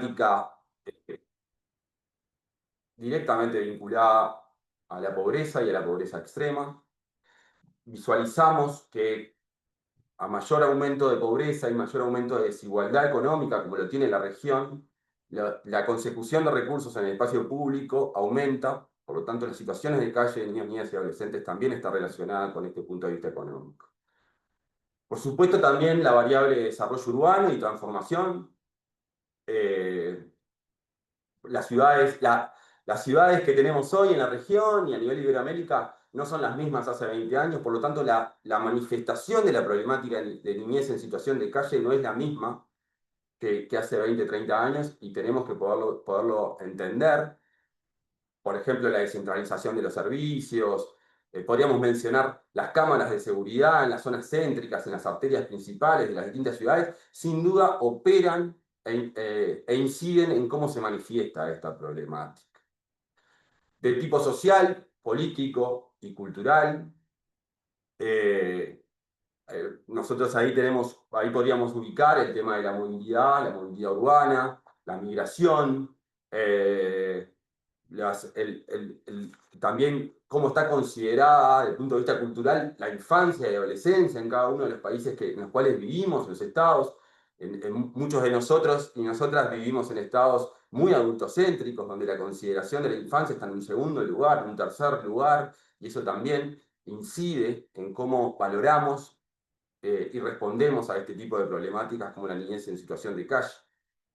problemática directamente vinculada a la pobreza y a la pobreza extrema. Visualizamos que a mayor aumento de pobreza y mayor aumento de desigualdad económica, como lo tiene la región, la consecución de recursos en el espacio público aumenta. Por lo tanto, las situaciones de calle de niños, niñas y adolescentes también está relacionada con este punto de vista económico. Por supuesto, también la variable de desarrollo urbano y transformación. Las ciudades que tenemos hoy en la región y a nivel Iberoamérica no son las mismas hace 20 años, por lo tanto la manifestación de la problemática de niñez en situación de calle no es la misma que hace 20, 30 años y tenemos que poderlo entender. Por ejemplo, la descentralización de los servicios, podríamos mencionar las cámaras de seguridad en las zonas céntricas, en las arterias principales de las distintas ciudades, sin duda operan e inciden en cómo se manifiesta esta problemática. De tipo social, político y cultural. Nosotros ahí podríamos ubicar el tema de la movilidad urbana, la migración, también cómo está considerada desde el punto de vista cultural la infancia y adolescencia en cada uno de los países en los cuales vivimos, en los estados. Muchos de nosotros y nosotras vivimos en estados muy adultocéntricos, donde la consideración de la infancia está en un segundo lugar, en un tercer lugar, y eso también incide en cómo valoramos y respondemos a este tipo de problemáticas como la niñez en situación de calle.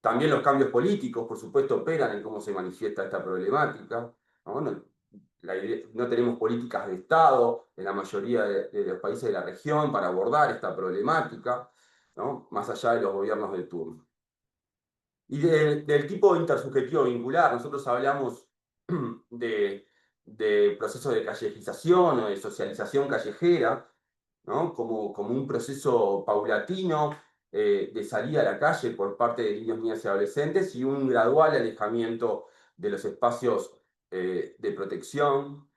También los cambios políticos, por supuesto, operan en cómo se manifiesta esta problemática, ¿no? No tenemos políticas de Estado en la mayoría de los países de la región para abordar esta problemática, ¿no? Más allá de los gobiernos de turno. Y del tipo intersubjetivo vincular, nosotros hablamos de procesos de callejización o de socialización callejera, ¿no? Como un proceso paulatino de salida a la calle por parte de niños, niñas y adolescentes y un gradual alejamiento de los espacios de protección.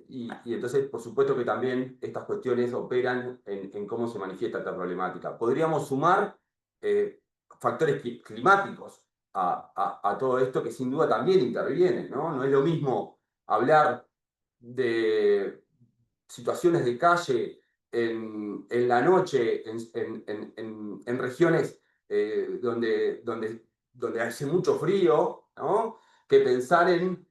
Y entonces, por supuesto que también estas cuestiones operan en cómo se manifiesta esta problemática. Podríamos sumar factores climáticos a todo esto que sin duda también intervienen, ¿no? No es lo mismo hablar de situaciones de calle en la noche, en regiones donde hace mucho frío, ¿no? Que pensar en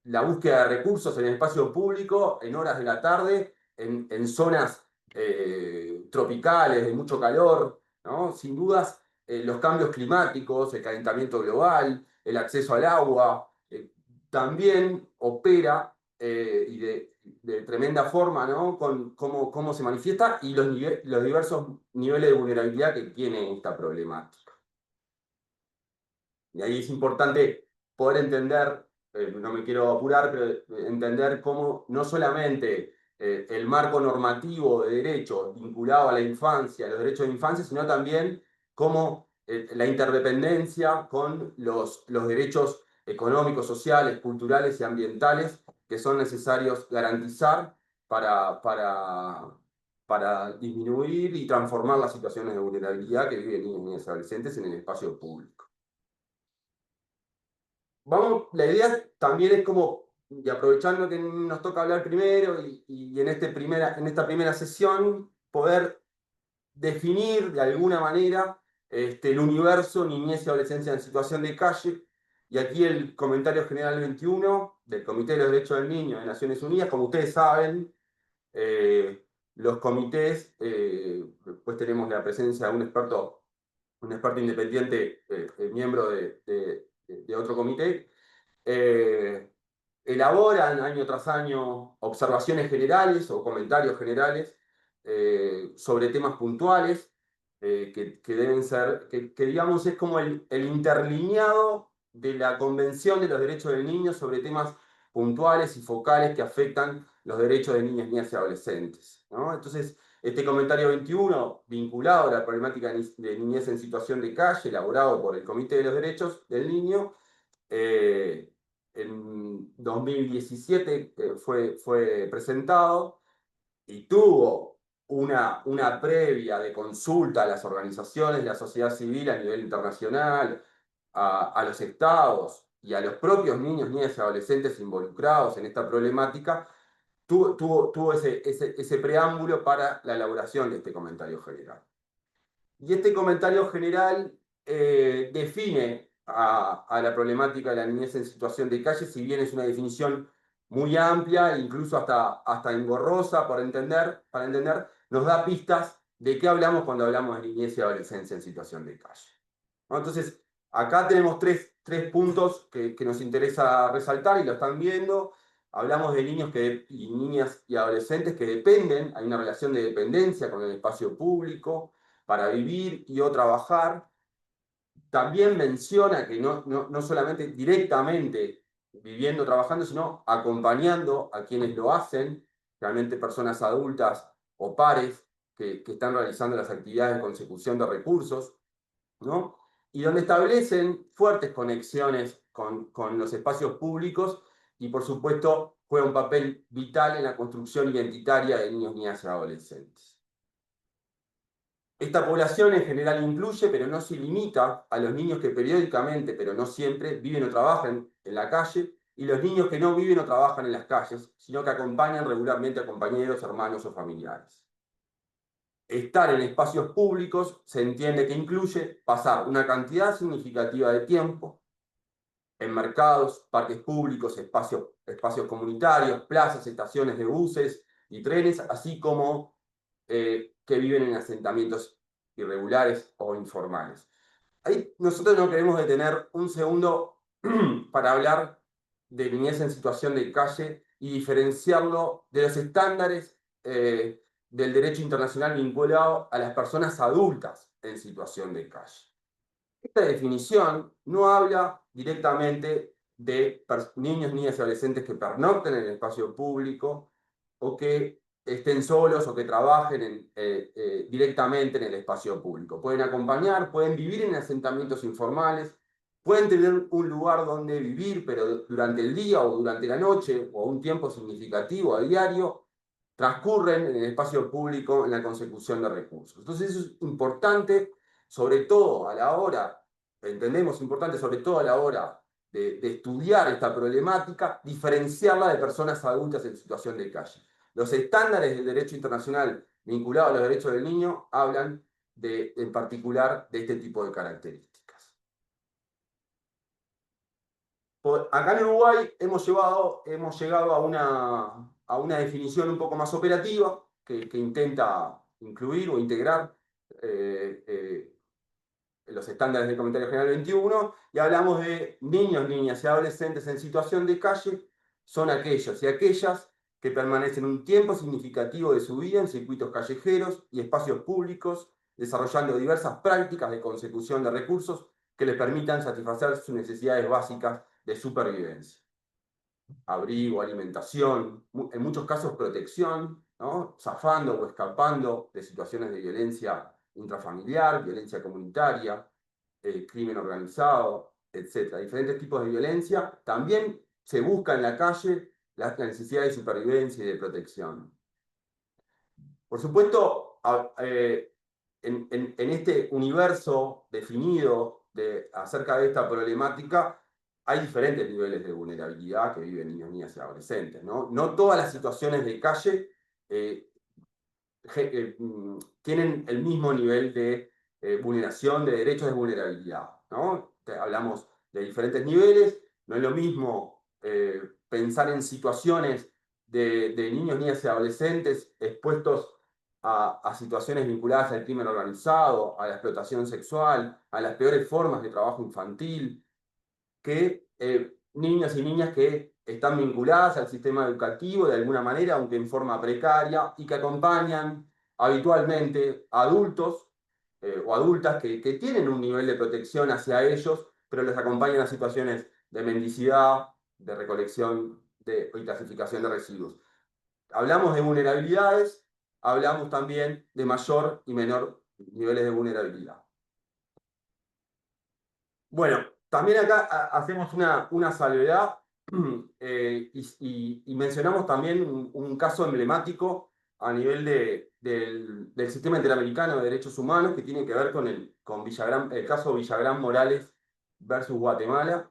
la búsqueda de recursos en el espacio público, en horas de la tarde, en zonas tropicales de mucho calor, ¿no? Sin dudas, los cambios climáticos, el calentamiento global, el acceso al agua, también opera y de tremenda forma, ¿no? Con cómo se manifiesta y los diversos niveles de vulnerabilidad que tiene esta problemática. Y ahí es importante poder entender, no me quiero apurar, pero entender cómo no solamente el marco normativo de derechos vinculado a la infancia, a los derechos de infancia, sino también cómo la interdependencia con los derechos económicos, sociales, culturales y ambientales que son necesarios garantizar para disminuir y transformar las situaciones de vulnerabilidad que viven niños, niñas y adolescentes en el espacio público. La idea también es como, y aprovechando que nos toca hablar primero y en esta primera sesión, poder definir de alguna manera el universo niñez y adolescencia en situación de calle. Y aquí el comentario general 21 del Comité de los Derechos del Niño de Naciones Unidas. Como ustedes saben, los comités, pues tenemos la presencia de un experto independiente, miembro de otro comité, elaboran año tras año observaciones generales o comentarios generales sobre temas puntuales que deben ser, que digamos es como el interlineado de la Convención de los Derechos del Niño sobre temas puntuales y focales que afectan los derechos de niñas, niñas y adolescentes, ¿no? Entonces, este comentario 21, vinculado a la problemática de niñez en situación de calle, elaborado por el Comité de los Derechos del Niño, en 2017 fue presentado y tuvo una previa de consulta a las organizaciones de la sociedad civil a nivel internacional, a los estados y a los propios niños, niñas y adolescentes involucrados en esta problemática, tuvo ese preámbulo para la elaboración de este comentario general. Y este comentario general define a la problemática de la niñez en situación de calle, si bien es una definición muy amplia, incluso hasta engorrosa para entender, nos da pistas de qué hablamos cuando hablamos de niñez y adolescencia en situación de calle. ¿No? Entonces, acá tenemos tres puntos que nos interesa resaltar y lo están viendo. Hablamos de niños y niñas y adolescentes que dependen, hay una relación de dependencia con el espacio público para vivir y o trabajar. También menciona que no solamente directamente viviendo, trabajando, sino acompañando a quienes lo hacen, realmente personas adultas o pares que están realizando las actividades de consecución de recursos, ¿no? Y donde establecen fuertes conexiones con los espacios públicos y, por supuesto, juega un papel vital en la construcción identitaria de niños, niñas y adolescentes. Esta población en general incluye, pero no se limita, a los niños que periódicamente, pero no siempre, viven o trabajan en la calle, y los niños que no viven o trabajan en las calles, sino que acompañan regularmente a compañeros, hermanos o familiares. Estar en espacios públicos se entiende que incluye pasar una cantidad significativa de tiempo en mercados, parques públicos, espacios comunitarios, plazas, estaciones de buses y trenes, así como que viven en asentamientos irregulares o informales. Ahí nosotros no queremos detener un segundo para hablar de niñez en situación de calle y diferenciarlo de los estándares del derecho internacional vinculado a las personas adultas en situación de calle. Esta definición no habla directamente de niños, niñas y adolescentes que pernocten en el espacio público o que estén solos o que trabajen directamente en el espacio público. Pueden acompañar, pueden vivir en asentamientos informales, pueden tener un lugar donde vivir, pero durante el día o durante la noche o un tiempo significativo a diario, transcurren en el espacio público en la consecución de recursos. Entonces eso es importante, sobre todo a la hora, entendemos importante sobre todo a la hora de estudiar esta problemática, diferenciarla de personas adultas en situación de calle. Los estándares del derecho internacional vinculados a los derechos del niño hablan en particular de este tipo de características. Acá en Uruguay hemos llegado a una definición un poco más operativa que intenta incluir o integrar los estándares del Comentario General 21 y hablamos de niños, niñas y adolescentes en situación de calle, son aquellos y aquellas que permanecen un tiempo significativo de su vida en circuitos callejeros y espacios públicos, desarrollando diversas prácticas de consecución de recursos que les permitan satisfacer sus necesidades básicas de supervivencia. Abrigo, alimentación, en muchos casos protección, ¿no? Zafando o escapando de situaciones de violencia intrafamiliar, violencia comunitaria, crimen organizado, etc. Diferentes tipos de violencia. También se busca en la calle la necesidad de supervivencia y de protección. Por supuesto, en este universo definido acerca de esta problemática, hay diferentes niveles de vulnerabilidad que viven niños, niñas y adolescentes, ¿no? No todas las situaciones de calle tienen el mismo nivel de vulneración de derechos de vulnerabilidad, ¿no? Hablamos de diferentes niveles, no es lo mismo pensar en situaciones de niños, niñas y adolescentes expuestos a situaciones vinculadas al crimen organizado, a la explotación sexual, a las peores formas de trabajo infantil, que niños y niñas que están vinculadas al sistema educativo de alguna manera, aunque en forma precaria, y que acompañan habitualmente a adultos o adultas que tienen un nivel de protección hacia ellos, pero les acompañan a situaciones de mendicidad, de recolección y clasificación de residuos. Hablamos de vulnerabilidades, hablamos también de mayor y menor niveles de vulnerabilidad. Bueno, también acá hacemos una salvedad y mencionamos también un caso emblemático a nivel del sistema interamericano de derechos humanos, que tiene que ver con el caso Villagrán Morales versus Guatemala,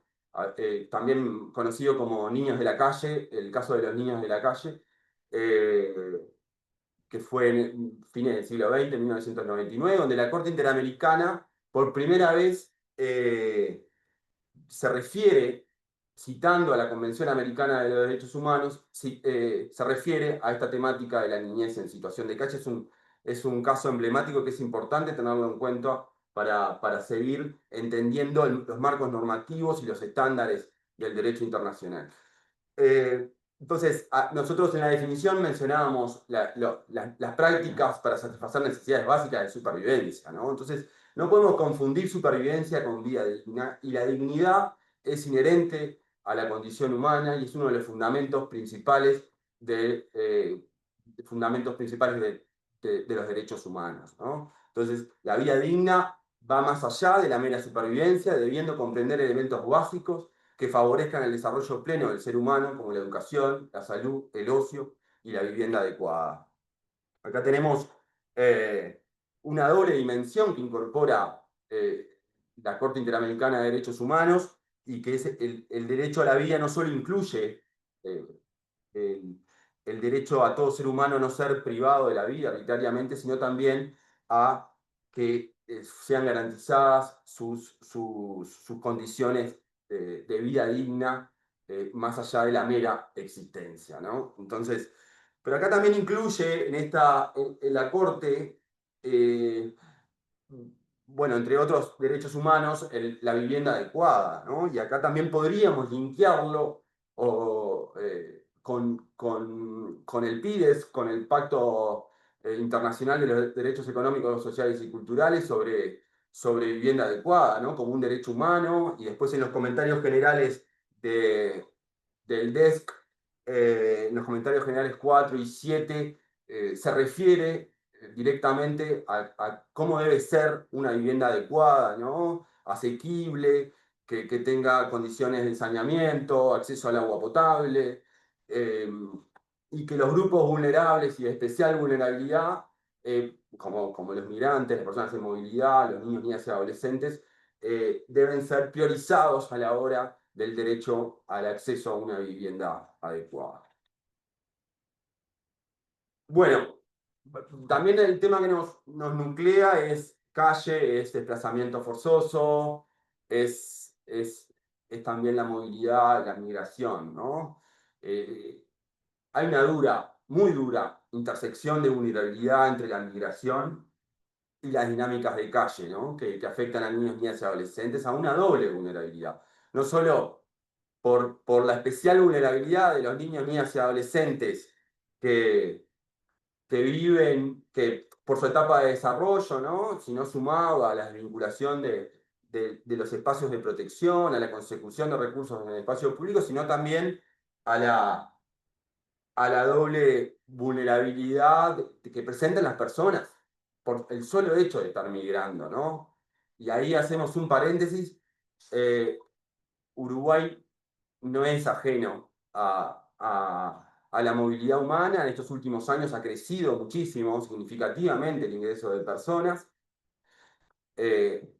también conocido como Niños de la Calle, el caso de los niños de la calle, eh, que fue en fines del siglo XX, en 1999, donde la Corte Interamericana, por primera vez, se refiere, citando a la Convención Americana de los Derechos Humanos, se refiere a esta temática de la niñez en situación de calle. Es un caso emblemático que es importante tenerlo en cuenta para seguir entendiendo los marcos normativos y los estándares del derecho internacional. Entonces, nosotros en la definición mencionábamos las prácticas para satisfacer necesidades básicas de supervivencia, ¿no? Entonces, no podemos confundir supervivencia con vida digna, y la dignidad es inherente a la condición humana y es uno de los fundamentos principales de los derechos humanos, ¿no? Entonces, la vida digna va más allá de la mera supervivencia, debiendo comprender elementos básicos que favorezcan el desarrollo pleno del ser humano, como la educación, la salud, el ocio y la vivienda adecuada. Acá tenemos eh, una doble dimensión que incorpora la Corte Interamericana de Derechos Humanos, y que es el derecho a la vida. No solo incluye eh, el, el derecho a todo ser humano a no ser privado de la vida arbitrariamente, sino también a que sean garantizadas sus condiciones de vida digna, más allá de la mera existencia, ¿no? Entonces, pero acá también incluye en la Corte, eh, bueno, entre otros derechos humanos, la vivienda adecuada, ¿no? Y acá también podríamos linkearlo con el PIDES, con el Pacto Internacional de los Derechos Económicos, Sociales y Culturales sobre vivienda adecuada, ¿no? Como un derecho humano. Y después en los comentarios generales de, del DESC, en los comentarios generales 4 y 7, se refiere directamente a cómo debe ser una vivienda adecuada, ¿no? Asequible, que tenga condiciones de saneamiento, acceso al agua potable, eh, y que los grupos vulnerables y de especial vulnerabilidad, como los migrantes, las personas en movilidad, los niños, niñas y adolescentes, deben ser priorizados a la hora del derecho al acceso a una vivienda adecuada. Bueno, también el tema que nos nuclea es calle, es desplazamiento forzoso, es también la movilidad, la migración, ¿no? Eh, Hay una muy dura intersección de vulnerabilidad entre la migración y las dinámicas de calle, ¿no? Que afectan a niños, niñas y adolescentes, a una doble vulnerabilidad. No solo por la especial vulnerabilidad de los niños, niñas y adolescentes que que por su etapa de desarrollo, ¿no? Sino sumado a la desvinculación de los espacios de protección, a la consecución de recursos en el espacio público, sino también a la doble vulnerabilidad que presentan las personas por el solo hecho de estar migrando, ¿no? Y ahí hacemos un paréntesis. eh, Uruguay no es ajeno a la movilidad humana. En estos últimos años ha crecido muchísimo, significativamente, el ingreso de personas. eh,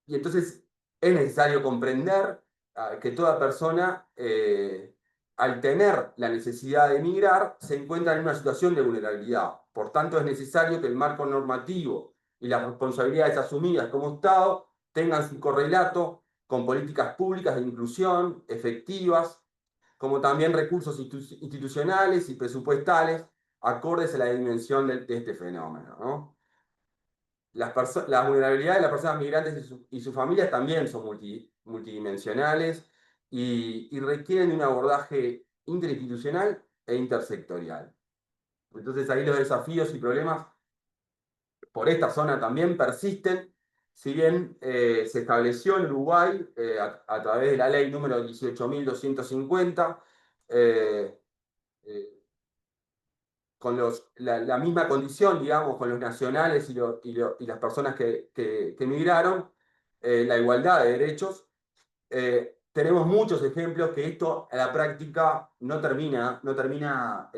y entonces es necesario comprender que toda persona, al tener la necesidad de emigrar, se encuentra en una situación de vulnerabilidad. Por tanto, es necesario que el marco normativo y las responsabilidades asumidas como Estado tengan su correlato con políticas públicas de inclusión efectivas, como también recursos institucionales y presupuestales acordes a la dimensión de este fenómeno, ¿no? Las vulnerabilidades de las personas migrantes y sus familias también son multidimensionales y requieren de un abordaje interinstitucional e intersectorial. Entonces ahí los desafíos y problemas por esta zona también persisten. Si bien se estableció en Uruguay, a través de la ley número 18.250, eh, eh, con la misma condición, digamos, con los nacionales y las personas que emigraron, la igualdad de derechos. tenemos muchos ejemplos que esto a la práctica no termina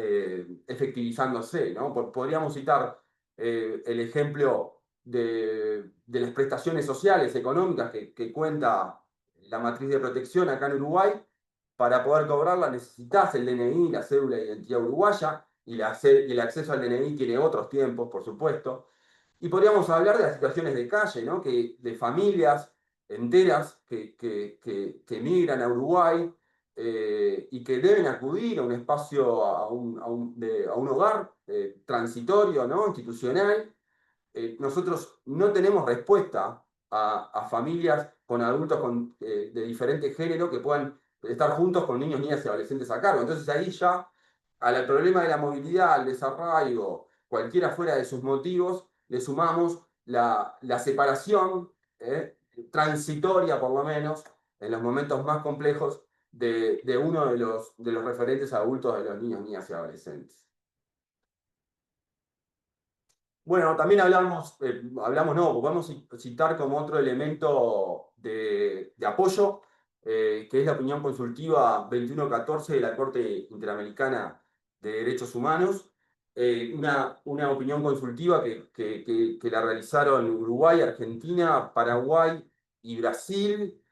efectivizándose, ¿no? Podríamos citar el ejemplo de las prestaciones sociales, económicas que cuenta la matriz de protección acá en Uruguay. Para poder cobrarla necesitas el DNI, la cédula de identidad uruguaya, y el acceso al DNI tiene otros tiempos, por supuesto. Y podríamos hablar de las situaciones de calle, ¿no? De familias enteras que emigran a Uruguay y que deben acudir a un espacio, a un hogar transitorio, ¿no? Institucional. Nosotros no tenemos respuesta a familias con adultos de diferente género que puedan estar juntos con niños, niñas y adolescentes a cargo. Entonces ahí ya al problema de la movilidad, al desarraigo, cualquiera fuera de sus motivos, le sumamos la separación transitoria, por lo menos, en los momentos más complejos, de uno de los referentes adultos de los niños, niñas y adolescentes. Bueno, también hablamos no, podemos citar como otro elemento de apoyo, que es la opinión consultiva 2114 de la Corte Interamericana de Derechos Humanos. Una opinión consultiva que la realizaron Uruguay, Argentina, Paraguay y Brasil,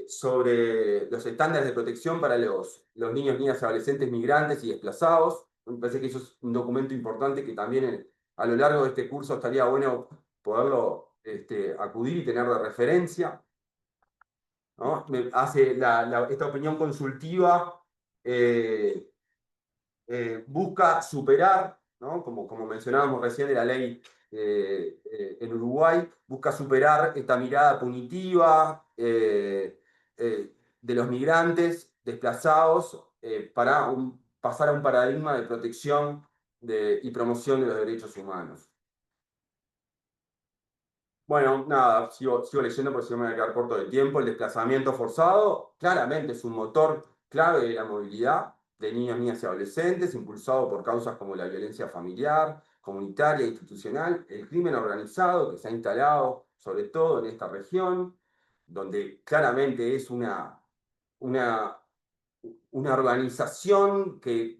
sobre los estándares de protección para los niños, niñas, adolescentes, migrantes y desplazados. Me parece que eso es un documento importante que también a lo largo de este curso estaría bueno poderlo acudir y tener de referencia, ¿no? Hace esta opinión consultiva eh, busca superar, ¿no? Como mencionábamos recién de la ley en Uruguay, busca superar esta mirada punitiva de los migrantes desplazados para pasar a un paradigma de protección y promoción de los derechos humanos. Bueno, nada, sigo leyendo porque si no me voy a quedar corto de tiempo. El desplazamiento forzado claramente es un motor clave de la movilidad de niños, niñas y adolescentes, impulsado por causas como la violencia familiar, comunitaria e institucional, el crimen organizado que se ha instalado sobre todo en esta región, donde claramente es una, una organización que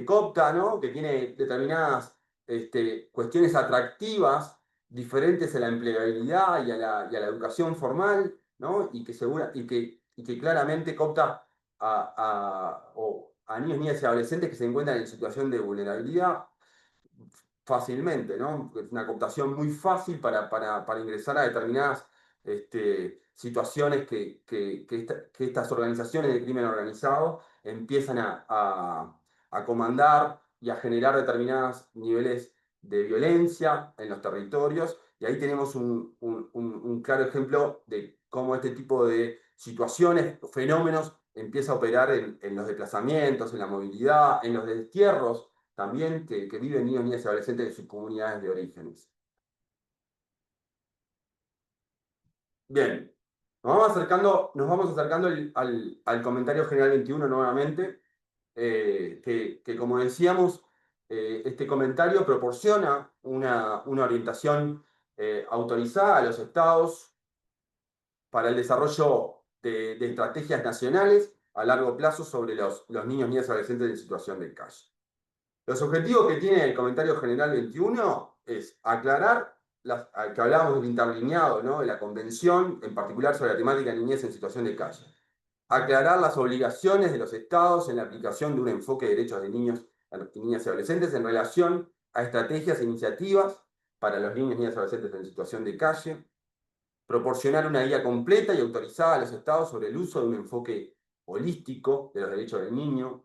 coopta, ¿no? Que tiene determinadas cuestiones atractivas diferentes a la empleabilidad y a la educación formal, ¿no? Y que claramente coopta a niños, niñas y adolescentes que se encuentran en situación de vulnerabilidad fácilmente, ¿no? Es una cooptación muy fácil para ingresar a determinadas situaciones que estas organizaciones de crimen organizado empiezan a comandar y a generar determinados niveles de violencia en los territorios. Y ahí tenemos un claro ejemplo de cómo este tipo de situaciones, fenómenos, empieza a operar en los desplazamientos, en la movilidad, en los destierros también que viven niños, niñas y adolescentes de sus comunidades de orígenes. Bien, nos vamos acercando al comentario general 21 nuevamente, que como decíamos, este comentario proporciona una orientación autorizada a los estados para el desarrollo de estrategias nacionales a largo plazo sobre los niños, niñas y adolescentes en situación de calle. Los objetivos que tiene el comentario general 21 es aclarar, que hablábamos del interlineado, ¿no? De la convención, en particular sobre la temática de niñez en situación de calle. Aclarar las obligaciones de los estados en la aplicación de un enfoque de derechos de niños, niñas y adolescentes en relación a estrategias e iniciativas para los niños, niñas y adolescentes en situación de calle. Proporcionar una guía completa y autorizada a los estados sobre el uso de un enfoque holístico de los derechos del niño.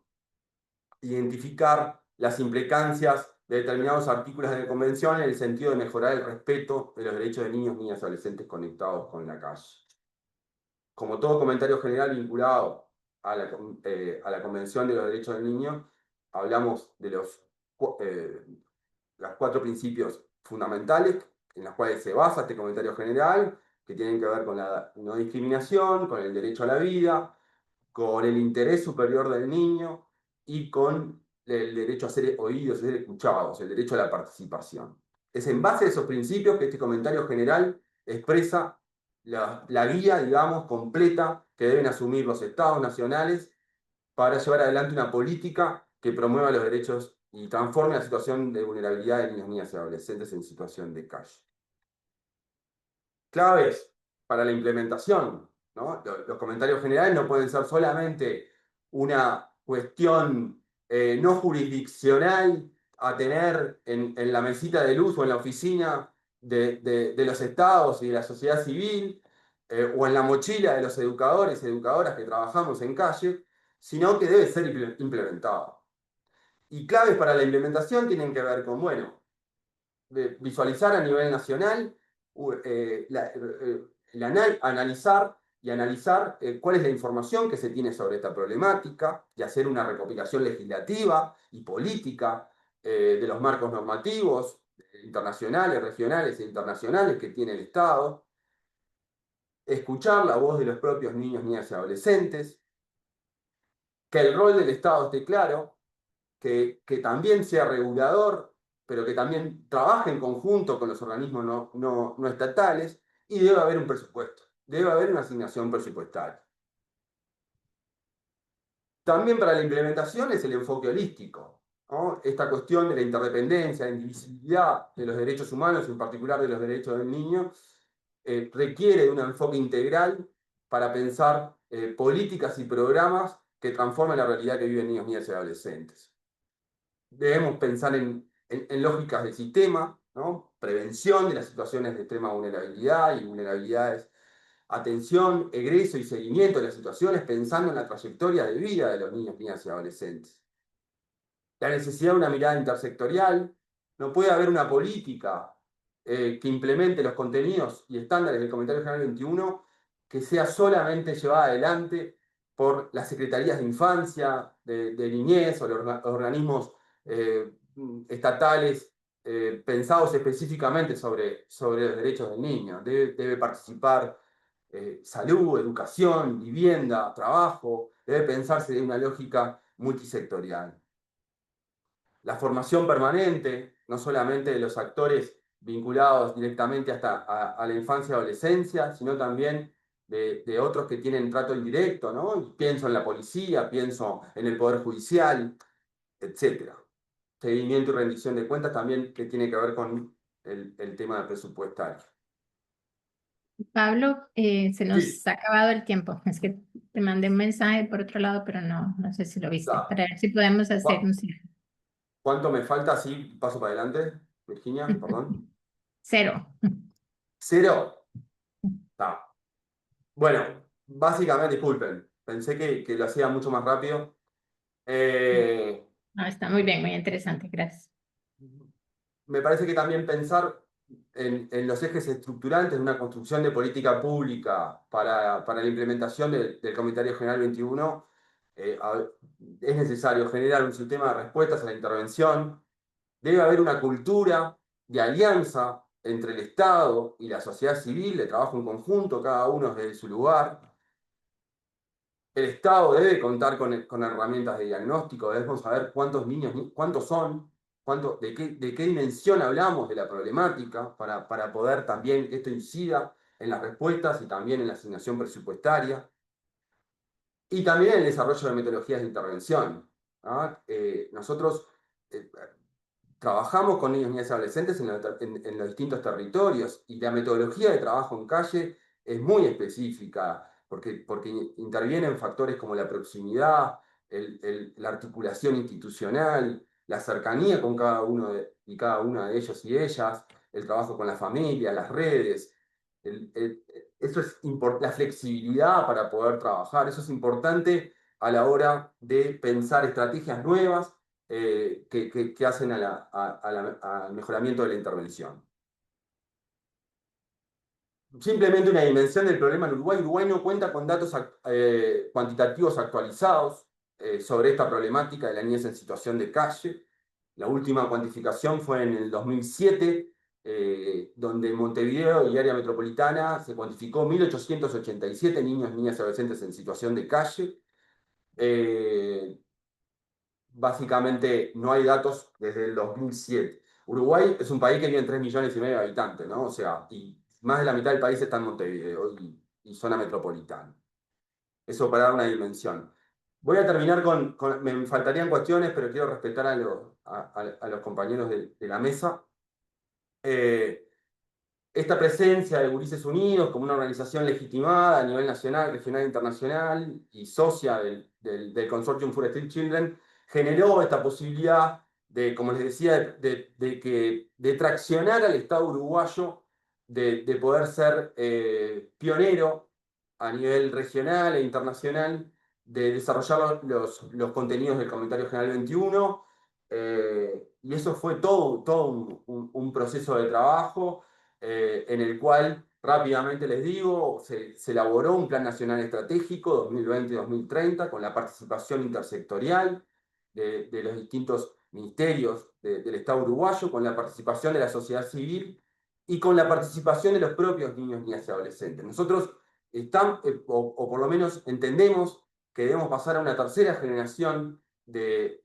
Identificar las implicancias de determinados artículos de la Convención en el sentido de mejorar el respeto de los derechos de niños, niñas y adolescentes conectados con la calle. Como todo comentario general vinculado a la Convención de los Derechos del Niño, hablamos de los 4 principios fundamentales en los cuales se basa este comentario general, que tienen que ver con la no discriminación, con el derecho a la vida, con el interés superior del niño y con el derecho a ser oídos, a ser escuchados, el derecho a la participación. Es en base a esos principios que este comentario general expresa la guía, digamos, completa que deben asumir los estados nacionales para llevar adelante una política que promueva los derechos y transforme la situación de vulnerabilidad de niños, niñas y adolescentes en situación de calle. Claves para la implementación, ¿no? Los comentarios generales no pueden ser solamente una cuestión no jurisdiccional a tener en la mesita de luz o en la oficina de los estados y de la sociedad civil, o en la mochila de los educadores y educadoras que trabajamos en calle, sino que debe ser implementado. Y claves para la implementación tienen que ver con, bueno, visualizar a nivel nacional, analizar y analizar cuál es la información que se tiene sobre esta problemática y hacer una recopilación legislativa y política de los marcos normativos internacionales, regionales e internacionales que tiene el Estado, escuchar la voz de los propios niños, niñas y adolescentes, que el rol del Estado esté claro, que también sea regulador, pero que también trabaje en conjunto con los organismos no estatales, y debe haber un presupuesto, debe haber una asignación presupuestaria. También para la implementación es el enfoque holístico, ¿no? Esta cuestión de la interdependencia, la indivisibilidad de los derechos humanos, en particular de los derechos del niño, requiere de un enfoque integral para pensar políticas y programas que transformen la realidad que viven niños, niñas y adolescentes. Debemos pensar en lógicas de sistema, ¿no? Prevención de las situaciones de extrema vulnerabilidad y vulnerabilidades, atención, egreso y seguimiento de las situaciones, pensando en la trayectoria de vida de los niños, niñas y adolescentes. La necesidad de una mirada intersectorial. No puede haber una política que implemente los contenidos y estándares del Comentario General 21 que sea solamente llevada adelante por las secretarías de infancia, de niñez o los organismos estatales pensados específicamente sobre los derechos del niño. Debe participar salud, educación, vivienda, trabajo. Debe pensarse de una lógica multisectorial. La formación permanente, no solamente de los actores vinculados directamente hasta a la infancia y adolescencia, sino también de otros que tienen trato indirecto, ¿no? Pienso en la policía, pienso en el Poder Judicial, etc. Seguimiento y rendición de cuentas también que tiene que ver con el tema presupuestario. Pablo, se Sí, nos ha acabado el tiempo. Es que te mandé un mensaje por otro lado, pero no sé si lo viste. está. Para ver si podemos hacer un cierre. ¿Cuánto me falta? Sí, paso para adelante. Virginia, perdón. 0. 0. Está. Bueno, básicamente, disculpen, pensé que lo hacía mucho más rápido. Eh, No, está muy bien, muy interesante. Gracias. Me parece que también pensar en los ejes estructurantes de una construcción de política pública para la implementación del Comentario General 21, es necesario generar un sistema de respuestas a la intervención. Debe haber una cultura de alianza entre el Estado y la sociedad civil, de trabajo en conjunto, cada uno desde su lugar. El Estado debe contar con herramientas de diagnóstico, debemos saber cuántos niños, cuántos son, de qué dimensión hablamos de la problemática, para poder también que esto incida en las respuestas y también en la asignación presupuestaria, y también en el desarrollo de metodologías de intervención, ¿no? Nosotros eh, trabajamos con niños, niñas y adolescentes en los distintos territorios, y la metodología de trabajo en calle es muy específica, porque intervienen factores como la proximidad, la articulación institucional, la cercanía con cada uno y cada una de ellos y ellas, el trabajo con la familia, las redes. Eso es la flexibilidad para poder trabajar, eso es importante a la hora de pensar estrategias nuevas que hacen al mejoramiento de la intervención. Simplemente una dimensión del problema en Uruguay. Uruguay no cuenta con datos cuantitativos actualizados sobre esta problemática de la niñez en situación de calle. La última cuantificación fue en el 2007, donde en Montevideo y área metropolitana se cuantificó 1.887 niños, niñas y adolescentes en situación de calle. Básicamente no hay datos desde el 2007. Uruguay es un país que tiene 3,5 millones de habitantes, ¿no? O sea, y más de la mitad del país está en Montevideo y zona metropolitana. Eso para dar una dimensión. Voy a terminar me faltarían cuestiones, pero quiero respetar a los compañeros de la mesa. Eh, Esta presencia de Gurises Unidos como una organización legitimada a nivel nacional, regional e internacional y socia del Consortium for Street Children generó esta posibilidad de, como les decía, de traccionar al Estado uruguayo, de poder ser pionero a nivel regional e internacional, de desarrollar los contenidos del Comentario General 21. Y eso fue todo un proceso de trabajo en el cual, rápidamente les digo, se elaboró un Plan Nacional Estratégico 2020-2030 con la participación intersectorial de los distintos ministerios del Estado uruguayo, con la participación de la sociedad civil y con la participación de los propios niños, niñas y adolescentes. Nosotros o por lo menos entendemos que debemos pasar a una tercera generación de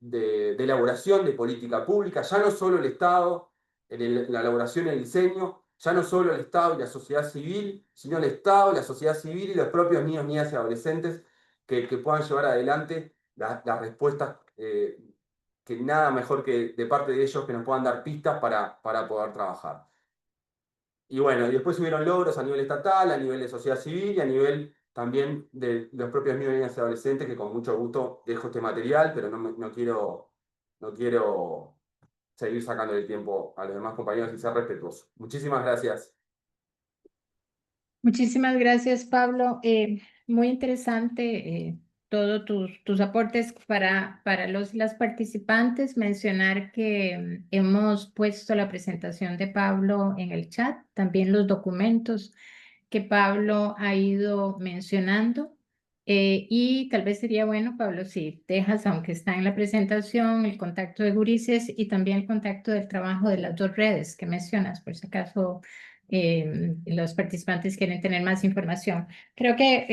elaboración de política pública, ya no solo el Estado, la elaboración y el diseño, ya no solo el Estado y la sociedad civil, sino el Estado, la sociedad civil y los propios niños, niñas y adolescentes que puedan llevar adelante las respuestas, que nada mejor que de parte de ellos que nos puedan dar pistas para poder trabajar. Y bueno, y después hubieron logros a nivel estatal, a nivel de sociedad civil y a nivel también de los propios niños, niñas y adolescentes, que con mucho gusto dejo este material, pero no quiero seguir sacando el tiempo a los demás compañeros y ser respetuoso. Muchísimas gracias. Muchísimas gracias, Pablo. Muy interesante todos tus aportes para los y las participantes. Mencionar que hemos puesto la presentación de Pablo en el chat, también los documentos que Pablo ha ido mencionando. Y tal vez sería bueno, Pablo, si dejas, aunque está en la presentación, el contacto de Gurises y también el contacto del trabajo de las dos redes que mencionas, por si acaso los participantes quieren tener más información. Creo que,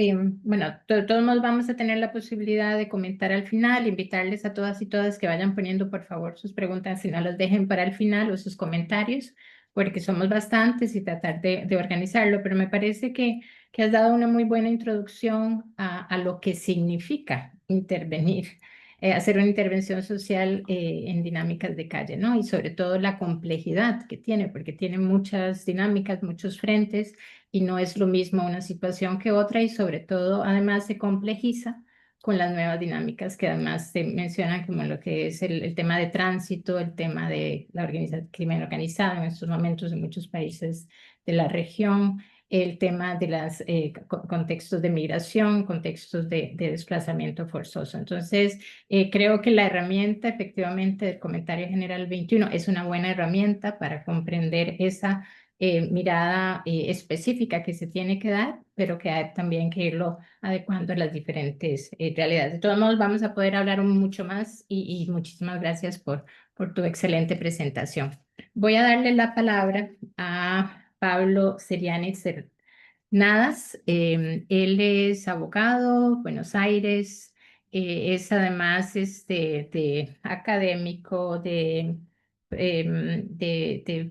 bueno, todos nos vamos a tener la posibilidad de comentar al final, invitarles a todas y todas que vayan poniendo, por favor, sus preguntas, si no los dejen para el final o sus comentarios, porque somos bastantes y tratar de organizarlo, pero me parece que has dado una muy buena introducción a lo que significa intervenir, hacer una intervención social en dinámicas de calle, ¿no? Y sobre todo la complejidad que tiene, porque tiene muchas dinámicas, muchos frentes, y no es lo mismo una situación que otra, y sobre todo, además, se complejiza con las nuevas dinámicas que además se mencionan como lo que es el tema de tránsito, el tema de la crimen organizado en estos momentos en muchos países de la región, el tema de los contextos de migración, contextos de desplazamiento forzoso. Entonces, creo que la herramienta efectivamente del Comentario General 21 es una buena herramienta para comprender esa mirada específica que se tiene que dar, pero que hay también que irlo adecuando a las diferentes realidades. De todos modos, vamos a poder hablar mucho más y muchísimas gracias por tu excelente presentación. Voy a darle la palabra a Pablo Seriani Nadas. Él es abogado, Buenos Aires, es además de académico, de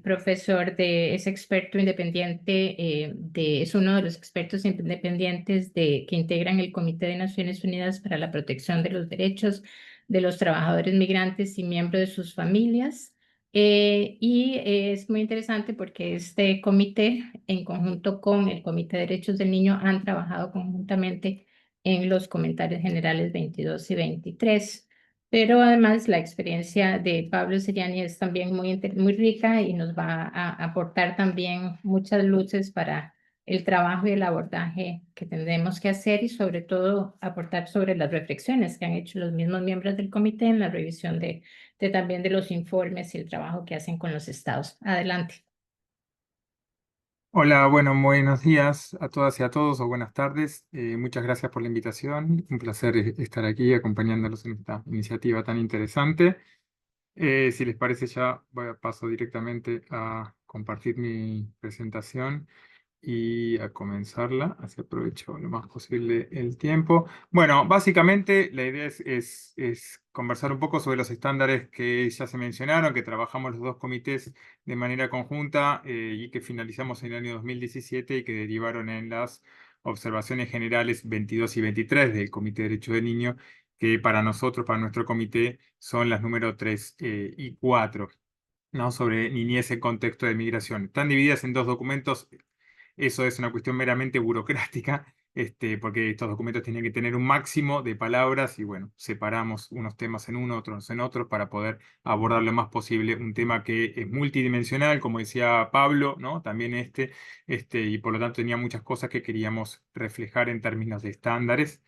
profesor, es experto independiente, es uno de los expertos independientes que integran el Comité de Naciones Unidas para la Protección de los Derechos de los Trabajadores Migrantes y miembros de sus familias. Y es muy interesante porque este comité, en conjunto con el Comité de Derechos del Niño, han trabajado conjuntamente en los comentarios generales 22 y 23. Pero además la experiencia de Pablo Seriani es también muy rica y nos va a aportar también muchas luces para el trabajo y el abordaje que tendremos que hacer y sobre todo aportar sobre las reflexiones que han hecho los mismos miembros del comité en la revisión también de los informes y el trabajo que hacen con los estados. Adelante. Hola, bueno, buenos días a todas y a todos, o buenas tardes. Muchas gracias por la invitación. Un placer estar aquí acompañándolos en esta iniciativa tan interesante. Si les parece, paso directamente a compartir mi presentación. y a comenzarla, así aprovecho lo más posible el tiempo. Bueno, básicamente la idea es conversar un poco sobre los estándares que ya se mencionaron, que trabajamos los dos comités de manera conjunta y que finalizamos en el año 2017 y que derivaron en las observaciones generales 22 y 23 del Comité de Derechos del Niño, que para nosotros, para nuestro comité, son las número 3 y 4. ¿No? Sobre niñez en contexto de migración. Están divididas en dos documentos. Eso es una cuestión meramente burocrática, porque estos documentos tienen que tener un máximo de palabras y bueno, separamos unos temas en uno, otros en otros para poder abordar lo más posible un tema que es multidimensional, como decía Pablo, ¿no? También y por lo tanto tenía muchas cosas que queríamos reflejar en términos de estándares.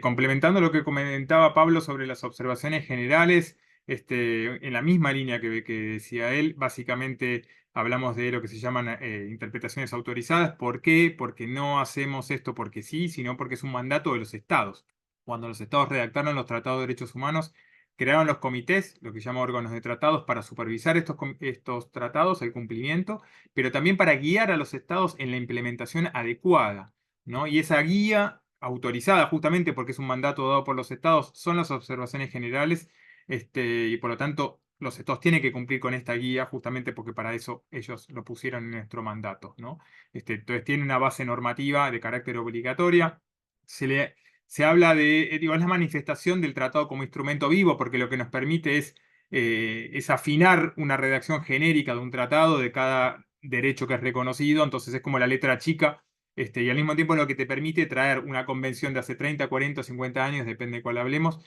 Complementando lo que comentaba Pablo sobre las observaciones generales, en la misma línea que decía él, básicamente hablamos de lo que se llaman interpretaciones autorizadas. ¿Por qué? Porque no hacemos esto porque sí, sino porque es un mandato de los estados. Cuando los estados redactaron los tratados de derechos humanos, crearon los comités, lo que se llama órganos de tratados, para supervisar estos tratados, el cumplimiento, pero también para guiar a los estados en la implementación adecuada, ¿no? Y esa guía autorizada justamente porque es un mandato dado por los estados, son las observaciones generales, y por lo tanto los estados tienen que cumplir con esta guía justamente porque para eso ellos lo pusieron en nuestro mandato, ¿no? Entonces tiene una base normativa de carácter obligatoria. Se habla de, digo, es la manifestación del tratado como instrumento vivo porque lo que nos permite es afinar una redacción genérica de un tratado de cada derecho que es reconocido, entonces es como la letra chica. Y al mismo tiempo lo que te permite traer una convención de hace 30, 40 o 50 años, depende de cuál hablemos,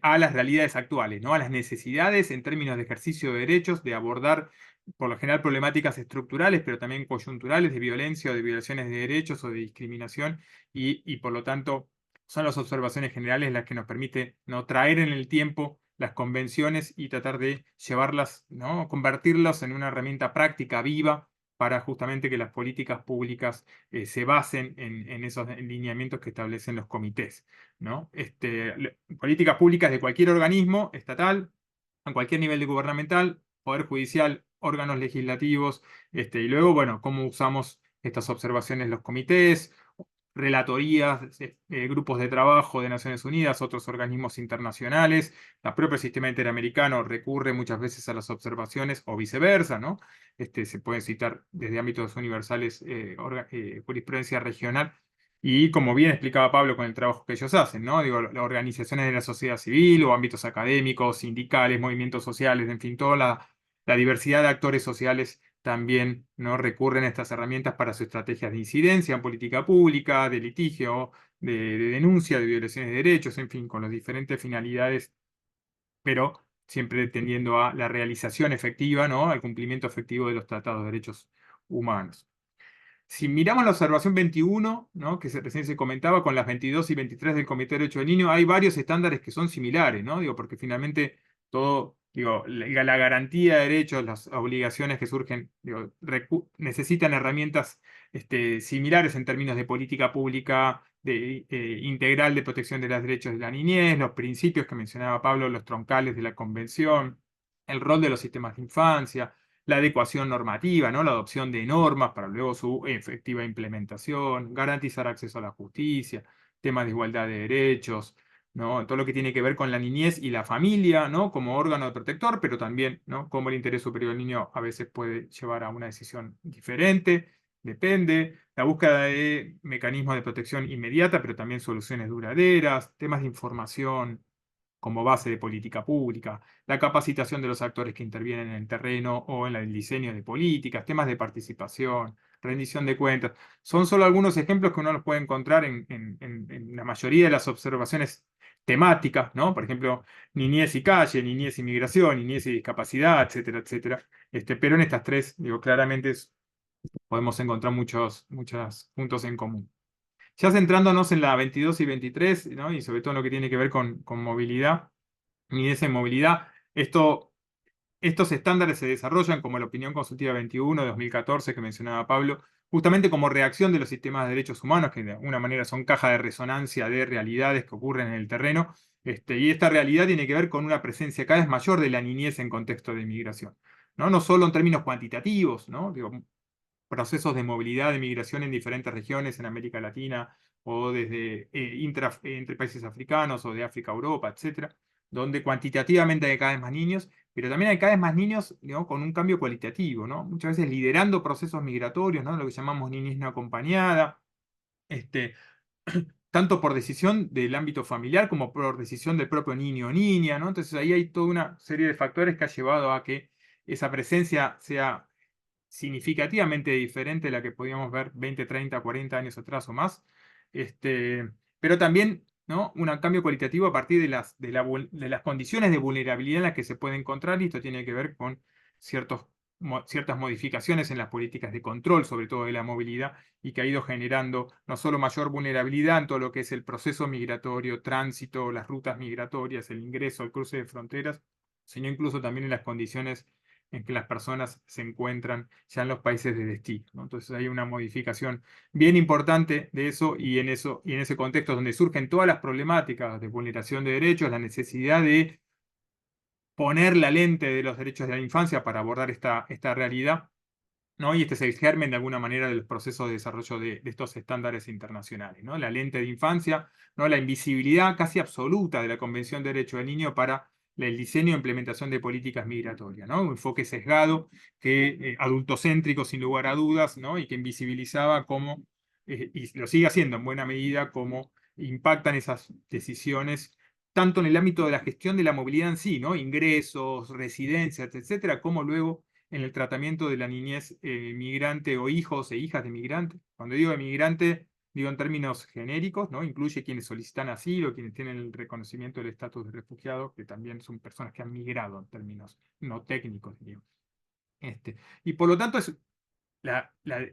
a las realidades actuales, ¿no? A las necesidades en términos de ejercicio de derechos, de abordar por lo general problemáticas estructurales, pero también coyunturales de violencia o de violaciones de derechos o de discriminación, y por lo tanto son las observaciones generales las que nos permite, ¿no? Traer en el tiempo las convenciones y tratar de llevarlas, ¿no? Convertirlas en una herramienta práctica, viva, para justamente que las políticas públicas se basen en esos lineamientos que establecen los comités, ¿no? Políticas públicas de cualquier organismo estatal, a cualquier nivel de gubernamental, poder judicial, órganos legislativos, y luego, bueno, cómo usamos estas observaciones los comités, relatorías, grupos de trabajo de Naciones Unidas, otros organismos internacionales. El propio sistema interamericano recurre muchas veces a las observaciones o viceversa, ¿no? Se pueden citar desde ámbitos universales, jurisprudencia regional. Y como bien explicaba Pablo con el trabajo que ellos hacen, ¿no? Digo, las organizaciones de la sociedad civil o ámbitos académicos, sindicales, movimientos sociales, en fin, toda la diversidad de actores sociales también, ¿no? Recurren a estas herramientas para sus estrategias de incidencia en política pública, de litigio, de denuncia, de violaciones de derechos, en fin, con las diferentes finalidades, pero siempre tendiendo a la realización efectiva, ¿no? Al cumplimiento efectivo de los tratados de derechos humanos. Si miramos la observación 21, ¿no? Que recién se comentaba, con las 22 y 23 del Comité de Derechos del Niño, hay varios estándares que son similares, ¿no? Digo, porque finalmente todo, digo, la garantía de derechos, las obligaciones que surgen, digo, necesitan herramientas similares en términos de política pública integral de protección de los derechos de la niñez, los principios que mencionaba Pablo, los troncales de la Convención, el rol de los sistemas de infancia, la adecuación normativa, ¿no? La adopción de normas para luego su efectiva implementación, garantizar acceso a la justicia, temas de igualdad de derechos, ¿no? Todo lo que tiene que ver con la niñez y la familia, ¿no? Como órgano protector, pero también, ¿no? Cómo el interés superior del niño a veces puede llevar a una decisión diferente, depende. La búsqueda de mecanismos de protección inmediata, pero también soluciones duraderas, temas de información como base de política pública, la capacitación de los actores que intervienen en el terreno o en el diseño de políticas, temas de participación, rendición de cuentas. Son solo algunos ejemplos que uno los puede encontrar en la mayoría de las observaciones temáticas, ¿no? Por ejemplo, niñez y calle, niñez y migración, niñez y discapacidad, etcétera, etcétera. Pero en estas tres, digo, claramente podemos encontrar muchos puntos en común. Ya centrándonos en la 22 y 23, ¿no? Y sobre todo en lo que tiene que ver con movilidad, niñez en movilidad, estos estándares se desarrollan como la opinión consultiva 21 de 2014 que mencionaba Pablo, justamente como reacción de los sistemas de derechos humanos, que de alguna manera son caja de resonancia de realidades que ocurren en el terreno, y esta realidad tiene que ver con una presencia cada vez mayor de la niñez en contexto de inmigración, ¿no? No solo en términos cuantitativos, ¿no? Digo, procesos de movilidad, de migración en diferentes regiones en América Latina o desde entre países africanos o de África a Europa, etcétera, donde cuantitativamente hay cada vez más niños, pero también hay cada vez más niños, digamos, con un cambio cualitativo, ¿no? Muchas veces liderando procesos migratorios, ¿no? Lo que llamamos niñez no acompañada, tanto por decisión del ámbito familiar como por decisión del propio niño o niña, ¿no? Entonces ahí hay toda una serie de factores que ha llevado a que esa presencia sea significativamente diferente a la que podíamos ver 20, 30, 40 años atrás o más. Pero también, ¿no? Un cambio cualitativo a partir de las condiciones de vulnerabilidad en las que se puede encontrar, y esto tiene que ver con ciertas modificaciones en las políticas de control, sobre todo de la movilidad, y que ha ido generando no solo mayor vulnerabilidad en todo lo que es el proceso migratorio, tránsito, las rutas migratorias, el ingreso, el cruce de fronteras, sino incluso también en las condiciones en que las personas se encuentran ya en los países de destino, ¿no? Entonces hay una modificación bien importante de eso, y en ese contexto donde surgen todas las problemáticas de vulneración de derechos, la necesidad de poner la lente de los derechos de la infancia para abordar esta realidad, ¿no? Y este es el germen de alguna manera de los procesos de desarrollo de estos estándares internacionales, ¿no? La lente de infancia, ¿no? La invisibilidad casi absoluta de la Convención de Derechos del Niño para el diseño e implementación de políticas migratorias, ¿no? Un enfoque sesgado, adultocéntrico sin lugar a dudas, ¿no? Y que invisibilizaba cómo, y lo sigue haciendo en buena medida, cómo impactan esas decisiones tanto en el ámbito de la gestión de la movilidad en sí, ¿no? Ingresos, residencias, etcétera, como luego en el tratamiento de la niñez migrante o hijos e hijas de migrantes. Cuando digo de migrante, digo en términos genéricos, ¿no? Incluye quienes solicitan asilo, quienes tienen el reconocimiento del estatus de refugiado, que también son personas que han migrado en términos no técnicos, digamos. Y por lo tanto, es la, la,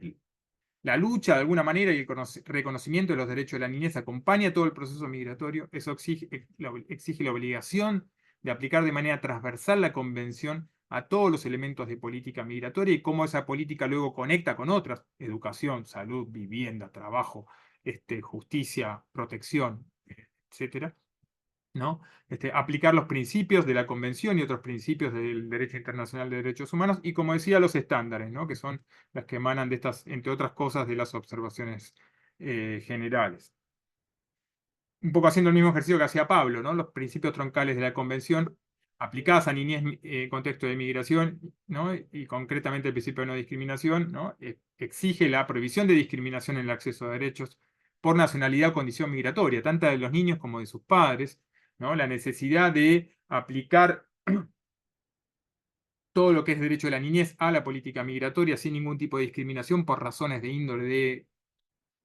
la lucha, de alguna manera, y el reconocimiento de los derechos de la niñez acompaña todo el proceso migratorio. Eso exige la obligación de aplicar de manera transversal la Convención a todos los elementos de política migratoria y cómo esa política luego conecta con otras: educación, salud, vivienda, trabajo, justicia, protección, etcétera, ¿no? Aplicar los principios de la Convención y otros principios del derecho internacional de derechos humanos, y, como decía, los estándares, ¿no? Que son las que emanan de estas, entre otras cosas, de las observaciones generales. Un poco haciendo el mismo ejercicio que hacía Pablo, ¿no? Los principios troncales de la Convención aplicadas a niñez en contexto de migración, ¿no? Y concretamente el principio de no discriminación, ¿no? Exige la prohibición de discriminación en el acceso a derechos por nacionalidad o condición migratoria, tanto de los niños como de sus padres, ¿no? La necesidad de aplicar todo lo que es derecho de la niñez a la política migratoria sin ningún tipo de discriminación por razones de índole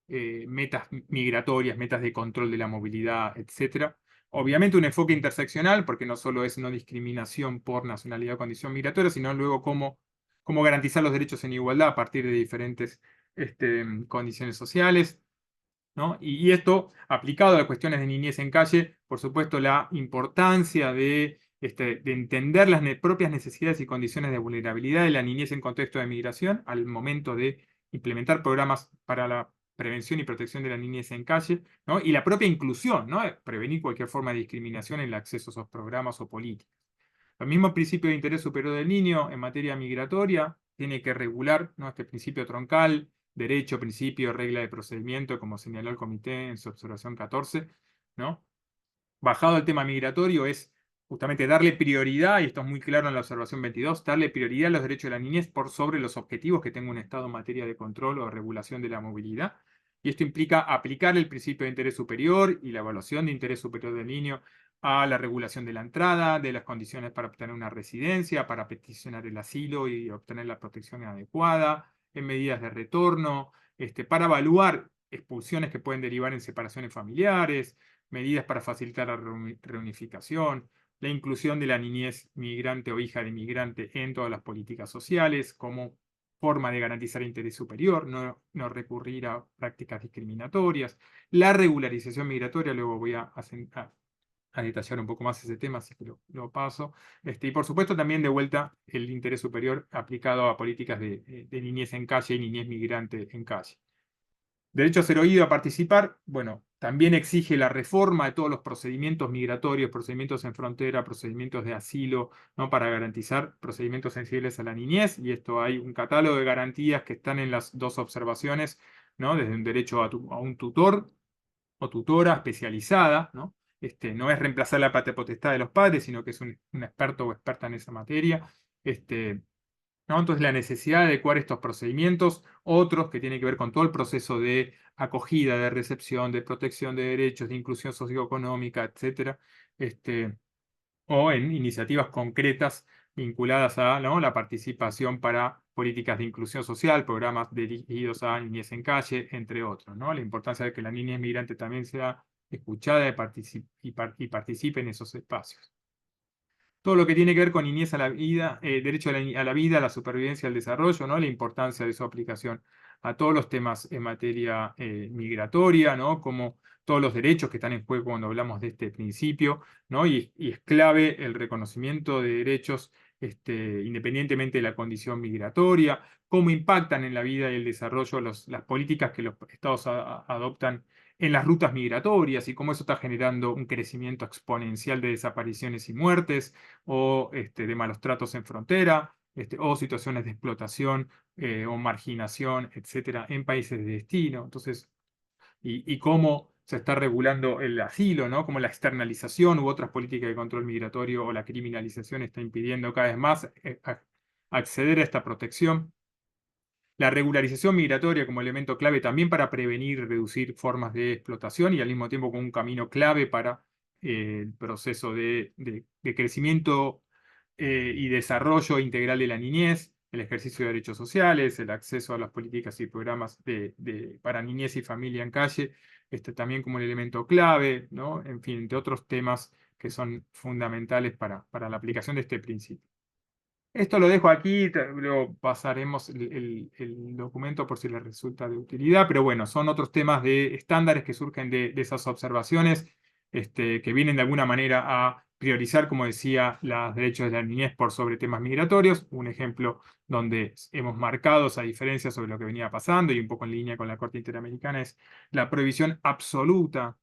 de metas migratorias, metas de control de la movilidad, etc. Obviamente un enfoque interseccional, porque no solo es no discriminación por nacionalidad o condición migratoria, sino luego cómo garantizar los derechos en igualdad a partir de diferentes condiciones sociales, ¿no? Y esto aplicado a cuestiones de niñez en calle, por supuesto, la importancia de entender las propias necesidades y condiciones de vulnerabilidad de la niñez en contexto de migración al momento de implementar programas para la prevención y protección de la niñez en calle, ¿no? Y la propia inclusión, ¿no? Prevenir cualquier forma de discriminación en el acceso a esos programas o políticas. El mismo principio de interés superior del niño en materia migratoria tiene que regular, ¿no? Este principio troncal: derecho, principio, regla de procedimiento, como señaló el comité en su observación 14, ¿no? Bajado al tema migratorio es justamente darle prioridad, y esto es muy claro en la observación 22, darle prioridad a los derechos de la niñez por sobre los objetivos que tenga un Estado en materia de control o regulación de la movilidad. Y esto implica aplicar el principio de interés superior y la evaluación de interés superior del niño a la regulación de la entrada, de las condiciones para obtener una residencia, para peticionar el asilo y obtener la protección adecuada, en medidas de retorno, para evaluar expulsiones que pueden derivar en separaciones familiares, medidas para facilitar la reunificación, la inclusión de la niñez migrante o hija de migrante en todas las políticas sociales como forma de garantizar interés superior, no recurrir a prácticas discriminatorias, la regularización migratoria. Luego voy a detallar un poco más ese tema, así que lo paso. Y por supuesto también de vuelta el interés superior aplicado a políticas de niñez en calle y niñez migrante en calle. Derecho a ser oído, a participar, bueno, también exige la reforma de todos los procedimientos migratorios, procedimientos en frontera, procedimientos de asilo, ¿no? Para garantizar procedimientos sensibles a la niñez, y esto hay un catálogo de garantías que están en las dos observaciones, ¿no? Desde un derecho a un tutor o tutora especializada, ¿no? No es reemplazar la patria potestad de los padres, sino que es un experto o experta en esa materia. ¿No? Entonces, la necesidad de adecuar estos procedimientos, otros que tienen que ver con todo el proceso de acogida, de recepción, de protección de derechos, de inclusión socioeconómica, etcétera, o en iniciativas concretas vinculadas a, ¿no? la participación para políticas de inclusión social, programas dirigidos a niñez en calle, entre otros, ¿no? La importancia de que la niñez migrante también sea escuchada y participe en esos espacios. Todo lo que tiene que ver con niñez a la vida, derecho a la vida, a la supervivencia, al desarrollo, ¿no? La importancia de su aplicación a todos los temas en materia migratoria, ¿no? Como todos los derechos que están en juego cuando hablamos de este principio, ¿no? Y es clave el reconocimiento de derechos independientemente de la condición migratoria, cómo impactan en la vida y el desarrollo las políticas que los estados adoptan en las rutas migratorias y cómo eso está generando un crecimiento exponencial de desapariciones y muertes o de malos tratos en frontera, o situaciones de explotación o marginación, etcétera, en países de destino. Entonces, y cómo se está regulando el asilo, ¿no? Como la externalización u otras políticas de control migratorio o la criminalización está impidiendo cada vez más acceder a esta protección. La regularización migratoria como elemento clave también para prevenir y reducir formas de explotación y al mismo tiempo como un camino clave para el proceso de crecimiento y desarrollo integral de la niñez, el ejercicio de derechos sociales, el acceso a las políticas y programas para niñez y familia en calle, también como un elemento clave, ¿no? En fin, entre otros temas que son fundamentales para la aplicación de este principio. Esto lo dejo aquí, luego pasaremos el documento por si les resulta de utilidad, pero bueno, son otros temas de estándares que surgen de esas observaciones, que vienen de alguna manera a priorizar, como decía, los derechos de la niñez por sobre temas migratorios. Un ejemplo donde hemos marcado esa diferencia sobre lo que venía pasando y un poco en línea con la Corte Interamericana es la prohibición absoluta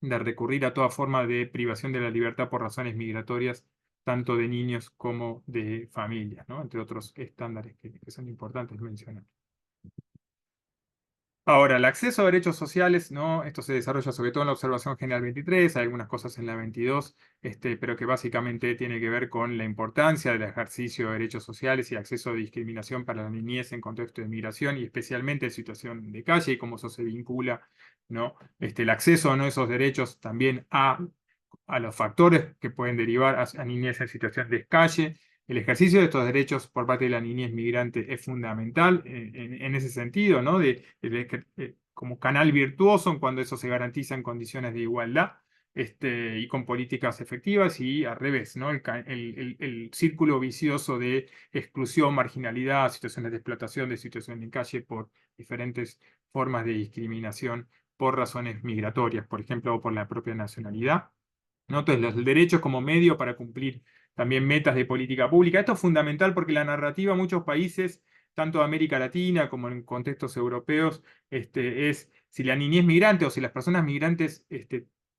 de recurrir a toda forma de privación de la libertad por razones migratorias tanto de niños como de familias, ¿no? Entre otros estándares que son importantes mencionar. Ahora, el acceso a derechos sociales, ¿no? Esto se desarrolla sobre todo en la observación general 23, hay algunas cosas en la 22, pero que básicamente tiene que ver con la importancia del ejercicio de derechos sociales y acceso a discriminación para la niñez en contexto de migración y especialmente en situación de calle y cómo eso se vincula, ¿no? El acceso a esos derechos también a los factores que pueden derivar a niñez en situación de calle. El ejercicio de estos derechos por parte de la niñez migrante es fundamental en ese sentido, ¿no? Como canal virtuoso en cuando eso se garantiza en condiciones de igualdad y con políticas efectivas y al revés, ¿no? El círculo vicioso de exclusión, marginalidad, situaciones de explotación, de situación en calle por diferentes formas de discriminación por razones migratorias, por ejemplo, o por la propia nacionalidad, ¿no? Entonces, los derechos como medio para cumplir también metas de política pública. Esto es fundamental porque la narrativa en muchos países, tanto de América Latina como en contextos europeos, es si la niñez migrante o si las personas migrantes,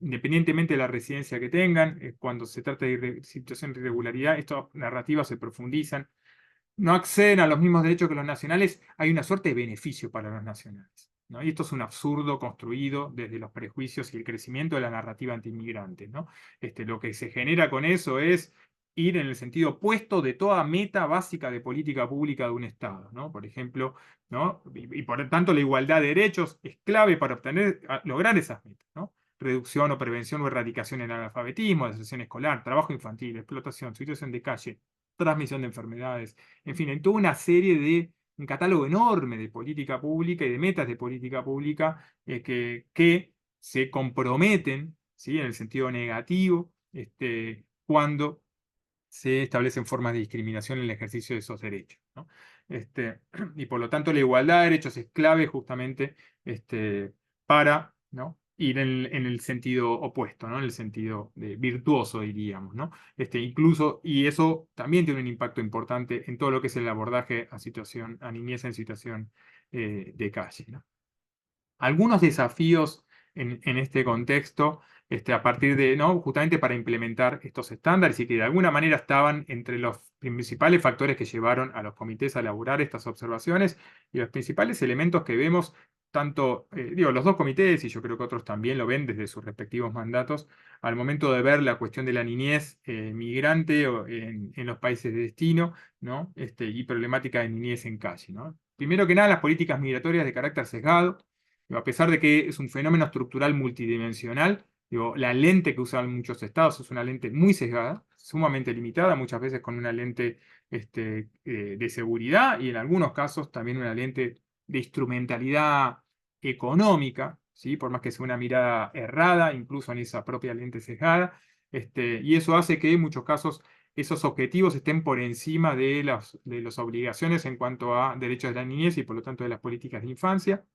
independientemente de la residencia que tengan, cuando se trata de situación de irregularidad, estas narrativas se profundizan, no acceden a los mismos derechos que los nacionales, hay una suerte de beneficio para los nacionales, ¿no? Y esto es un absurdo construido desde los prejuicios y el crecimiento de la narrativa antiinmigrante, ¿no? Lo que se genera con eso es ir en el sentido opuesto de toda meta básica de política pública de un Estado, ¿no? Por ejemplo, ¿no? Y por tanto la igualdad de derechos es clave para lograr esas metas, ¿no? Reducción o prevención o erradicación del analfabetismo, deserción escolar, trabajo infantil, explotación, situación de calle, transmisión de enfermedades, en fin, hay toda una serie un catálogo enorme de política pública y de metas de política pública que se comprometen, ¿sí? En el sentido negativo, cuando se establecen formas de discriminación en el ejercicio de esos derechos, ¿no? Y por lo tanto la igualdad de derechos es clave justamente para, ¿no? Ir en el sentido opuesto, ¿no? En el sentido virtuoso, diríamos, ¿no? Incluso, y eso también tiene un impacto importante en todo lo que es el abordaje a niñez en situación de calle, ¿no? algunos desafíos en este contexto, a partir de, ¿no? Justamente para implementar estos estándares y que de alguna manera estaban entre los principales factores que llevaron a los comités a elaborar estas observaciones y los principales elementos que vemos, tanto, digo, los dos comités, y yo creo que otros también lo ven desde sus respectivos mandatos, al momento de ver la cuestión de la niñez migrante en los países de destino, ¿no? Y problemática de niñez en calle, ¿no? Primero que nada, las políticas migratorias de carácter sesgado. A pesar de que es un fenómeno estructural multidimensional, digo, la lente que usan muchos estados es una lente muy sesgada, sumamente limitada, muchas veces con una lente de seguridad y en algunos casos también una lente de instrumentalidad económica, ¿sí? Por más que sea una mirada errada, incluso en esa propia lente sesgada. Y eso hace que en muchos casos esos objetivos estén por encima de las obligaciones en cuanto a derechos de la niñez y por lo tanto de las políticas de infancia.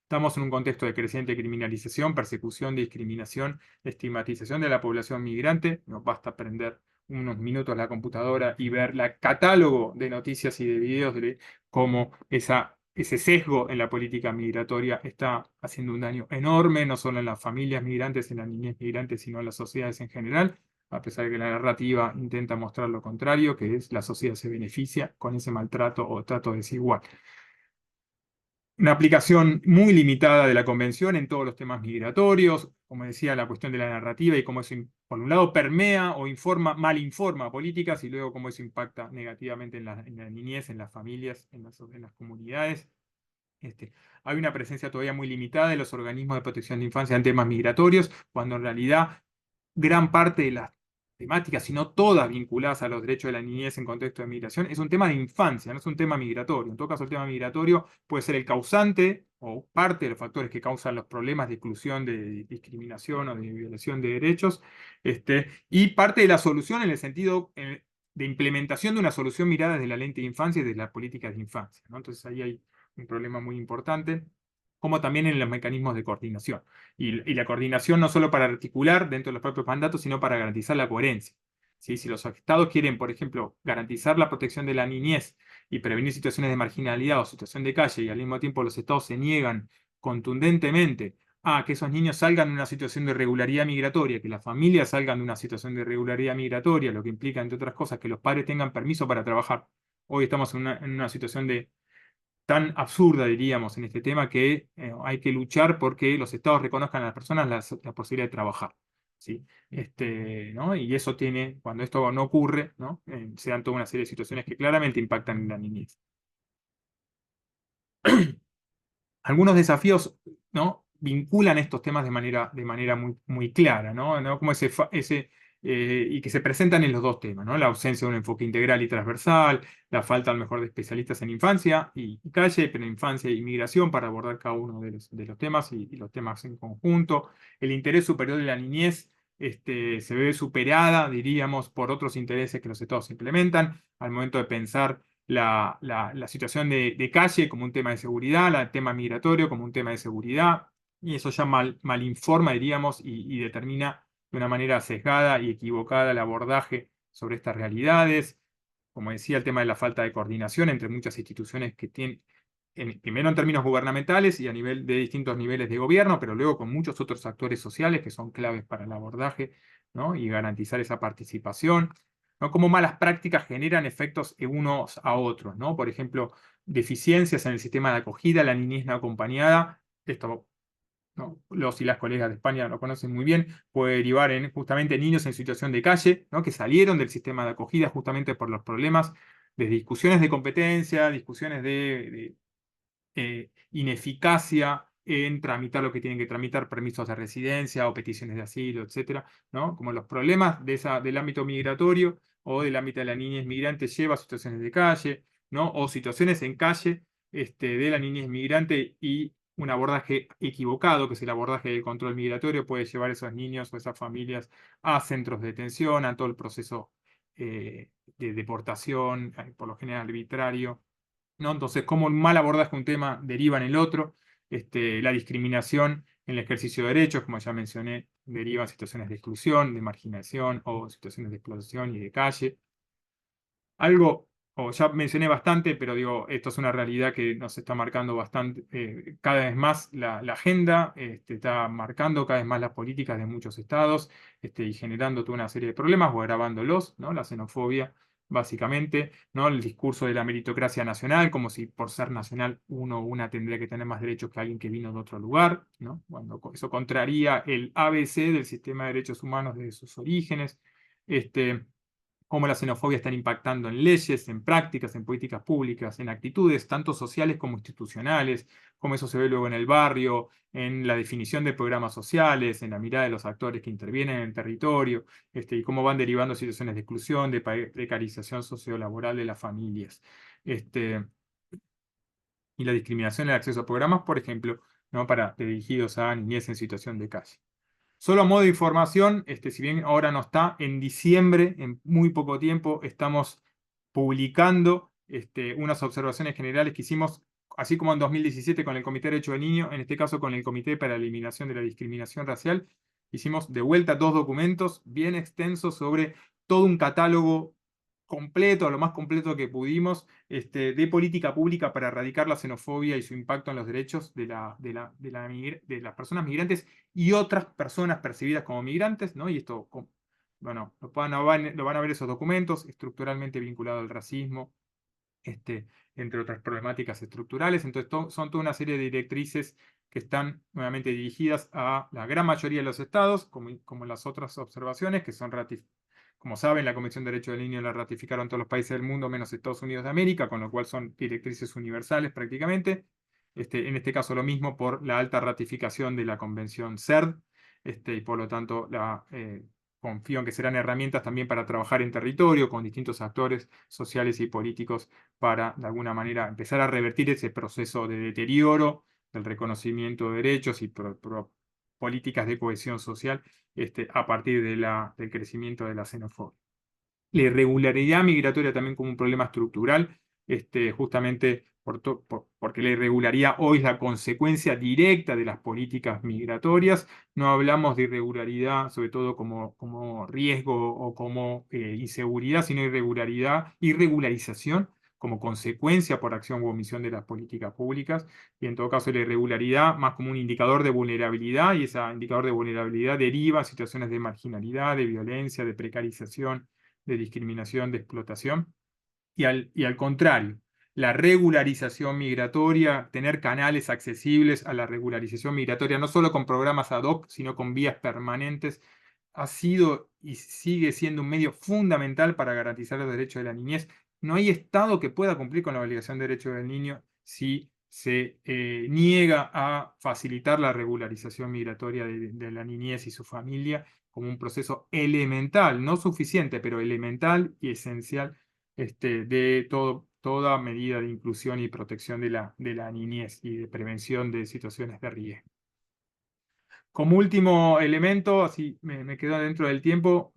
Estamos en un contexto de creciente criminalización, persecución, discriminación, estigmatización de la población migrante. Nos basta prender unos minutos la computadora y ver el catálogo de noticias y de videos de cómo ese sesgo en la política migratoria está haciendo un daño enorme, no solo en las familias migrantes, en las niñez migrantes, sino en las sociedades en general, a pesar de que la narrativa intenta mostrar lo contrario, que es la sociedad se beneficia con ese maltrato o trato desigual. Una aplicación muy limitada de la convención en todos los temas migratorios, como decía, la cuestión de la narrativa y cómo eso, por un lado, permea o mal informa políticas y luego cómo eso impacta negativamente en la niñez, en las familias, en las comunidades. Hay una presencia todavía muy limitada de los organismos de protección de infancia en temas migratorios, cuando en realidad gran parte de las temáticas, si no todas vinculadas a los derechos de la niñez en contexto de migración, es un tema de infancia, no es un tema migratorio. En todo caso, el tema migratorio puede ser el causante o parte de los factores que causan los problemas de exclusión, de discriminación o de violación de derechos, y parte de la solución en el sentido de implementación de una solución mirada desde la lente de infancia y de las políticas de infancia, ¿no? Entonces ahí hay un problema muy importante, como también en los mecanismos de coordinación. Y la coordinación no solo para articular dentro de los propios mandatos, sino para garantizar la coherencia. ¿Sí? Si los estados quieren, por ejemplo, garantizar la protección de la niñez y prevenir situaciones de marginalidad o situación de calle, y al mismo tiempo los estados se niegan contundentemente a que esos niños salgan de una situación de irregularidad migratoria, que las familias salgan de una situación de irregularidad migratoria, lo que implica, entre otras cosas, que los padres tengan permiso para trabajar. Hoy estamos en una situación tan absurda, diríamos, en este tema que hay que luchar porque los estados reconozcan a las personas la posibilidad de trabajar. ¿Sí? ¿No? Y eso tiene, cuando esto no ocurre, ¿no? Se dan toda una serie de situaciones que claramente impactan en la niñez. Algunos desafíos, ¿no? Vinculan estos temas de manera muy, muy clara, ¿no? Como y que se presentan en los dos temas, ¿no? La ausencia de un enfoque integral y transversal, la falta a lo mejor de especialistas en infancia y calle, pero en infancia y migración para abordar cada uno de los temas y los temas en conjunto. El interés superior de la niñez se ve superada, diríamos, por otros intereses que los estados implementan al momento de pensar la situación de calle como un tema de seguridad, el tema migratorio como un tema de seguridad, y eso ya mal informa, diríamos, y determina de una manera sesgada y equivocada el abordaje sobre estas realidades. Como decía, el tema de la falta de coordinación entre muchas instituciones que tienen, primero en términos gubernamentales y a nivel de distintos niveles de gobierno, pero luego con muchos otros actores sociales que son claves para el abordaje, ¿no? Y garantizar esa participación, ¿no? Cómo malas prácticas generan efectos unos a otros, ¿no? Por ejemplo, deficiencias en el sistema de acogida, la niñez no acompañada. Esto, ¿no? Los y las colegas de España lo conocen muy bien, puede derivar en justamente niños en situación de calle, ¿no? Que salieron del sistema de acogida justamente por los problemas de discusiones de competencia, discusiones de ineficacia en tramitar lo que tienen que tramitar, permisos de residencia o peticiones de asilo, etcétera, ¿no? Como los problemas del ámbito migratorio o del ámbito de la niñez migrante lleva a situaciones de calle, ¿no? O situaciones en calle de la niñez migrante y un abordaje equivocado, que es el abordaje del control migratorio, puede llevar a esos niños o esas familias a centros de detención, a todo el proceso de deportación, por lo general arbitrario, ¿no? Entonces, cómo un mal abordaje un tema deriva en el otro. La discriminación en el ejercicio de derechos, como ya mencioné, deriva en situaciones de exclusión, de marginación o situaciones de explotación y de calle. Algo o ya mencioné bastante, pero digo, esto es una realidad que nos está marcando bastante, cada vez más la agenda, está marcando cada vez más las políticas de muchos estados, y generando toda una serie de problemas o agravándolos, ¿no? La xenofobia, básicamente, ¿no? El discurso de la meritocracia nacional, como si por ser nacional uno o una tendría que tener más derechos que alguien que vino de otro lugar, ¿no? Cuando eso contraría el ABC del sistema de derechos humanos desde sus orígenes. Cómo la xenofobia está impactando en leyes, en prácticas, en políticas públicas, en actitudes tanto sociales como institucionales, cómo eso se ve luego en el barrio, en la definición de programas sociales, en la mirada de los actores que intervienen en el territorio, y cómo van derivando situaciones de exclusión, de precarización sociolaboral de las familias. Y la discriminación en el acceso a programas, por ejemplo, ¿no? Dirigidos a niñez en situación de calle. Solo a modo de información, si bien ahora no está, en diciembre, en muy poco tiempo, estamos publicando unas observaciones generales que hicimos, así como en 2017 con el Comité de Derechos del Niño, en este caso con el Comité para la Eliminación de la Discriminación Racial. Hicimos de vuelta 2 documentos bien extensos sobre todo un catálogo completo, lo más completo que pudimos, de política pública para erradicar la xenofobia y su impacto en los derechos de las personas migrantes y otras personas percibidas como migrantes, ¿no? Y esto, bueno, lo van a ver esos documentos, estructuralmente vinculado al racismo, entre otras problemáticas estructurales. Entonces, son toda una serie de directrices que están nuevamente dirigidas a la gran mayoría de los estados, como las otras observaciones, que son como saben, la Convención de Derechos del Niño la ratificaron todos los países del mundo menos Estados Unidos de América, con lo cual son directrices universales prácticamente. En este caso lo mismo por la alta ratificación de la Convención CERD, y por lo tanto confío en que serán herramientas también para trabajar en territorio con distintos actores sociales y políticos para, de alguna manera, empezar a revertir ese proceso de deterioro del reconocimiento de derechos y políticas de cohesión social, a partir del crecimiento de la xenofobia. La irregularidad migratoria también como un problema estructural, justamente porque la irregularidad hoy es la consecuencia directa de las políticas migratorias. No hablamos de irregularidad, sobre todo como riesgo o como inseguridad, sino irregularización como consecuencia por acción u omisión de las políticas públicas. Y en todo caso, la irregularidad más como un indicador de vulnerabilidad, y ese indicador de vulnerabilidad deriva a situaciones de marginalidad, de violencia, de precarización, de discriminación, de explotación. Y al contrario, la regularización migratoria, tener canales accesibles a la regularización migratoria, no solo con programas ad hoc, sino con vías permanentes, ha sido y sigue siendo un medio fundamental para garantizar los derechos de la niñez. No hay Estado que pueda cumplir con la obligación de derechos del niño si se niega a facilitar la regularización migratoria de la niñez y su familia como un proceso elemental, no suficiente, pero elemental y esencial, de toda medida de inclusión y protección de la niñez y de prevención de situaciones de riesgo. Como último elemento, así me quedo dentro del tiempo,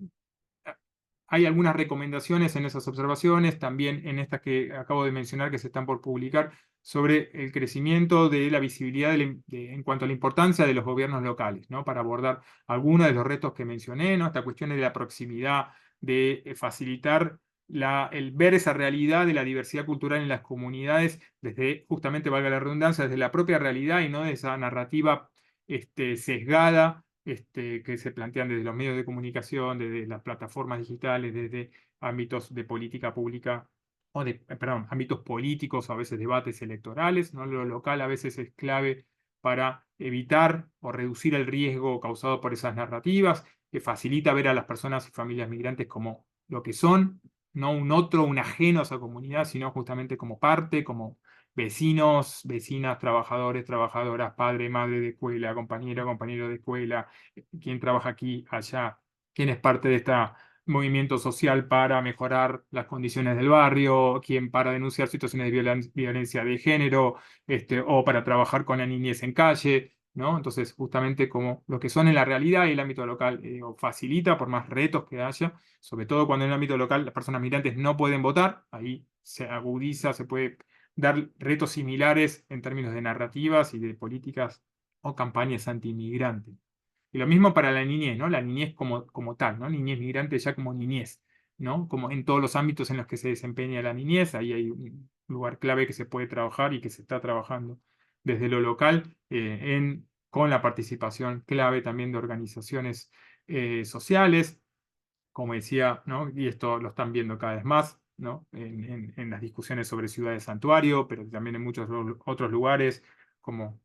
hay algunas recomendaciones en esas observaciones, también en estas que acabo de mencionar que se están por publicar, sobre el crecimiento de la visibilidad en cuanto a la importancia de los gobiernos locales, ¿no? Para abordar algunos de los retos que mencioné, ¿no? Esta cuestión de la proximidad, de facilitar el ver esa realidad de la diversidad cultural en las comunidades, desde, justamente valga la redundancia, desde la propia realidad y no de esa narrativa sesgada, que se plantean desde los medios de comunicación, desde las plataformas digitales, desde ámbitos de política pública, perdón, ámbitos políticos, a veces debates electorales, ¿no? Lo local a veces es clave para evitar o reducir el riesgo causado por esas narrativas, que facilita ver a las personas y familias migrantes como lo que son, no un otro, un ajeno a esa comunidad, sino justamente como parte, como vecinos, vecinas, trabajadores, trabajadoras, padre, madre de escuela, compañero, compañero de escuela, quien trabaja aquí, allá, quién es parte de este movimiento social para mejorar las condiciones del barrio, quien para denunciar situaciones de violencia de género, o para trabajar con la niñez en calle, ¿no? Entonces, justamente como lo que son en la realidad y el ámbito local, facilita por más retos que haya, sobre todo cuando en el ámbito local las personas migrantes no pueden votar, ahí se agudiza, se puede dar retos similares en términos de narrativas y de políticas o campañas anti-inmigrantes. Y lo mismo para la niñez, ¿no? La niñez como tal, ¿no? Niñez migrante ya como niñez. ¿no? Como en todos los ámbitos en los que se desempeña la niñez, ahí hay un lugar clave que se puede trabajar y que se está trabajando desde lo local, con la participación clave también de organizaciones sociales, como decía, ¿no? Y esto lo están viendo cada vez más, ¿no? En las discusiones sobre ciudades santuario, pero también en muchos otros lugares, como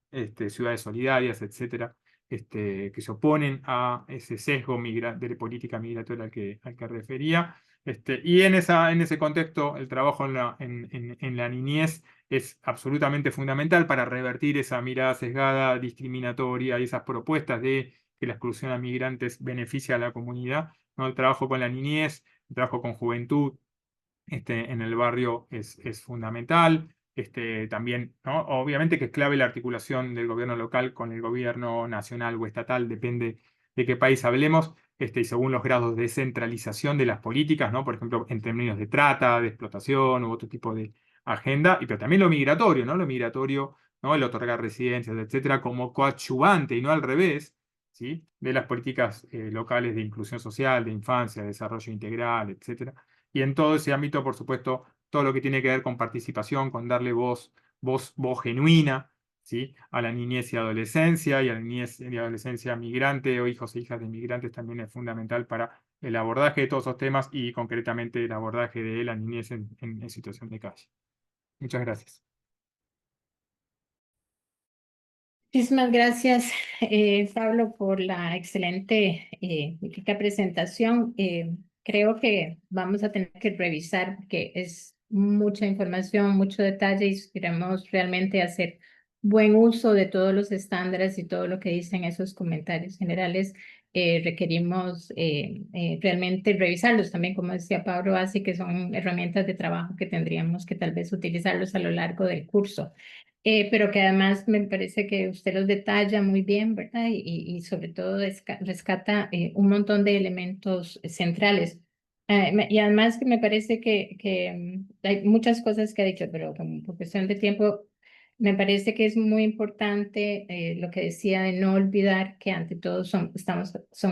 ciudades solidarias, etcétera, que se oponen a ese sesgo de política migratoria al que refería. Y en ese contexto, el trabajo en la niñez es absolutamente fundamental para revertir esa mirada sesgada, discriminatoria y esas propuestas de que la exclusión a migrantes beneficia a la comunidad, ¿no? El trabajo con la niñez, el trabajo con juventud en el barrio es fundamental. También, ¿no? Obviamente que es clave la articulación del gobierno local con el gobierno nacional o estatal, depende de qué país hablemos, y según los grados de centralización de las políticas, ¿no? Por ejemplo, en términos de trata, de explotación u otro tipo de agenda, pero también lo migratorio, ¿no? Lo migratorio, ¿no? El otorgar residencias, etcétera, como coadyuvante y no al revés, ¿sí? De las políticas locales de inclusión social, de infancia, de desarrollo integral, etcétera. Y en todo ese ámbito, por supuesto, todo lo que tiene que ver con participación, con darle voz genuina, ¿sí? A la niñez y adolescencia, y a la niñez y adolescencia migrante o hijos e hijas de migrantes también es fundamental para el abordaje de todos esos temas y concretamente el abordaje de la niñez en situación de calle. Muchas gracias. Muchísimas gracias, Pablo, por la excelente y rica presentación. Creo que vamos a tener que revisar porque es mucha información, mucho detalle y queremos realmente hacer buen uso de todos los estándares y todo lo que dicen esos comentarios generales. Requerimos realmente revisarlos también, como decía Pablo, así que son herramientas de trabajo que tendríamos que tal vez utilizarlos a lo largo del curso. Pero que además me parece que usted los detalla muy bien, ¿verdad? Y sobre todo rescata un montón de elementos centrales. Y además que me parece que hay muchas cosas que ha dicho, pero como por cuestión de tiempo, me parece que es muy importante lo que decía de no olvidar que ante todo son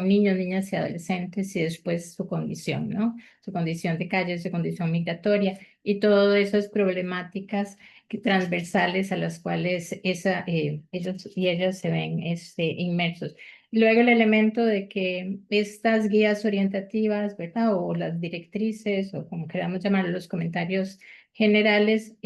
niños, niñas y adolescentes y después su condición, ¿no? Su condición de calle, su condición migratoria y todas esas problemáticas transversales a las cuales ellos y ellas se ven inmersos. Luego el elemento de que estas guías orientativas, ¿verdad? O las directrices, o como queramos llamar, los comentarios generales,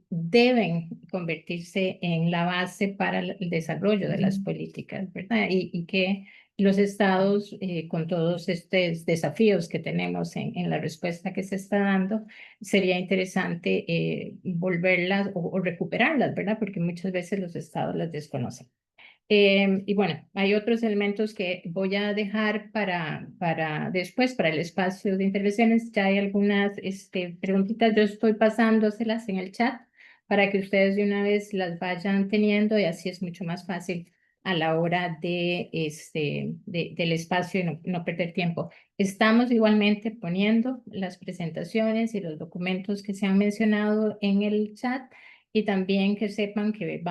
deben convertirse en la base para el desarrollo de las políticas, ¿verdad? Y que los estados, con todos estos desafíos que tenemos en la respuesta que se está dando, sería interesante volverlas o recuperarlas, ¿verdad? Porque muchas veces los estados las desconocen. Y bueno, hay otros elementos que voy a dejar para después, para el espacio de intervenciones. Ya hay algunas preguntitas, yo estoy pasándoselas en el chat para que ustedes de una vez las vayan teniendo y así es mucho más fácil a la hora del espacio y no perder tiempo. Estamos igualmente poniendo las presentaciones y los documentos que se han mencionado en el chat. Y también que sepan que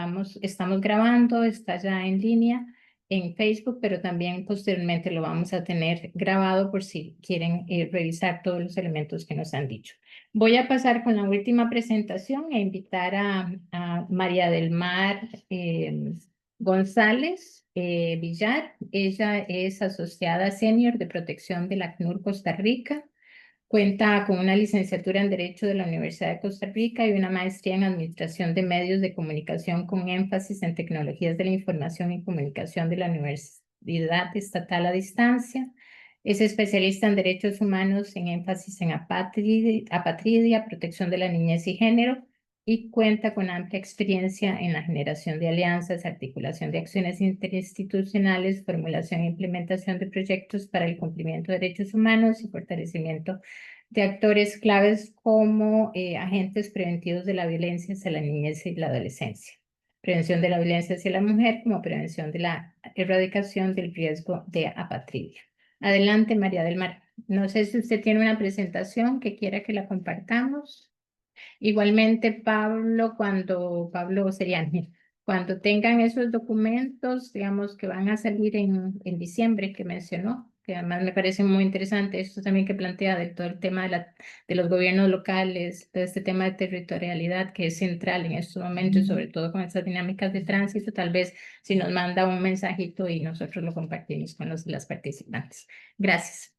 estamos grabando, está ya en línea en Facebook, pero también posteriormente lo vamos a tener grabado por si quieren revisar todos los elementos que nos han dicho. Voy a pasar con la última presentación e invitar a María del Mar González Villar. Ella es asociada senior de protección del ACNUR Costa Rica. Cuenta con una licenciatura en Derecho de la Universidad de Costa Rica y una maestría en Administración de Medios de Comunicación con énfasis en Tecnologías de la Información y Comunicación de la Universidad Estatal a Distancia. Es especialista en Derechos Humanos en énfasis en apatridia, protección de la niñez y género y cuenta con amplia experiencia en la generación de alianzas, articulación de acciones interinstitucionales, formulación e implementación de proyectos para el cumplimiento de derechos humanos y fortalecimiento de actores claves como agentes preventivos de la violencia hacia la niñez y la adolescencia. Prevención de la violencia hacia la mujer como prevención de la erradicación del riesgo de apatridia. Adelante, María del Mar. No sé si usted tiene una presentación que quiera que la compartamos. Igualmente, Pablo Seriani, cuando tengan esos documentos, digamos que van a salir en diciembre, que mencionó, que además me parece muy interesante esto también que plantea de todo el tema de los gobiernos locales, de este tema de territorialidad que es central en estos momentos, sobre todo con estas dinámicas de tránsito, tal vez si nos manda un mensajito y nosotros lo compartimos con las participantes. Gracias.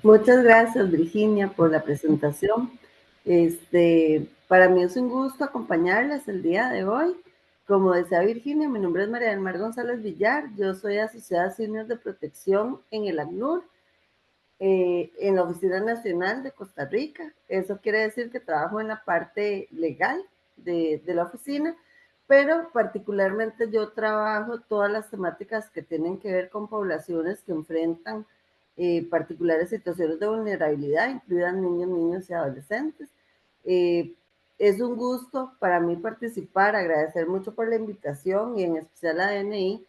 Muchas gracias, Virginia, por la presentación. Para mí es un gusto acompañarles el día de hoy. Como decía Virginia, mi nombre es María del Mar González Villar. Yo soy asociada senior de protección en el ACNUR, en la Oficina Nacional de Costa Rica. Eso quiere decir que trabajo en la parte legal de la oficina, pero particularmente yo trabajo todas las temáticas que tienen que ver con poblaciones que enfrentan particulares situaciones de vulnerabilidad, incluidas niños, niños y adolescentes. Es un gusto para mí participar, agradecer mucho por la invitación y en especial a DNI,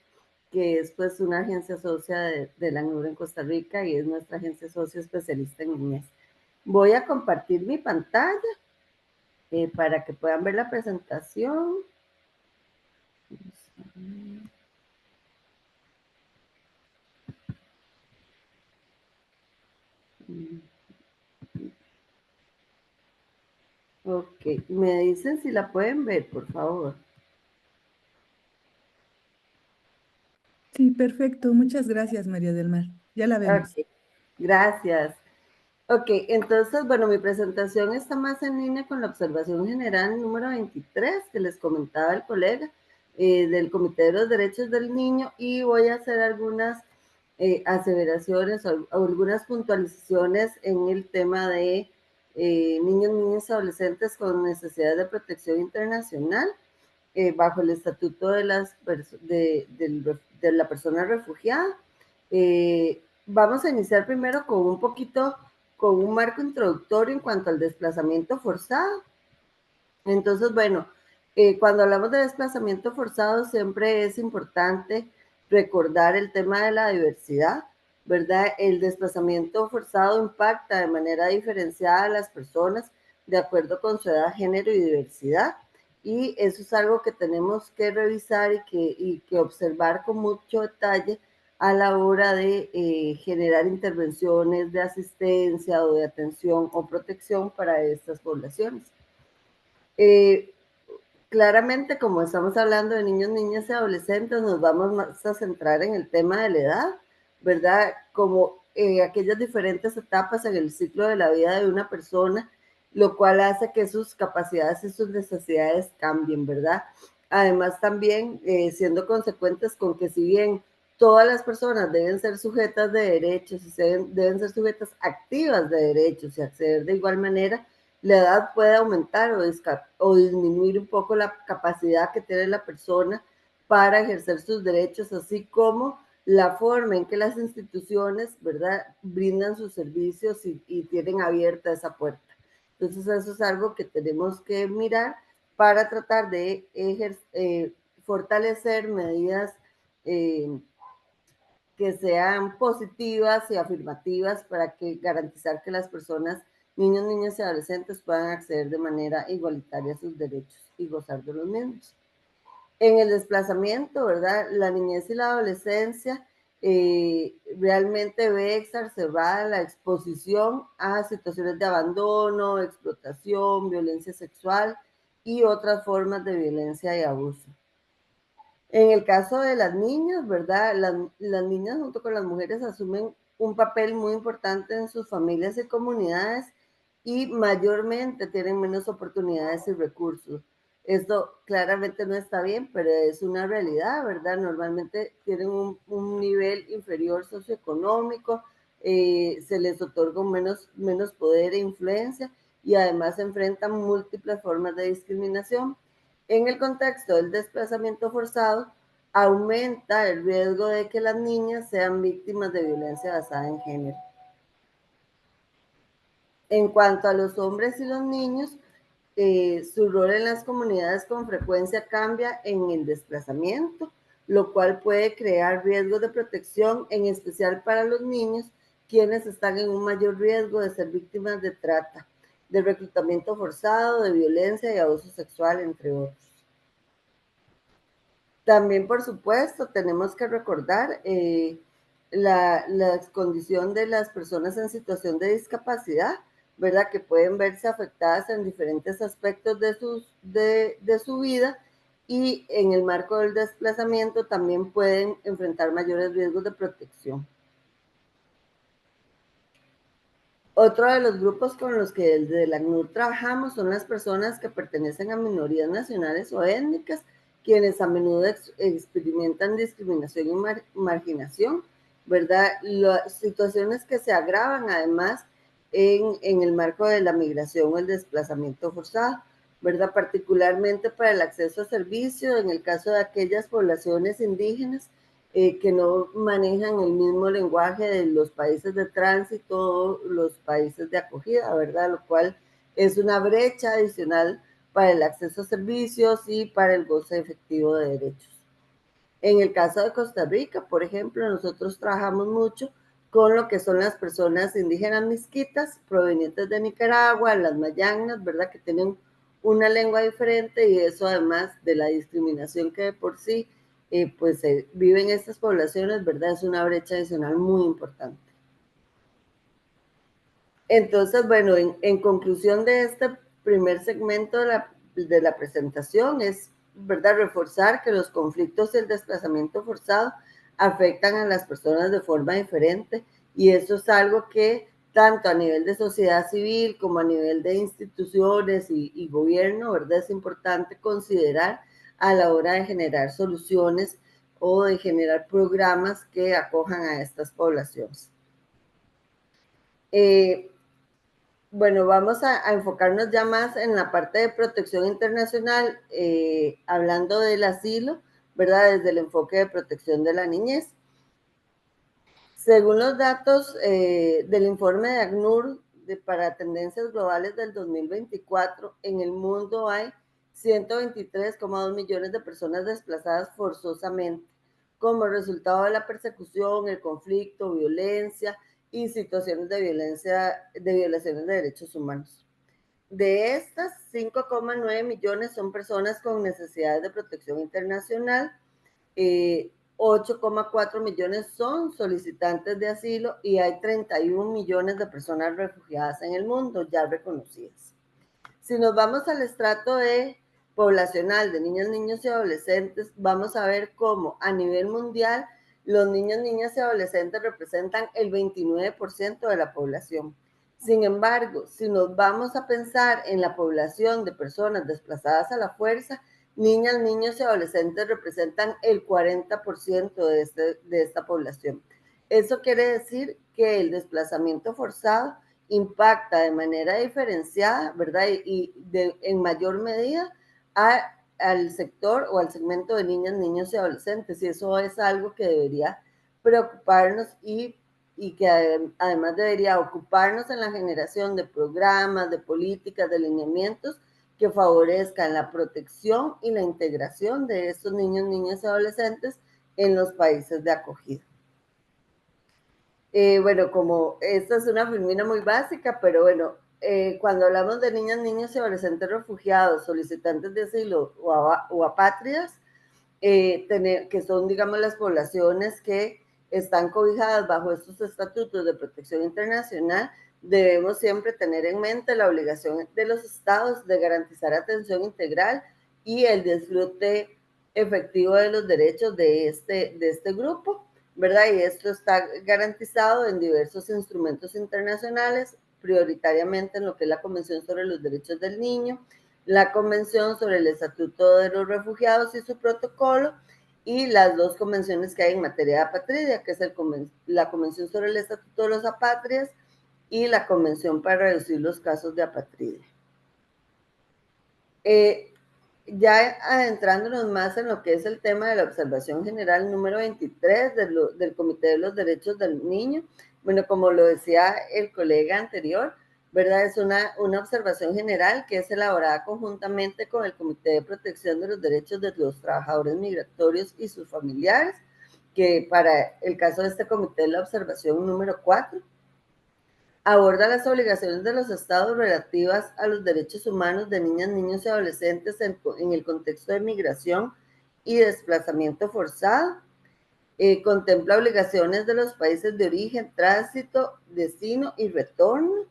que es pues una agencia socia de la ACNUR en Costa Rica y es nuestra agencia socia especialista en niñez. Voy a compartir mi pantalla para que puedan ver la presentación. Ok, me dicen si la pueden ver, por favor. Sí, perfecto. Muchas gracias, María del Mar. Ya la vemos. Ok, gracias. Ok, entonces, bueno, mi presentación está más en línea con la observación general número 23 que les comentaba el colega del Comité de los Derechos del Niño, y voy a hacer algunas aseveraciones o algunas puntualizaciones en el tema de niños, niñas y adolescentes con necesidades de protección internacional bajo el Estatuto de la Persona Refugiada. Vamos a iniciar primero con un poquito, con un marco introductorio en cuanto al desplazamiento forzado. Entonces, bueno, cuando hablamos de desplazamiento forzado, siempre es importante recordar el tema de la diversidad, ¿verdad? El desplazamiento forzado impacta de manera diferenciada a las personas de acuerdo con su edad, género y diversidad. Y eso es algo que tenemos que revisar y que observar con mucho detalle a la hora de generar intervenciones de asistencia o de atención o protección para estas poblaciones. Claramente, como estamos hablando de niños, niñas y adolescentes, nos vamos más a centrar en el tema de la edad, ¿verdad? Como aquellas diferentes etapas en el ciclo de la vida de una persona, lo cual hace que sus capacidades y sus necesidades cambien, ¿verdad? Además, también siendo consecuentes con que si bien todas las personas deben ser sujetas de derechos y deben ser sujetas activas de derechos y acceder de igual manera, la edad puede aumentar o disminuir un poco la capacidad que tiene la persona para ejercer sus derechos, así como la forma en que las instituciones, ¿verdad?, brindan sus servicios y tienen abierta esa puerta. Entonces, eso es algo que tenemos que mirar para tratar de fortalecer medidas que sean positivas y afirmativas para garantizar que las personas, niños, niñas y adolescentes puedan acceder de manera igualitaria a sus derechos y gozar de los mismos. En el desplazamiento, ¿verdad? La niñez y la adolescencia realmente ve exacerbada la exposición a situaciones de abandono, explotación, violencia sexual y otras formas de violencia y abuso. En el caso de las niñas, ¿verdad? Las niñas junto con las mujeres asumen un papel muy importante en sus familias y comunidades y mayormente tienen menos oportunidades y recursos. Esto claramente no está bien, pero es una realidad, ¿verdad? Normalmente tienen un nivel inferior socioeconómico, se les otorga menos poder e influencia y además se enfrentan múltiples formas de discriminación. En el contexto del desplazamiento forzado, aumenta el riesgo de que las niñas sean víctimas de violencia basada en género. En cuanto a los hombres y los niños, su rol en las comunidades con frecuencia cambia en el desplazamiento, lo cual puede crear riesgos de protección, en especial para los niños, quienes están en un mayor riesgo de ser víctimas de trata, de reclutamiento forzado, de violencia y abuso sexual, entre otros. También, por supuesto, tenemos que recordar la condición de las personas en situación de discapacidad, ¿verdad? Que pueden verse afectadas en diferentes aspectos de su vida, y en el marco del desplazamiento también pueden enfrentar mayores riesgos de protección. Otro de los grupos con los que desde la ACNUR trabajamos son las personas que pertenecen a minorías nacionales o étnicas, quienes a menudo experimentan discriminación y marginación, ¿verdad? Las situaciones que se agravan además en el marco de la migración o el desplazamiento forzado, ¿verdad? Particularmente para el acceso a servicios, en el caso de aquellas poblaciones indígenas que no manejan el mismo lenguaje de los países de tránsito o los países de acogida, ¿verdad? Lo cual es una brecha adicional para el acceso a servicios y para el goce efectivo de derechos. En el caso de Costa Rica, por ejemplo, nosotros trabajamos mucho con lo que son las personas indígenas misquitas provenientes de Nicaragua, las mayanas, ¿verdad? Que tienen una lengua diferente, y eso además de la discriminación que de por sí viven estas poblaciones, ¿verdad? Es una brecha adicional muy importante. Entonces, bueno, en conclusión de este primer segmento de la presentación es, ¿verdad?, reforzar que los conflictos y el desplazamiento forzado afectan a las personas de forma diferente, y eso es algo que tanto a nivel de sociedad civil como a nivel de instituciones y gobierno, ¿verdad?, es importante considerar a la hora de generar soluciones o de generar programas que acojan a estas poblaciones. Bueno, vamos a enfocarnos ya más en la parte de protección internacional, hablando del asilo, ¿verdad? Desde el enfoque de protección de la niñez. Según los datos del informe de ACNUR para tendencias globales del 2024, en el mundo hay 123,2 millones de personas desplazadas forzosamente como resultado de la persecución, el conflicto, violencia y situaciones de violaciones de derechos humanos. De estas, 5,9 millones son personas con necesidades de protección internacional, 8,4 millones son solicitantes de asilo, y hay 31 millones de personas refugiadas en el mundo ya reconocidas. Si nos vamos al estrato poblacional de niñas, niños y adolescentes, vamos a ver cómo a nivel mundial los niños, niñas y adolescentes representan el 29% de la población. Sin embargo, si nos vamos a pensar en la población de personas desplazadas a la fuerza, niñas, niños y adolescentes representan el 40% de esta población. Eso quiere decir que el desplazamiento forzado impacta de manera diferenciada, ¿verdad? En mayor medida al sector o al segmento de niñas, niños y adolescentes. Y eso es algo que debería preocuparnos y que además debería ocuparnos en la generación de programas, de políticas, de lineamientos que favorezcan la protección y la integración de estos niños, niñas y adolescentes en los países de acogida. Bueno, como esta es una filmina muy básica, pero bueno, cuando hablamos de niñas, niños y adolescentes refugiados, solicitantes de asilo o apátridas, que son, digamos, las poblaciones que están cobijadas bajo estos estatutos de protección internacional, debemos siempre tener en mente la obligación de los estados de garantizar atención integral y el disfrute efectivo de los derechos de este grupo, ¿verdad? Y esto está garantizado en diversos instrumentos internacionales, prioritariamente en lo que es la Convención sobre los Derechos del Niño, la Convención sobre el Estatuto de los Refugiados y su protocolo, y las dos convenciones que hay en materia de apatridia, que es la Convención sobre el Estatuto de los Apátridas y la Convención para reducir los casos de apatridia. Ya adentrándonos más en lo que es el tema de la observación general número 23 del Comité de los Derechos del Niño, bueno, como lo decía el colega anterior, ¿verdad? Es una observación general que es elaborada conjuntamente con el Comité de Protección de los Derechos de los Trabajadores Migratorios y sus familiares, que para el caso de este comité es la observación número 4. Aborda las obligaciones de los estados relativas a los derechos humanos de niñas, niños y adolescentes en el contexto de migración y desplazamiento forzado. Contempla obligaciones de los países de origen, tránsito, destino y retorno.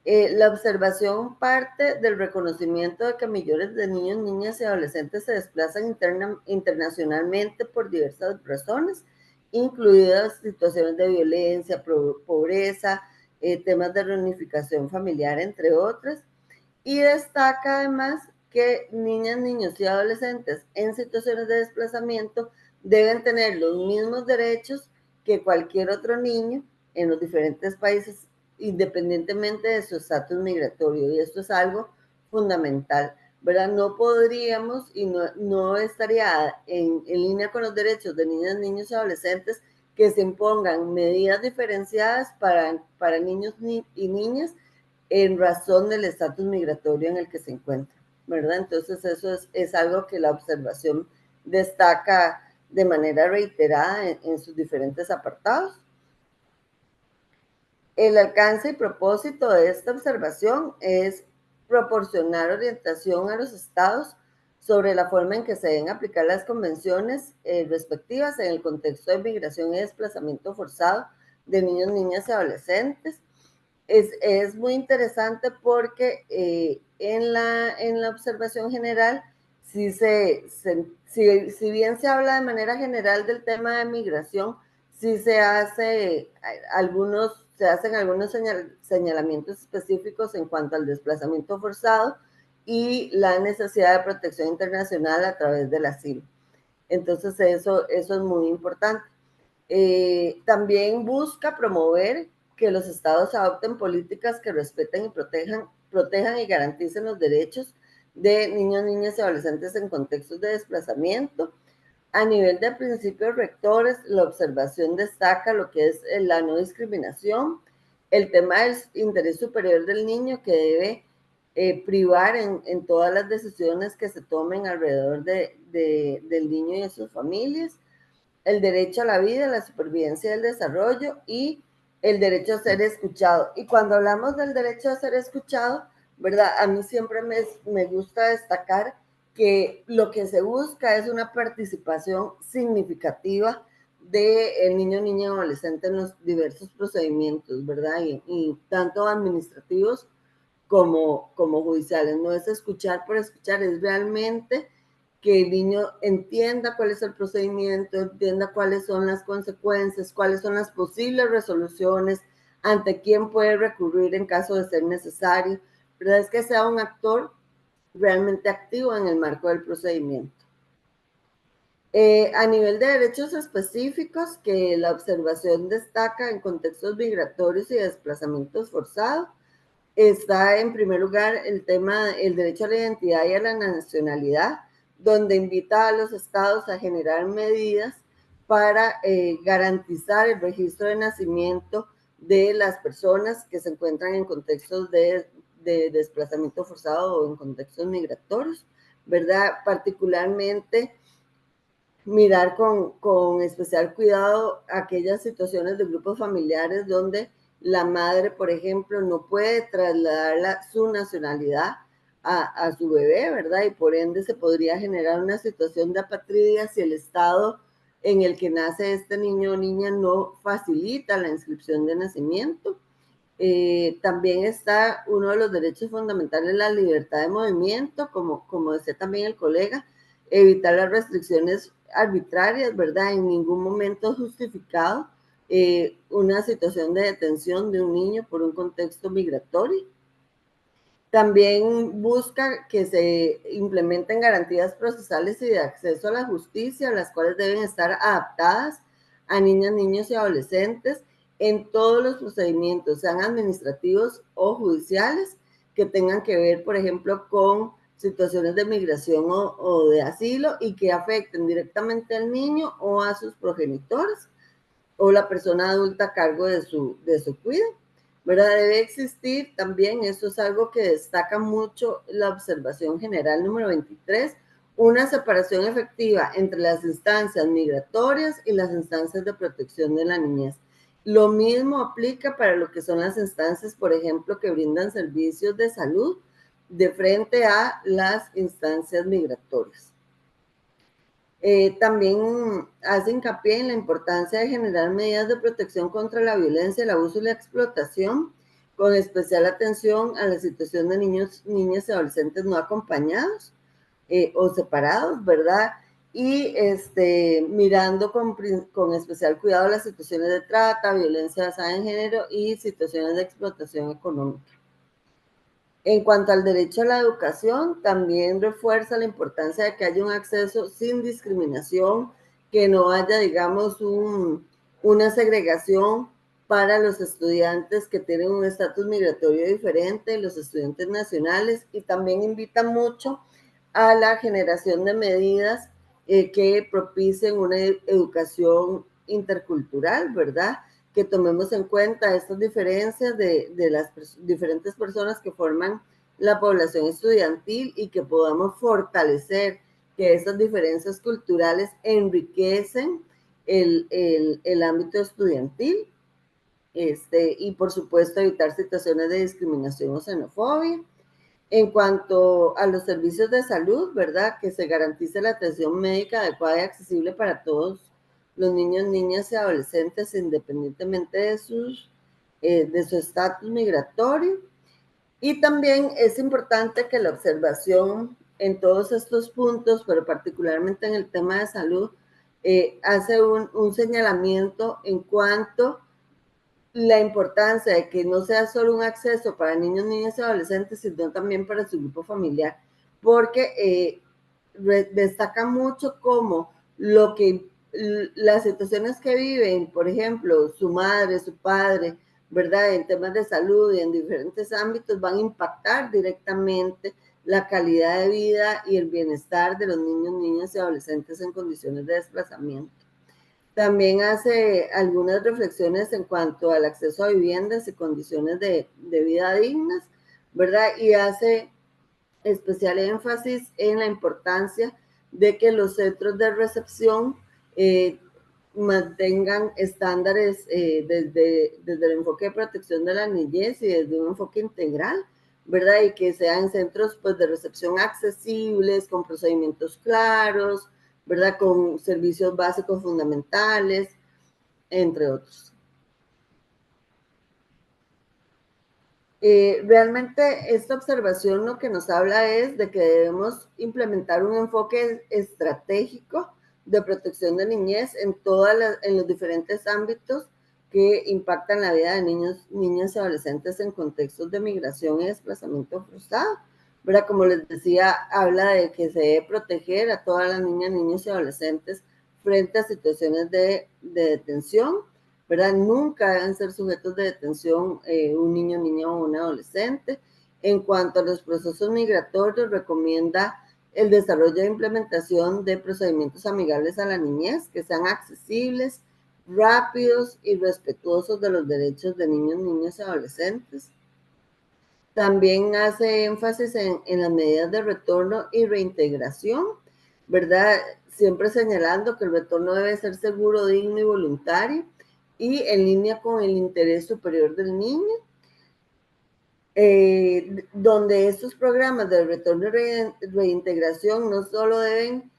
La observación parte del reconocimiento de que millones de niños, niñas y adolescentes se desplazan internacionalmente por diversas razones, incluidas situaciones de violencia, pobreza, temas de reunificación familiar, entre otras. Y destaca además que niñas, niños y adolescentes en situaciones de desplazamiento deben tener los mismos derechos que cualquier otro niño en los diferentes países, independientemente de su estatus migratorio. Y esto es algo fundamental, ¿verdad? No podríamos y no estaría en línea con los derechos de niñas, niños y adolescentes que se impongan medidas diferenciadas para niños y niñas en razón del estatus migratorio en el que se encuentra, ¿verdad? Entonces eso es algo que la observación destaca de manera reiterada en sus diferentes apartados. El alcance y propósito de esta observación es proporcionar orientación a los estados sobre la forma en que se deben aplicar las convenciones respectivas en el contexto de migración y desplazamiento forzado de niños, niñas y adolescentes. Es muy interesante porque en la observación general, si bien se habla de manera general del tema de migración, sí se hacen algunos señalamientos específicos en cuanto al desplazamiento forzado y la necesidad de protección internacional a través del asilo. Entonces eso es muy importante. También busca promover que los estados adopten políticas que respeten y protejan y garanticen los derechos de niños, niñas y adolescentes en contextos de desplazamiento. A nivel de principios rectores, la observación destaca lo que es la no discriminación, el tema del interés superior del niño que debe privar en todas las decisiones que se tomen alrededor del niño y de sus familias, el derecho a la vida, la supervivencia y el desarrollo y el derecho a ser escuchado. Y cuando hablamos del derecho a ser escuchado, ¿verdad? A mí siempre me gusta destacar que lo que se busca es una participación significativa del niño, niña y adolescente en los diversos procedimientos, ¿verdad? Y tanto administrativos como judiciales. No es escuchar por escuchar, es realmente que el niño entienda cuál es el procedimiento, entienda cuáles son las consecuencias, cuáles son las posibles resoluciones, ante quién puede recurrir en caso de ser necesario, ¿verdad? Es que sea un actor realmente activo en el marco del procedimiento. A nivel de derechos específicos, que la observación destaca en contextos migratorios y desplazamientos forzados, está en primer lugar el derecho a la identidad y a la nacionalidad, donde invita a los estados a generar medidas para garantizar el registro de nacimiento de las personas que se encuentran en contextos de desplazamiento forzado o en contextos migratorios, ¿verdad? Particularmente mirar con especial cuidado aquellas situaciones de grupos familiares donde la madre, por ejemplo, no puede trasladar su nacionalidad a su bebé, ¿verdad? Y por ende se podría generar una situación de apatridia si el estado en el que nace este niño o niña no facilita la inscripción de nacimiento. También está uno de los derechos fundamentales, la libertad de movimiento, como decía también el colega, evitar las restricciones arbitrarias, ¿verdad? En ningún momento justificado una situación de detención de un niño por un contexto migratorio. También busca que se implementen garantías procesales y de acceso a la justicia, las cuales deben estar adaptadas a niñas, niños y adolescentes en todos los procedimientos, sean administrativos o judiciales, que tengan que ver, por ejemplo, con situaciones de migración o de asilo y que afecten directamente al niño o a sus progenitores o la persona adulta a cargo de su cuidado, ¿verdad? Debe existir también, esto es algo que destaca mucho la observación general número 23, una separación efectiva entre las instancias migratorias y las instancias de protección de la niñez. Lo mismo aplica para lo que son las instancias, por ejemplo, que brindan servicios de salud de frente a las instancias migratorias. También hace hincapié en la importancia de generar medidas de protección contra la violencia, el abuso y la explotación, con especial atención a la situación de niños, niñas y adolescentes no acompañados o separados, ¿verdad? Y mirando con especial cuidado las situaciones de trata, violencia basada en género y situaciones de explotación económica. En cuanto al derecho a la educación, también refuerza la importancia de que haya un acceso sin discriminación, que no haya, digamos, una segregación para los estudiantes que tienen un estatus migratorio diferente, los estudiantes nacionales, y también invita mucho a la generación de medidas que propicien una educación intercultural, ¿verdad? Que tomemos en cuenta estas diferencias de las diferentes personas que forman la población estudiantil y que podamos fortalecer que esas diferencias culturales enriquecen el ámbito estudiantil, y por supuesto evitar situaciones de discriminación o xenofobia. En cuanto a los servicios de salud, ¿verdad? Que se garantice la atención médica adecuada y accesible para todos los niños, niñas y adolescentes, independientemente de su estatus migratorio. Y también es importante que la observación en todos estos puntos, pero particularmente en el tema de salud, hace un señalamiento en cuanto la importancia de que no sea solo un acceso para niños, niñas y adolescentes, sino también para su grupo familiar, porque destaca mucho cómo las situaciones que viven, por ejemplo, su madre, su padre, ¿verdad? En temas de salud y en diferentes ámbitos van a impactar directamente la calidad de vida y el bienestar de los niños, niñas y adolescentes en condiciones de desplazamiento. También hace algunas reflexiones en cuanto al acceso a viviendas y condiciones de vida dignas, ¿verdad? Y hace especial énfasis en la importancia de que los centros de recepción mantengan estándares desde el enfoque de protección de la niñez y desde un enfoque integral, ¿verdad? Y que sean centros pues, de recepción accesibles, con procedimientos claros, ¿verdad? Con servicios básicos fundamentales, entre otros. Realmente esta observación lo que nos habla es de que debemos implementar un enfoque estratégico de protección de niñez en los diferentes ámbitos que impactan la vida de niños, niñas y adolescentes en contextos de migración y desplazamiento forzado. ¿Verdad? Como les decía, habla de que se debe proteger a todas las niñas, niños y adolescentes frente a situaciones de detención, ¿verdad? Nunca deben ser sujetos de detención un niño, niña o un adolescente. En cuanto a los procesos migratorios, recomienda el desarrollo e implementación de procedimientos amigables a la niñez que sean accesibles, rápidos y respetuosos de los derechos de niños, niñas y adolescentes. También hace énfasis en las medidas de retorno y reintegración, ¿verdad? Siempre señalando que el retorno debe ser seguro, digno y voluntario y en línea con el interés superior del niño, donde estos programas de retorno y reintegración no solo deben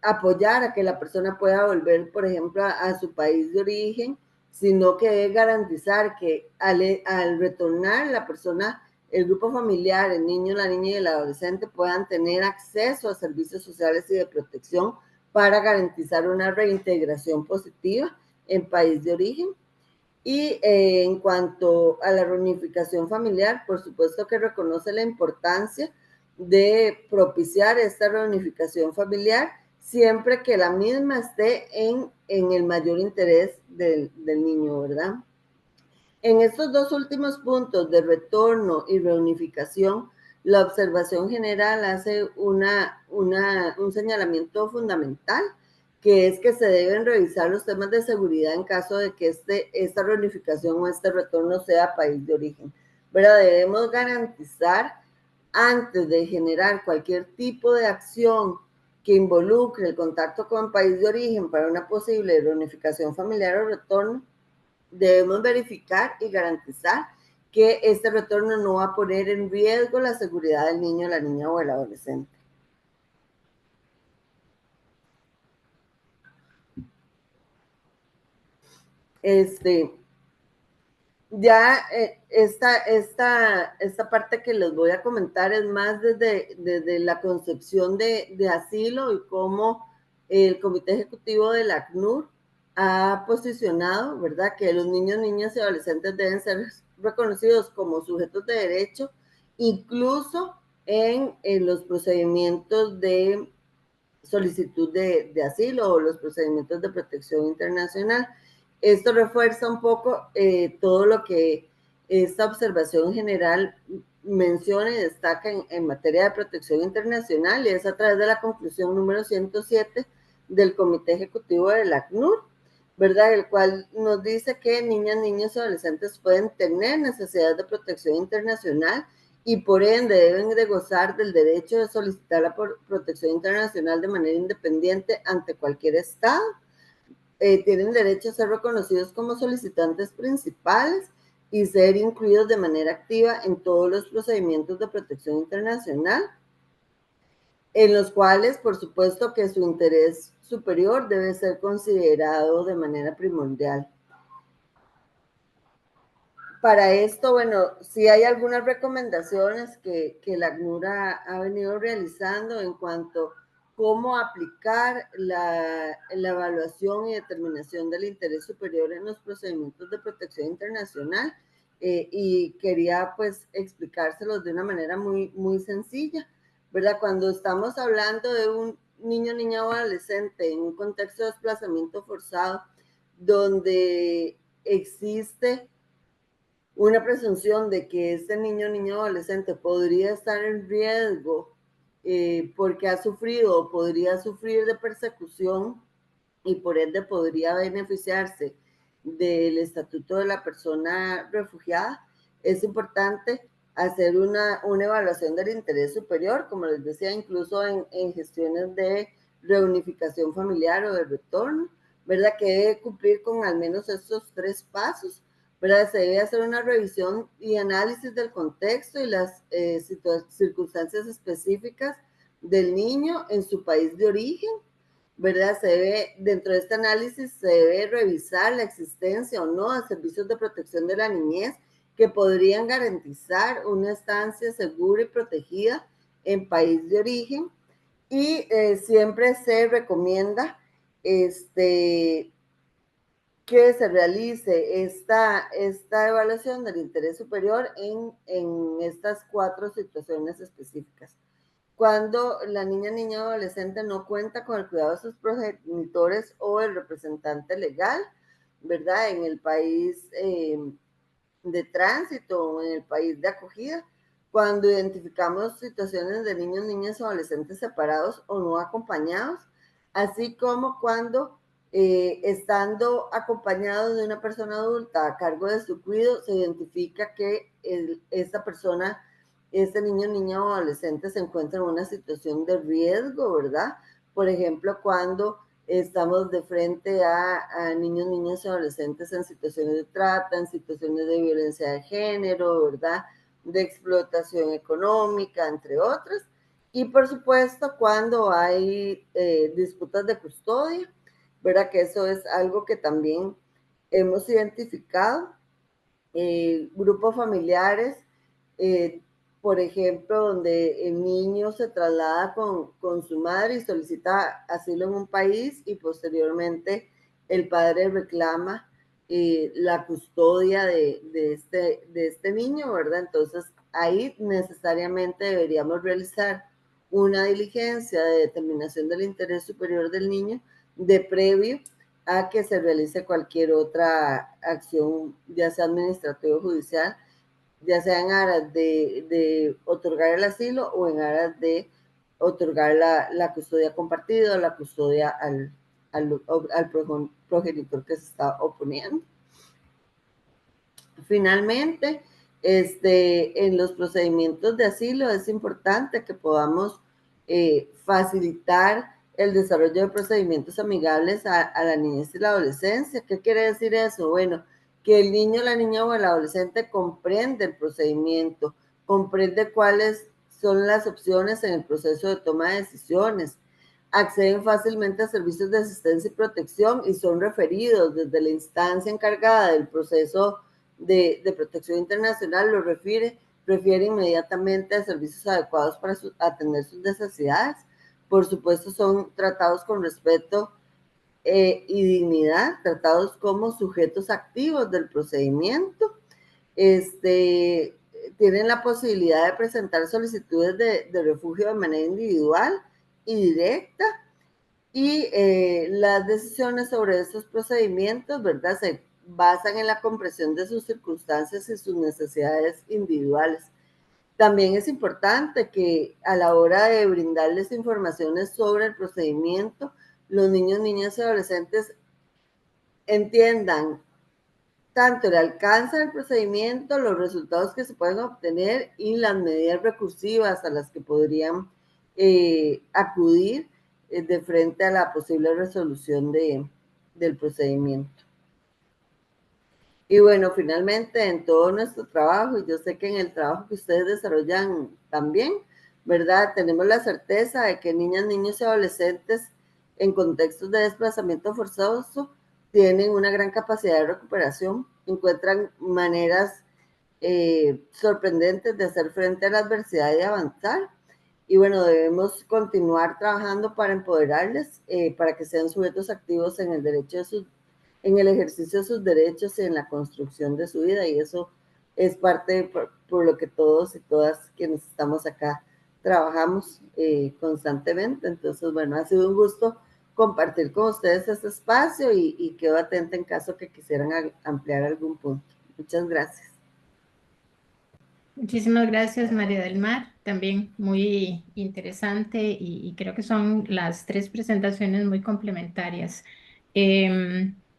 apoyar a que la persona pueda volver, por ejemplo, a su país de origen, sino que debe garantizar que al retornar la persona, el grupo familiar, el niño, la niña y el adolescente puedan tener acceso a servicios sociales y de protección para garantizar una reintegración positiva en país de origen. Y en cuanto a la reunificación familiar, por supuesto que reconoce la importancia de propiciar esta reunificación familiar siempre que la misma esté en el mayor interés del niño, ¿verdad? En estos dos últimos puntos de retorno y reunificación, la observación general hace un señalamiento fundamental, que es que se deben revisar los temas de seguridad en caso de que esta reunificación o este retorno sea país de origen. Pero debemos garantizar, antes de generar cualquier tipo de acción que involucre el contacto con el país de origen para una posible reunificación familiar o retorno, debemos verificar y garantizar que este retorno no va a poner en riesgo la seguridad del niño, la niña o el adolescente. Ya esta parte que les voy a comentar es más desde la concepción de asilo y cómo el Comité Ejecutivo del ACNUR ha posicionado, ¿verdad?, que los niños, niñas y adolescentes deben ser reconocidos como sujetos de derecho, incluso en los procedimientos de solicitud de asilo o los procedimientos de protección internacional. Esto refuerza un poco todo lo que esta observación general menciona y destaca en materia de protección internacional, y es a través de la conclusión número 107 del Comité Ejecutivo del ACNUR, ¿verdad?, el cual nos dice que niñas, niños y adolescentes pueden tener necesidades de protección internacional y por ende deben de gozar del derecho de solicitar la protección internacional de manera independiente ante cualquier Estado. Tienen derecho a ser reconocidos como solicitantes principales y ser incluidos de manera activa en todos los procedimientos de protección internacional, en los cuales, por supuesto, que su interés superior debe ser considerado de manera primordial. Para esto, bueno, sí hay algunas recomendaciones que la ACNUR ha venido realizando en cuanto a cómo aplicar la evaluación y determinación del interés superior en los procedimientos de protección internacional, y quería pues explicárselos de una manera muy sencilla, ¿verdad? Cuando estamos hablando de un niño, niña o adolescente en un contexto de desplazamiento forzado, donde existe una presunción de que este niño, niña o adolescente podría estar en riesgo porque ha sufrido o podría sufrir de persecución y por ende podría beneficiarse del estatuto de la persona refugiada, es importante hacer una evaluación del interés superior, como les decía, incluso en gestiones de reunificación familiar o de retorno, ¿verdad?, que debe cumplir con al menos estos 3 pasos, ¿verdad? Se debe hacer una revisión y análisis del contexto y las circunstancias específicas del niño en su país de origen, ¿verdad? Dentro de este análisis se debe revisar la existencia o no de servicios de protección de la niñez que podrían garantizar una estancia segura y protegida en país de origen, y siempre se recomienda que se realice esta evaluación del interés superior en estas 4 situaciones específicas. Cuando la niña o adolescente no cuenta con el cuidado de sus progenitores o el representante legal, ¿verdad?, en el país de tránsito o en el país de acogida, cuando identificamos situaciones de niños, niñas o adolescentes separados o no acompañados, así como cuando estando acompañados de una persona adulta a cargo de su cuidado, se identifica que esta persona, este niño, niña o adolescente se encuentra en una situación de riesgo, ¿verdad? Por ejemplo, cuando estamos de frente a niños, niñas y adolescentes en situaciones de trata, en situaciones de violencia de género, ¿verdad?, de explotación económica, entre otras. Y por supuesto, cuando hay disputas de custodia, ¿verdad?, que eso es algo que también hemos identificado. Grupos familiares, por ejemplo, donde el niño se traslada con su madre y solicita asilo en un país y posteriormente el padre reclama la custodia de este niño, ¿verdad? Entonces, ahí necesariamente deberíamos realizar una diligencia de determinación del interés superior del niño de previo a que se realice cualquier otra acción, ya sea administrativa o judicial, ya sea en aras de otorgar el asilo o en aras de otorgar la custodia compartida o la custodia al progenitor que se está oponiendo. Finalmente, en los procedimientos de asilo es importante que podamos facilitar el desarrollo de procedimientos amigables a la niñez y la adolescencia. ¿Qué quiere decir eso? Bueno, que el niño, la niña o el adolescente comprende el procedimiento, comprende cuáles son las opciones en el proceso de toma de decisiones, acceden fácilmente a servicios de asistencia y protección y son referidos desde la instancia encargada del proceso de protección internacional, refiere inmediatamente a servicios adecuados para atender sus necesidades. Por supuesto, son tratados con respeto y dignidad, tratados como sujetos activos del procedimiento. Tienen la posibilidad de presentar solicitudes de refugio de manera individual y directa, y las decisiones sobre estos procedimientos, ¿verdad?, se basan en la comprensión de sus circunstancias y sus necesidades individuales. También es importante que a la hora de brindarles informaciones sobre el procedimiento, los niños, niñas y adolescentes entiendan tanto el alcance del procedimiento, los resultados que se pueden obtener y las medidas recursivas a las que podrían acudir de frente a la posible resolución del procedimiento. Y bueno, finalmente en todo nuestro trabajo, y yo sé que en el trabajo que ustedes desarrollan también, ¿verdad?, tenemos la certeza de que niñas, niños y adolescentes en contextos de desplazamiento forzoso tienen una gran capacidad de recuperación, encuentran maneras sorprendentes de hacer frente a la adversidad y de avanzar. Y bueno, debemos continuar trabajando para empoderarles, para que sean sujetos activos en en el ejercicio de sus derechos y en la construcción de su vida. Y eso es parte por lo que todos y todas quienes estamos acá trabajamos constantemente. Entonces, bueno, ha sido un gusto compartir con ustedes este espacio y quedo atenta en caso que quisieran ampliar algún punto. Muchas gracias. Muchísimas gracias, María del Mar. También muy interesante y creo que son las tres presentaciones muy complementarias.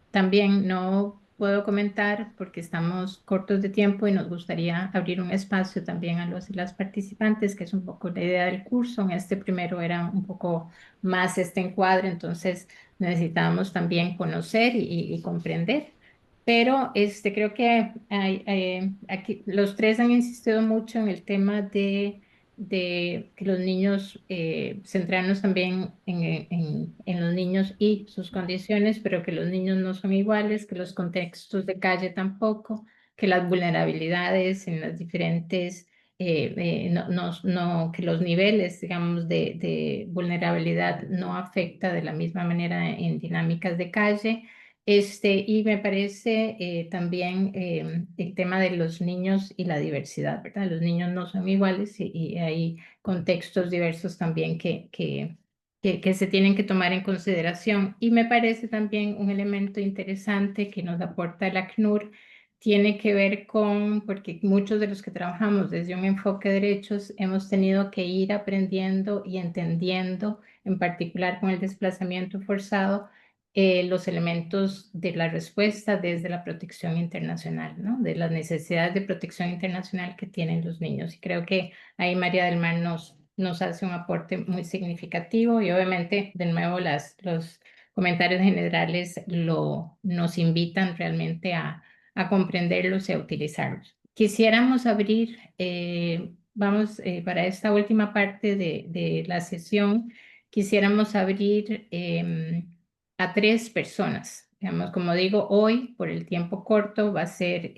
También no puedo comentar porque estamos cortos de tiempo y nos gustaría abrir un espacio también a los y las participantes, que es un poco la idea del curso. En este primero era un poco más este encuadre, entonces necesitábamos también conocer y comprender. Pero creo que aquí los tres han insistido mucho en el tema de que los niños, centrarnos también en los niños y sus condiciones, pero que los niños no son iguales, que los contextos de calle tampoco, que las vulnerabilidades en las diferentes, que los niveles, digamos, de vulnerabilidad no afecta de la misma manera en dinámicas de calle. Y me parece también el tema de los niños y la diversidad, ¿verdad? Los niños no son iguales y hay contextos diversos también que se tienen que tomar en consideración. Y me parece también un elemento interesante que nos aporta el ACNUR, tiene que ver porque muchos de los que trabajamos desde un enfoque de derechos hemos tenido que ir aprendiendo y entendiendo, en particular con el desplazamiento forzado, los elementos de la respuesta desde la protección internacional, ¿no? De las necesidades de protección internacional que tienen los niños. Y creo que ahí María del Mar nos hace un aporte muy significativo y obviamente, de nuevo, los comentarios generales nos invitan realmente a comprenderlos y a utilizarlos. Quisiéramos abrir, para esta última parte de la sesión, quisiéramos abrir a tres personas. Digamos, como digo, hoy, por el tiempo corto, va a ser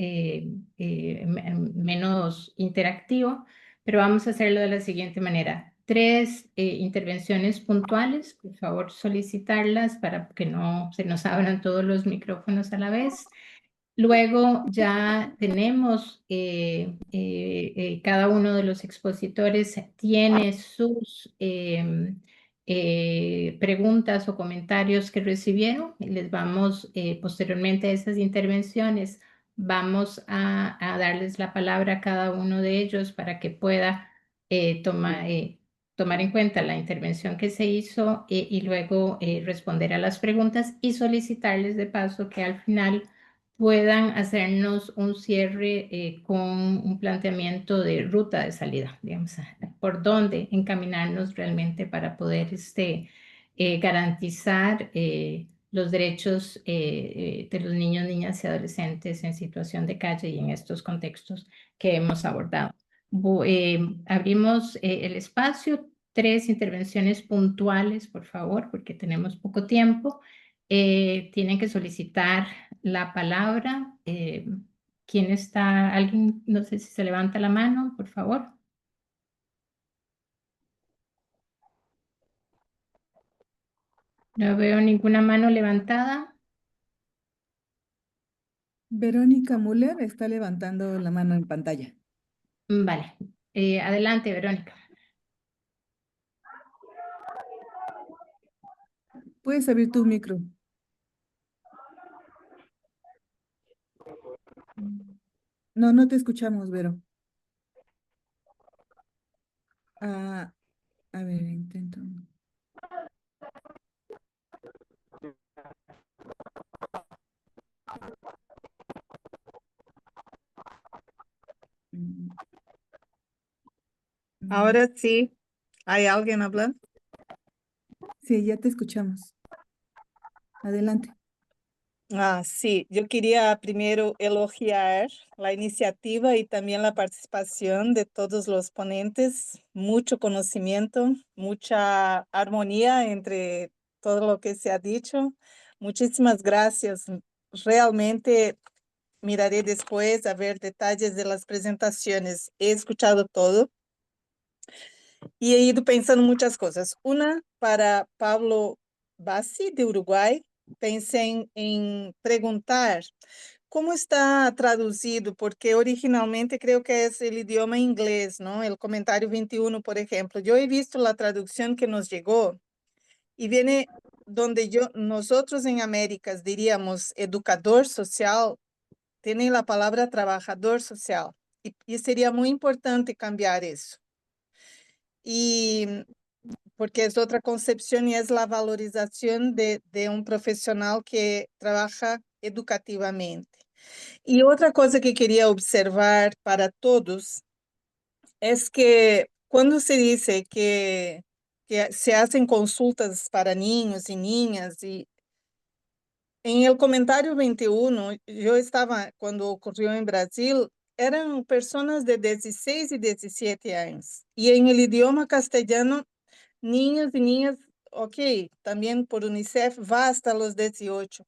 menos interactivo, pero vamos a hacerlo de la siguiente manera. Tres intervenciones puntuales, por favor solicitarlas para que no se nos abran todos los micrófonos a la vez. Luego ya tenemos, cada uno de los expositores tiene sus preguntas o comentarios que recibieron. Les vamos, posteriormente a esas intervenciones, vamos a darles la palabra a cada uno de ellos para que pueda tomar en cuenta la intervención que se hizo y luego responder a las preguntas y solicitarles de paso que al final puedan hacernos un cierre con un planteamiento de ruta de salida, digamos, por dónde encaminarnos realmente para poder garantizar los derechos de los niños, niñas y adolescentes en situación de calle y en estos contextos que hemos abordado. Abrimos el espacio. 3 intervenciones puntuales, por favor, porque tenemos poco tiempo. Tienen que solicitar la palabra. ¿Quién está? ¿Alguien? No sé si se levanta la mano, por favor. No veo ninguna mano levantada. Verónica Müller está levantando la mano en pantalla. Vale. Adelante, Verónica. Puedes abrir tu micro. No, no te escuchamos, Vero. Ah, a ver, intento. Mm, Ahora sí, ¿hay alguien hablando? Sí, ya te escuchamos. Adelante. Sí, yo quería primero elogiar la iniciativa y también la participación de todos los ponentes, mucho conocimiento, mucha armonía entre todo lo que se ha dicho. Muchísimas gracias. Realmente miraré después a ver detalles de las presentaciones. He escuchado todo y he ido pensando muchas cosas. Una, para Pablo Bassi, de Uruguay, pensé en preguntar cómo está traducido, porque originalmente creo que es el idioma inglés, ¿no? El comentario 21, por ejemplo. Yo he visto la traducción que nos llegó y viene donde nosotros en Américas diríamos educador social, tiene la palabra trabajador social. Y sería muy importante cambiar eso. Y porque es otra concepción y es la valorización de un profesional que trabaja educativamente. Y otra cosa que quería observar para todos es que cuando se dice que se hacen consultas para niños y niñas, y en el comentario 21, yo estaba, cuando ocurrió en Brasil, eran personas de 16 y 17 años. Y en el idioma castellano, niños y niñas, ok, también por UNICEF va hasta los 18,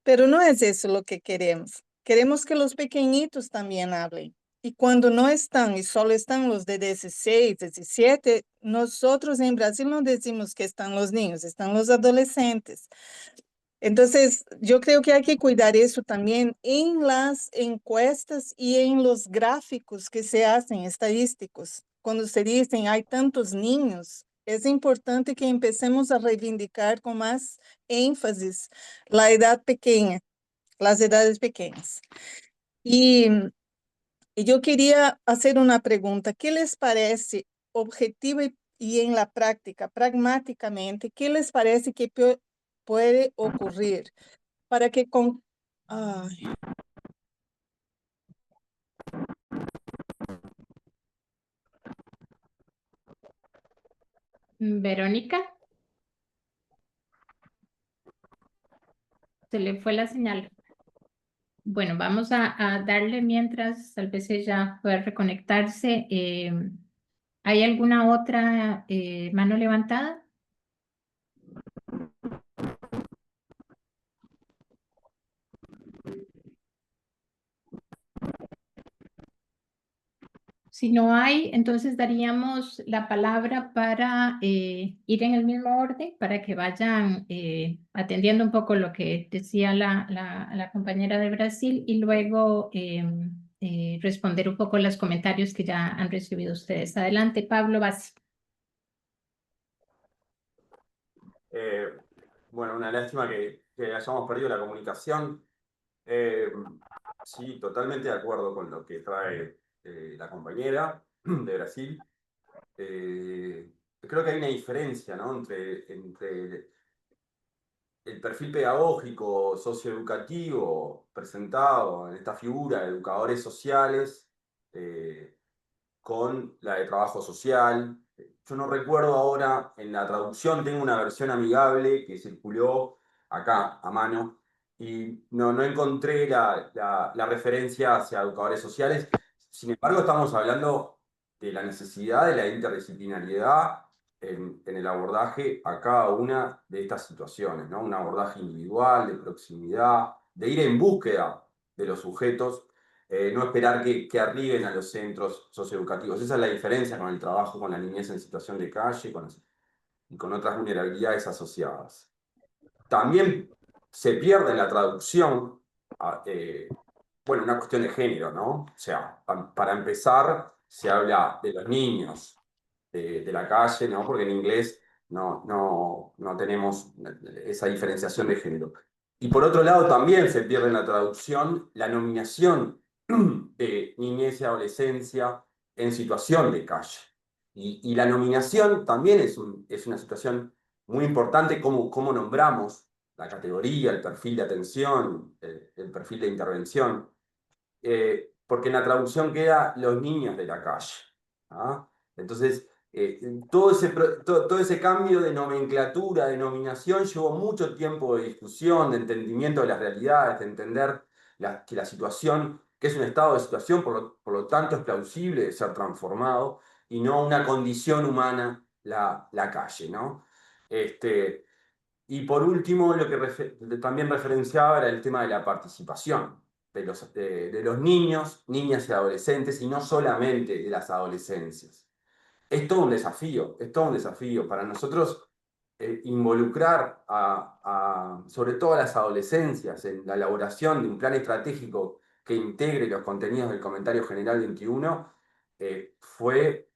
pero no es eso lo que queremos. Queremos que los pequeñitos también hablen. Y cuando no están y solo están los de 16, 17, nosotros en Brasil no decimos que están los niños, están los adolescentes. Entonces, yo creo que hay que cuidar eso también en las encuestas y en los gráficos que se hacen estadísticos. Cuando se dicen hay tantos niños, es importante que empecemos a reivindicar con más énfasis la edad pequeña, las edades pequeñas. Y yo quería hacer una pregunta. ¿Qué les parece objetiva y en la práctica, pragmáticamente, qué les parece que puede ocurrir para que con... Ay, Verónica, se le fue la señal. Bueno, vamos a darle mientras, tal vez ella pueda reconectarse. ¿Hay alguna otra mano levantada? Si no hay, entonces daríamos la palabra para ir en el mismo orden, para que vayan atendiendo un poco lo que decía la compañera de Brasil y luego responder un poco los comentarios que ya han recibido ustedes. Adelante, Pablo Bassi. Bueno, una lástima que hayamos perdido la comunicación. Sí, totalmente de acuerdo con lo que trae la compañera de Brasil. Creo que hay una diferencia, ¿no? entre el perfil pedagógico, socioeducativo presentado en esta figura de educadores sociales con la de trabajo social. Yo no recuerdo ahora, en la traducción tengo una versión amigable que circuló acá a mano y no encontré la referencia hacia educadores sociales. Sin embargo, estamos hablando de la necesidad de la interdisciplinariedad en el abordaje a cada una de estas situaciones, ¿no? Un abordaje individual, de proximidad, de ir en búsqueda de los sujetos, no esperar que arriben a los centros socioeducativos. Esa es la diferencia con el trabajo con la niñez en situación de calle y con otras vulnerabilidades asociadas. También se pierde en la traducción, bueno, una cuestión de género, ¿no? O sea, para empezar, se habla de los niños de la calle, ¿no? Porque en inglés no tenemos esa diferenciación de género. Y por otro lado, también se pierde en la traducción la nominación de niñez y adolescencia en situación de calle. Y la nominación también es una situación muy importante, cómo nombramos la categoría, el perfil de atención, el perfil de intervención, porque en la traducción queda los niños de la calle. ¿Ah? Entonces, todo ese cambio de nomenclatura, de nominación, llevó mucho tiempo de discusión, de entendimiento de las realidades, de entender que la situación, que es un estado de situación, por lo tanto es plausible de ser transformado, y no una condición humana la calle, ¿no? Y por último, lo que también referenciaba era el tema de la participación de los niños, niñas y adolescentes, y no solamente de las adolescencias. Es todo un desafío, es todo un desafío. Para nosotros, involucrar sobre todo a las adolescencias en la elaboración de un plan estratégico que integre los contenidos del Comentario General 21, fue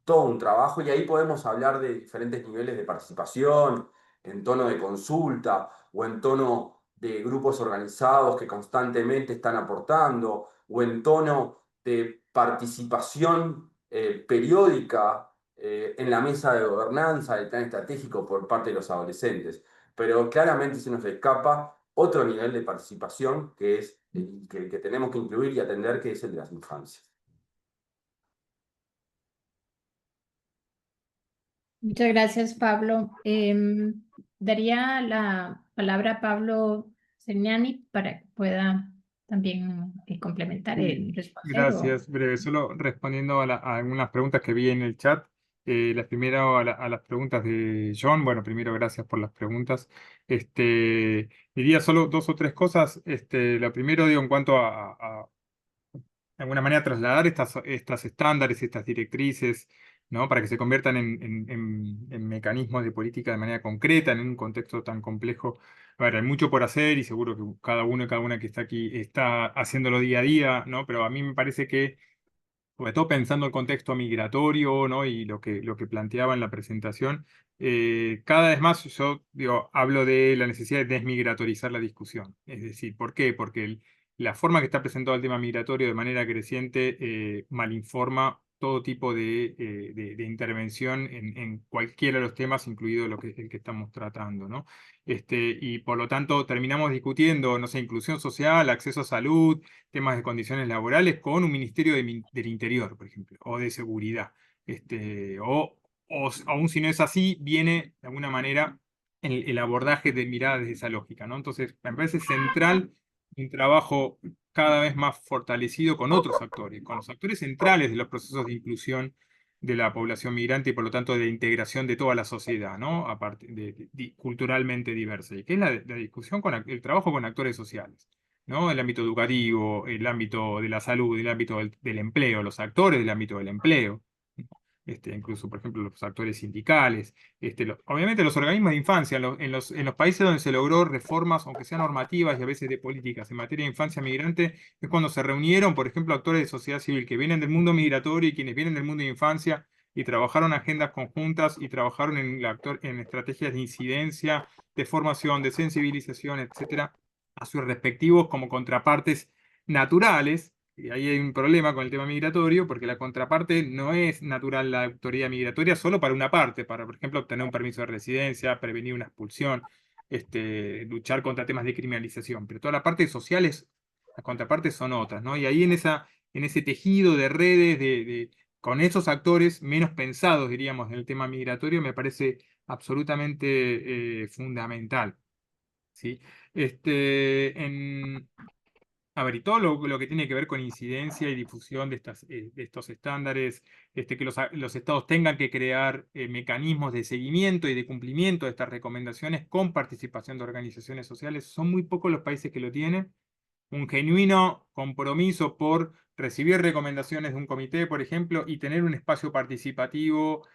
todo un trabajo, y ahí podemos hablar de diferentes niveles de participación, en tono de consulta o en tono de grupos organizados que constantemente están aportando, o en tono de participación periódica en la mesa de gobernanza del plan estratégico por parte de los adolescentes. Pero claramente se nos escapa otro nivel de participación que es que tenemos que incluir y atender, que es el de las infancias. Muchas gracias, Pablo. Daría la palabra a Pablo Cerniani para que pueda también complementar y responder. Gracias, breve. Solo respondiendo a algunas preguntas que vi en el chat. La primera a las preguntas de John. Bueno, primero, gracias por las preguntas. Diría solo dos o tres cosas. La primero, digo, en cuanto de alguna manera trasladar estas estándares, estas directrices, ¿no? Para que se conviertan en mecanismos de política de manera concreta en un contexto tan complejo. A ver, hay mucho por hacer y seguro que cada uno y cada una que está aquí está haciéndolo día a día, ¿no? Pero a mí me parece que, sobre todo pensando el contexto migratorio, ¿no? Y lo que planteaba en la presentación, cada vez más yo digo, hablo de la necesidad de desmigratorizar la discusión. Es decir, ¿por qué? Porque la forma que está presentado el tema migratorio de manera creciente malinforma todo tipo de intervención en cualquiera de los temas, incluido el que estamos tratando, ¿no? Y por lo tanto terminamos discutiendo, no sé, inclusión social, acceso a salud, temas de condiciones laborales con un Ministerio del Interior, por ejemplo, o de Seguridad. Aún si no es así, viene de alguna manera el abordaje de mirada desde esa lógica, ¿no? Entonces, me parece central un trabajo cada vez más fortalecido con otros actores, con los actores centrales de los procesos de inclusión de la población migrante y por lo tanto de integración de toda la sociedad, ¿no? Aparte culturalmente diversa, y que es la discusión el trabajo con actores sociales, ¿no? El ámbito educativo, el ámbito de la salud, el ámbito del empleo, los actores del ámbito del empleo, incluso, por ejemplo, los actores sindicales, obviamente los organismos de infancia, en los países donde se logró reformas, aunque sean normativas y a veces de políticas en materia de infancia migrante, es cuando se reunieron, por ejemplo, actores de sociedad civil que vienen del mundo migratorio y quienes vienen del mundo de infancia, y trabajaron agendas conjuntas y trabajaron en estrategias de incidencia, de formación, de sensibilización, etcétera, a sus respectivos como contrapartes naturales. Y ahí hay un problema con el tema migratorio, porque la contraparte no es natural la autoridad migratoria solo para una parte, para, por ejemplo, obtener un permiso de residencia, prevenir una expulsión, luchar contra temas de criminalización. Pero toda la parte social las contrapartes son otras, ¿no? Y ahí en ese tejido de redes, con esos actores menos pensados, diríamos, en el tema migratorio, me parece absolutamente fundamental, ¿sí? A ver, y todo lo que tiene que ver con incidencia y difusión de estos estándares, que los estados tengan que crear mecanismos de seguimiento y de cumplimiento de estas recomendaciones con participación de organizaciones sociales, son muy pocos los países que lo tienen. Un genuino compromiso por recibir recomendaciones de un comité, por ejemplo, y tener un espacio participativo,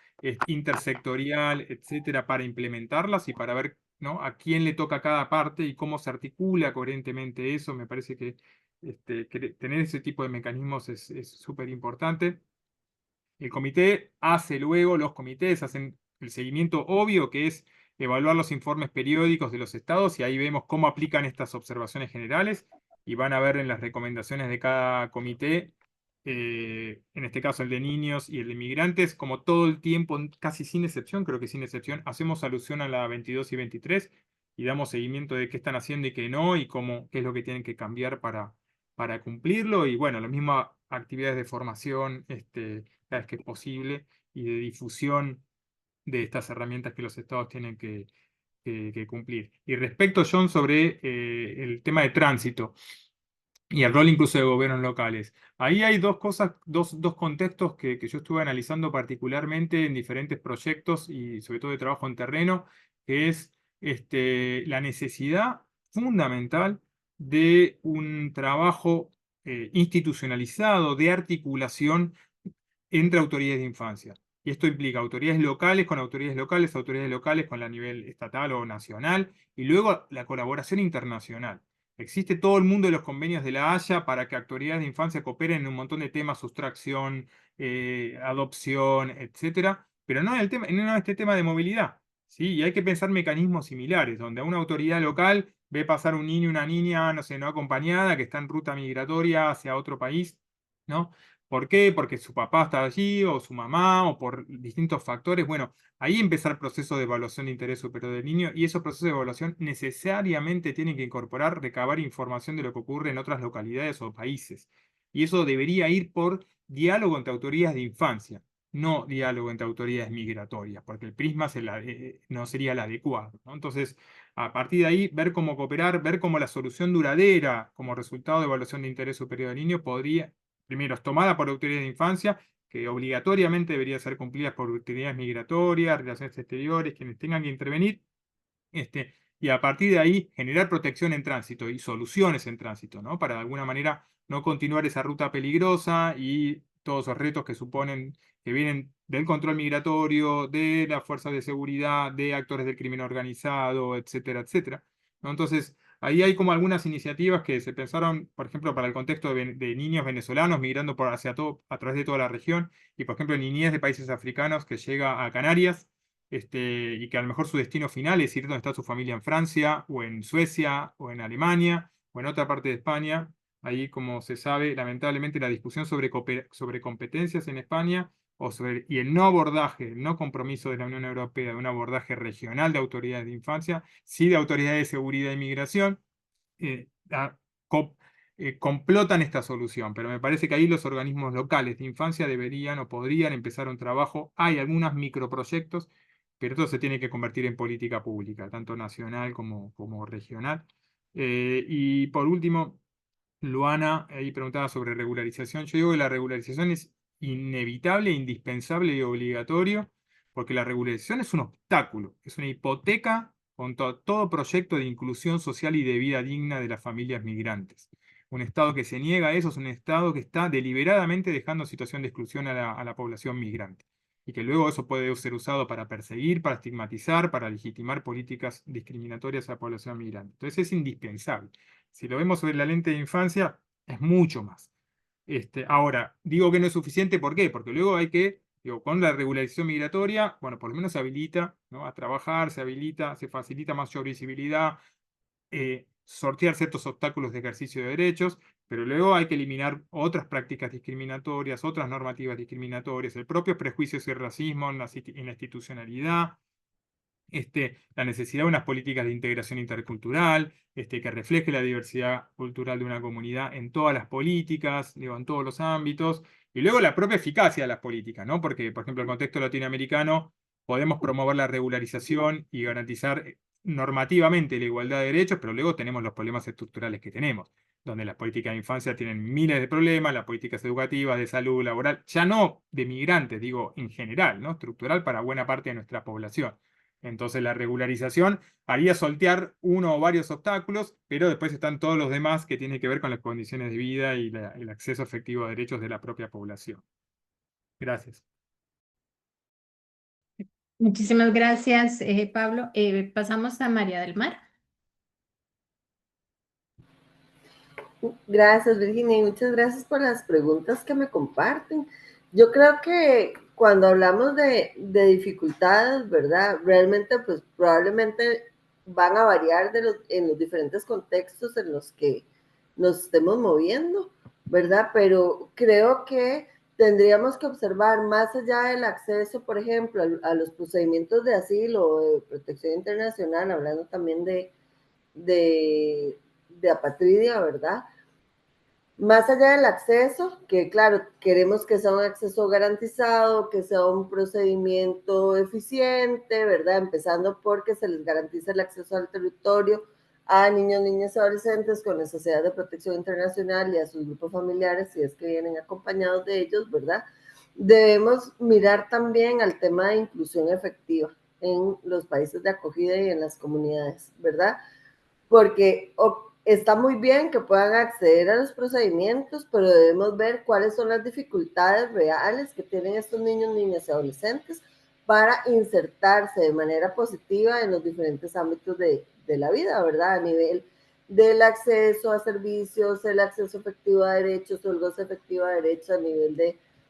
intersectorial, etcétera, para implementarlas y para ver, ¿no?, a quién le toca cada parte y cómo se articula coherentemente eso. Me parece que tener ese tipo de mecanismos es súper importante. El comité hace luego, los comités hacen el seguimiento obvio, que es evaluar los informes periódicos de los estados, y ahí vemos cómo aplican estas observaciones generales, y van a ver en las recomendaciones de cada comité, en este caso el de niños y el de migrantes, como todo el tiempo, casi sin excepción, creo que sin excepción, hacemos alusión a la 22 y 23, y damos seguimiento de qué están haciendo y qué no, y qué es lo que tienen que cambiar para cumplirlo, y bueno, la misma actividades de formación, cada vez que es posible, y de difusión de estas herramientas que los estados tienen que cumplir. Y respecto, John, sobre el tema de tránsito y el rol incluso de gobiernos locales. Ahí hay dos cosas, dos contextos que yo estuve analizando particularmente en diferentes proyectos y sobre todo de trabajo en terreno, que es la necesidad fundamental de un trabajo institucionalizado de articulación entre autoridades de infancia. Y esto implica autoridades locales autoridades locales con la nivel estatal o nacional, y luego la colaboración internacional. Existe todo el mundo de los convenios de la Haya para que autoridades de infancia cooperen en un montón de temas, sustracción, adopción, etcétera, pero no en este tema de movilidad. ¿Sí? Y hay que pensar mecanismos similares, donde a una autoridad local ve pasar un niño y una niña, no sé, no acompañada, que está en ruta migratoria hacia otro país, ¿no? ¿Por qué? Porque su papá está allí, o su mamá, o por distintos factores. Bueno, ahí empieza el proceso de evaluación de interés superior del niño, y esos procesos de evaluación necesariamente tienen que incorporar, recabar información de lo que ocurre en otras localidades o países. Y eso debería ir por diálogo entre autoridades de infancia, no diálogo entre autoridades migratorias, porque el prisma no sería el adecuado, ¿no? Entonces, a partir de ahí, ver cómo cooperar, ver cómo la solución duradera como resultado de evaluación de interés superior del niño podría, primero, es tomada por autoridades de infancia, que obligatoriamente debería ser cumplidas por autoridades migratorias, relaciones exteriores, quienes tengan que intervenir, y a partir de ahí generar protección en tránsito y soluciones en tránsito, ¿no? Para de alguna manera no continuar esa ruta peligrosa y todos esos retos que vienen del control migratorio, de las fuerzas de seguridad, de actores del crimen organizado, etcétera, etcétera, ¿no? Entonces, ahí hay como algunas iniciativas que se pensaron, por ejemplo, para el contexto de niños venezolanos migrando a través de toda la región, y por ejemplo, niñez de países africanos que llega a Canarias, y que a lo mejor su destino final es ir donde está su familia en Francia, o en Suecia, o en Alemania, o en otra parte de España. Ahí, como se sabe, lamentablemente la discusión sobre competencias en España, y el no abordaje, el no compromiso de la Unión Europea de un abordaje regional de autoridades de infancia, sí de autoridades de seguridad y migración, eh, a- co- complotan esta solución, pero me parece que ahí los organismos locales de infancia deberían o podrían empezar un trabajo. Hay algunos microproyectos, pero esto se tiene que convertir en política pública, tanto nacional como regional. Y por último, Luana ahí preguntaba sobre regularización. Yo digo que la regularización es inevitable, indispensable y obligatorio, porque la regularización es un obstáculo, es una hipoteca contra todo proyecto de inclusión social y de vida digna de las familias migrantes. Un Estado que se niega a eso es un Estado que está deliberadamente dejando en situación de exclusión a la población migrante. Y que luego eso puede ser usado para perseguir, para estigmatizar, para legitimar políticas discriminatorias a la población migrante. Entonces es indispensable. Si lo vemos sobre la lente de infancia, es mucho más. Ahora, digo que no es suficiente, ¿por qué? Porque luego hay que, digo, con la regularización migratoria, bueno, por lo menos se habilita, ¿no?, a trabajar, se facilita mayor visibilidad, sortear ciertos obstáculos de ejercicio de derechos, pero luego hay que eliminar otras prácticas discriminatorias, otras normativas discriminatorias, el propio prejuicio y el racismo en la institucionalidad, la necesidad de unas políticas de integración intercultural, que refleje la diversidad cultural de una comunidad en todas las políticas, digo, en todos los ámbitos, y luego la propia eficacia de las políticas, ¿no? Porque, por ejemplo, en el contexto latinoamericano podemos promover la regularización y garantizar normativamente la igualdad de derechos, pero luego tenemos los problemas estructurales que tenemos. donde las políticas de infancia tienen miles de problemas, las políticas educativas, de salud, laboral, ya no de migrantes, digo en general, ¿no? Estructural para buena parte de nuestra población. Entonces la regularización haría soltear uno o varios obstáculos, pero después están todos los demás que tienen que ver con las condiciones de vida y el acceso efectivo a derechos de la propia población. Gracias. Muchísimas gracias, Pablo. Pasamos a María del Mar. Gracias, Virginia, y muchas gracias por las preguntas que me comparten. Yo creo que cuando hablamos de dificultades, ¿verdad? Realmente, pues probablemente van a variar en los diferentes contextos en los que nos estemos moviendo, ¿verdad? Pero creo que tendríamos que observar más allá del acceso, por ejemplo, a los procedimientos de asilo o de protección internacional, hablando también de apatridia, ¿verdad? Más allá del acceso, que claro, queremos que sea un acceso garantizado, que sea un procedimiento eficiente, ¿verdad? Empezando porque se les garantiza el acceso al territorio a niños, niñas y adolescentes con necesidad de protección internacional y a sus grupos familiares, si es que vienen acompañados de ellos, ¿verdad? Debemos mirar también al tema de inclusión efectiva en los países de acogida y en las comunidades, ¿verdad? Porque está muy bien que puedan acceder a los procedimientos, pero debemos ver cuáles son las dificultades reales que tienen estos niños, niñas y adolescentes para insertarse de manera positiva en los diferentes ámbitos de la vida, ¿verdad? A nivel del acceso a servicios, el acceso efectivo a derechos, el goce efectivo a derechos a nivel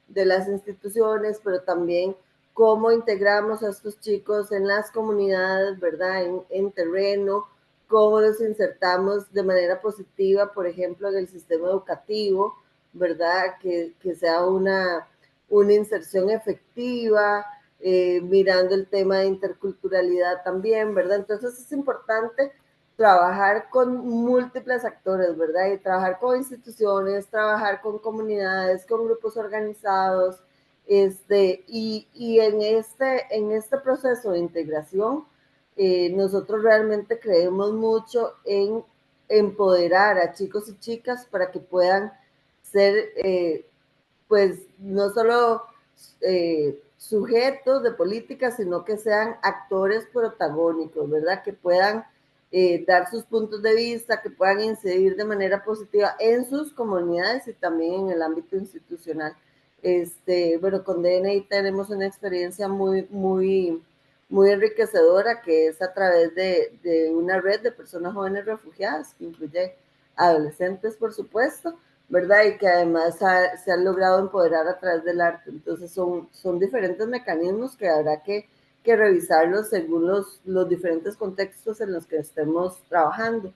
de las instituciones, pero también cómo integramos a estos chicos en las comunidades, ¿verdad? En terreno, cómo los insertamos de manera positiva, por ejemplo, en el sistema educativo, ¿verdad? Que sea una inserción efectiva, mirando el tema de interculturalidad también, ¿verdad? Entonces es importante trabajar con múltiples actores, ¿verdad? Y trabajar con instituciones, trabajar con comunidades, con grupos organizados, y en este proceso de integración, nosotros realmente creemos mucho en empoderar a chicos y chicas para que puedan ser, pues, no solo sujetos de política, sino que sean actores protagónicos, ¿verdad? Que puedan dar sus puntos de vista, que puedan incidir de manera positiva en sus comunidades y también en el ámbito institucional. Bueno, con DNI tenemos una experiencia muy enriquecedora, que es a través de una red de personas jóvenes refugiadas, que incluye adolescentes, por supuesto, ¿verdad? Y que además se han logrado empoderar a través del arte. Entonces son diferentes mecanismos que habrá que revisarlos según los diferentes contextos en los que estemos trabajando.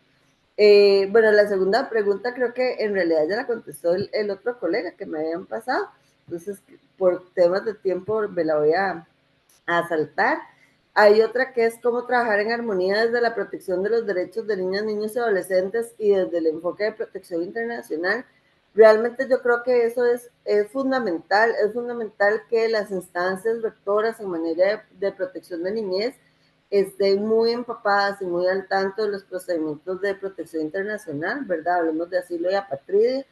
Bueno, la segunda pregunta creo que en realidad ya la contestó el otro colega que me habían pasado. Entonces, por temas de tiempo me la voy a saltar. Hay otra que es cómo trabajar en armonía desde la protección de los derechos de niñas, niños y adolescentes y desde el enfoque de protección internacional. Realmente yo creo que eso es fundamental que las instancias rectoras en materia de protección de niñez estén muy empapadas y muy al tanto de los procedimientos de protección internacional, ¿verdad? Hablemos de asilo y apatridia,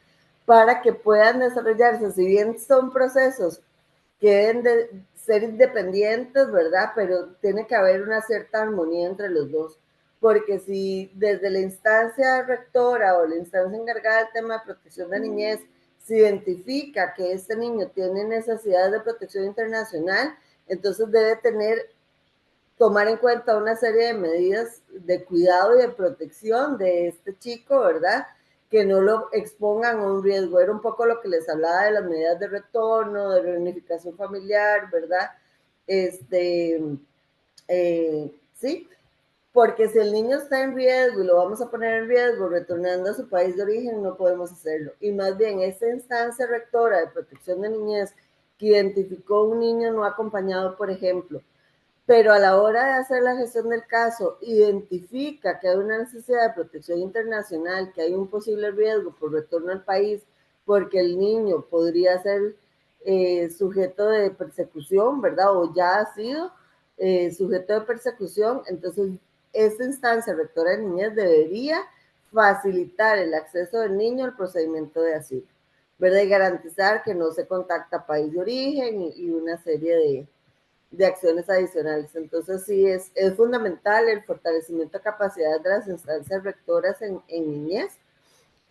para que puedan desarrollarse, si bien son procesos que deben de ser independientes, ¿verdad? Pero tiene que haber una cierta armonía entre los dos, porque si desde la instancia rectora o la instancia encargada del tema de protección de niñez se identifica que este niño tiene necesidades de protección internacional, entonces debe tomar en cuenta una serie de medidas de cuidado y de protección de este chico, ¿verdad? Que no lo expongan a un riesgo. Era un poco lo que les hablaba de las medidas de retorno, de reunificación familiar, ¿verdad? Sí, porque si el niño está en riesgo y lo vamos a poner en riesgo retornando a su país de origen, no podemos hacerlo. Y más bien, esta instancia rectora de protección de niñez que identificó un niño no acompañado, por ejemplo, pero a la hora de hacer la gestión del caso, identifica que hay una necesidad de protección internacional, que hay un posible riesgo por retorno al país, porque el niño podría ser sujeto de persecución, ¿verdad? O ya ha sido sujeto de persecución. Entonces, esta instancia rectora de niñez debería facilitar el acceso del niño al procedimiento de asilo, ¿verdad? Y garantizar que no se contacta país de origen y una serie de acciones adicionales. Entonces, sí, es fundamental el fortalecimiento de capacidades de las instancias rectoras en niñez.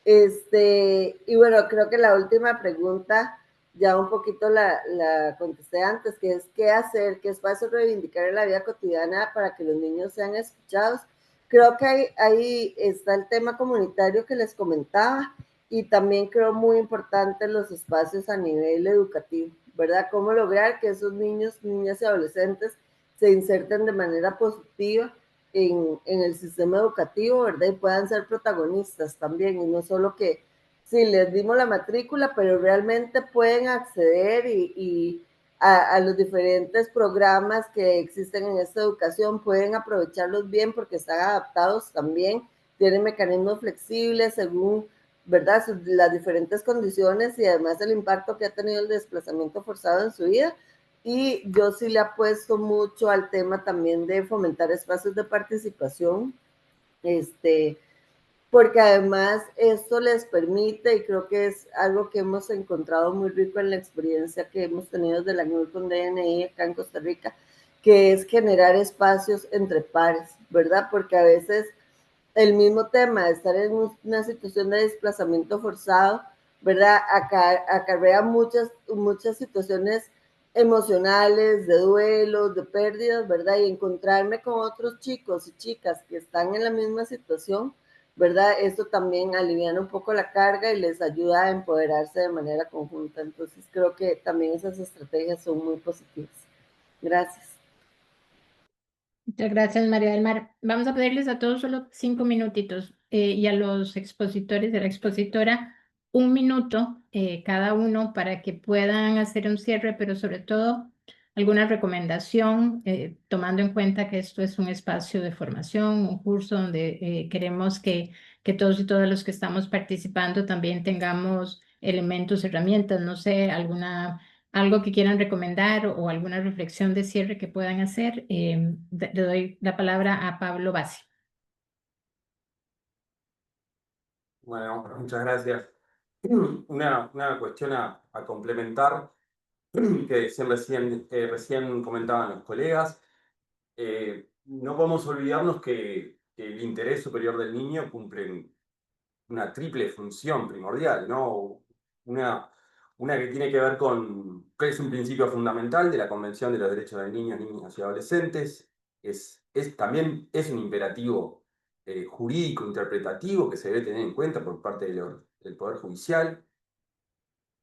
Y bueno, creo que la última pregunta ya un poquito la contesté antes, que es qué hacer, qué espacio reivindicar en la vida cotidiana para que los niños sean escuchados. Creo que ahí está el tema comunitario que les comentaba y también creo muy importante los espacios a nivel educativo, ¿verdad? Cómo lograr que esos niños, niñas y adolescentes se inserten de manera positiva en el sistema educativo, ¿verdad? Y puedan ser protagonistas también, y no solo que sí, les dimos la matrícula, pero realmente pueden acceder y a los diferentes programas que existen en esta educación, pueden aprovecharlos bien porque están adaptados también, tienen mecanismos flexibles según, ¿verdad? Las diferentes condiciones y además el impacto que ha tenido el desplazamiento forzado en su vida. Y yo sí le apuesto mucho al tema también de fomentar espacios de participación, porque además esto les permite, y creo que es algo que hemos encontrado muy rico en la experiencia que hemos tenido de la ACNUR con DNI acá en Costa Rica, que es generar espacios entre pares, ¿verdad? Porque a veces el mismo tema de estar en una situación de desplazamiento forzado, ¿verdad? Acarrea muchas situaciones emocionales, de duelos, de pérdidas, ¿verdad? Y encontrarme con otros chicos y chicas que están en la misma situación, ¿verdad? Esto también aliviana un poco la carga y les ayuda a empoderarse de manera conjunta. Entonces creo que también esas estrategias son muy positivas. Gracias. Muchas gracias, María del Mar. Vamos a pedirles a todos solo 5 minutitos y a los expositores de la expositora 1 minuto cada uno para que puedan hacer un cierre, pero sobre todo alguna recomendación, tomando en cuenta que esto es un espacio de formación, un curso donde queremos que todos y todas los que estamos participando también tengamos elementos, herramientas, no sé, algo que quieran recomendar o alguna reflexión de cierre que puedan hacer. Le doy la palabra a Pablo Bassi. Bueno, muchas gracias. Una cuestión a complementar que recién comentaban los colegas. No podemos olvidarnos que el interés superior del niño cumple una triple función primordial, ¿no? Una que tiene que ver con, que es un principio fundamental de la Convención de los Derechos de Niños, Niñas y Adolescentes, también es un imperativo jurídico, interpretativo, que se debe tener en cuenta por parte del Poder Judicial,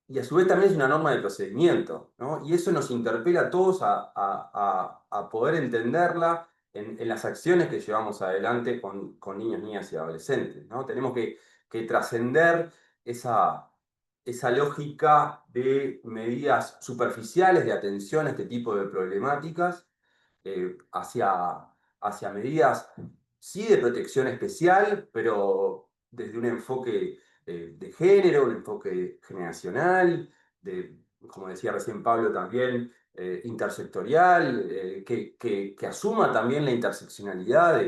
y a su vez también es una norma de procedimiento, ¿no? Y eso nos interpela a todos a poder entenderla en las acciones que llevamos adelante con niños, niñas y adolescentes, ¿no? Tenemos que trascender esa lógica de medidas superficiales de atención a este tipo de problemáticas hacia medidas, sí, de protección especial, pero desde un enfoque de género, un enfoque generacional, como decía recién Pablo también, intersectorial, que asuma también la interseccionalidad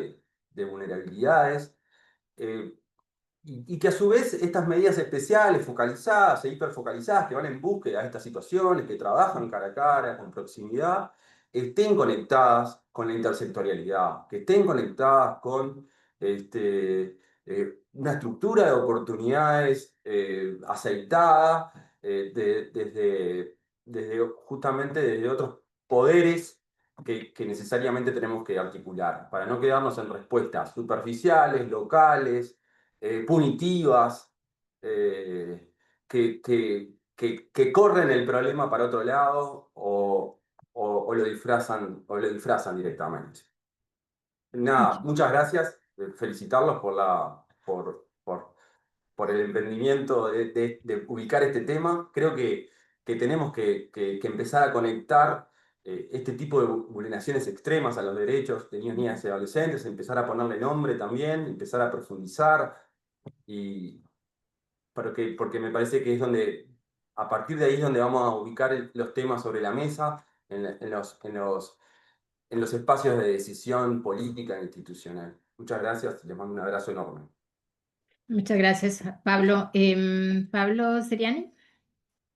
de vulnerabilidades. eh, y que a su vez estas medidas especiales, focalizadas e hiperfocalizadas, que van en búsqueda de estas situaciones, que trabajan cara a cara, con proximidad, estén conectadas con la intersectorialidad, que estén conectadas con una estructura de oportunidades aceitada justamente desde otros poderes que necesariamente tenemos que articular, para no quedarnos en respuestas superficiales, locales, punitivas, que corren el problema para otro lado o lo disfrazan directamente. Nada, muchas gracias, felicitarlos por el emprendimiento de ubicar este tema. Creo que tenemos que empezar a conectar este tipo de vulneraciones extremas a los derechos de niños, niñas y adolescentes, empezar a ponerle nombre también, empezar a profundizar, y porque me parece que es donde, a partir de ahí es donde vamos a ubicar los temas sobre la mesa, en los espacios de decisión política e institucional. Muchas gracias, les mando un abrazo enorme. Muchas gracias, Pablo. Pablo Seriani.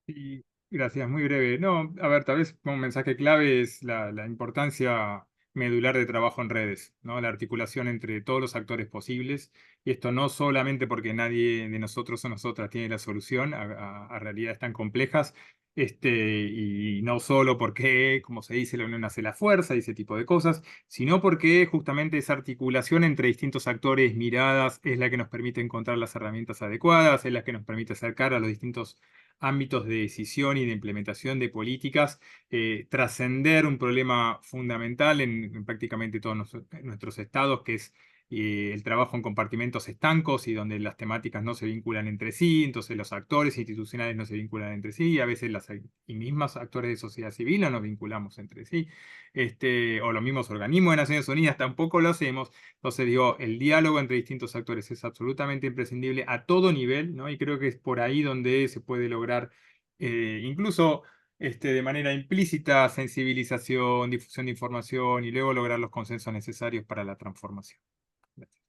Sí, gracias, muy breve. No, a ver, tal vez un mensaje clave es la importancia medular de trabajo en redes, ¿no? La articulación entre todos los actores posibles. Y esto no solamente porque nadie de nosotros o nosotras tiene la solución a realidades tan complejas, y no solo porque, como se dice, la unión hace la fuerza y ese tipo de cosas, sino porque justamente esa articulación entre distintos actores, miradas, es la que nos permite encontrar las herramientas adecuadas, es la que nos permite acercar a los distintos ámbitos de decisión y de implementación de políticas, trascender un problema fundamental en prácticamente todos nuestros estados, que es el trabajo en compartimentos estancos y donde las temáticas no se vinculan entre sí, entonces los actores institucionales no se vinculan entre sí, y a veces y mismos actores de sociedad civil no nos vinculamos entre sí, o los mismos organismos de Naciones Unidas tampoco lo hacemos. Entonces digo, el diálogo entre distintos actores es absolutamente imprescindible a todo nivel, ¿no? Y creo que es por ahí donde se puede lograr, incluso de manera implícita, sensibilización, difusión de información y luego lograr los consensos necesarios para la transformación. Gracias.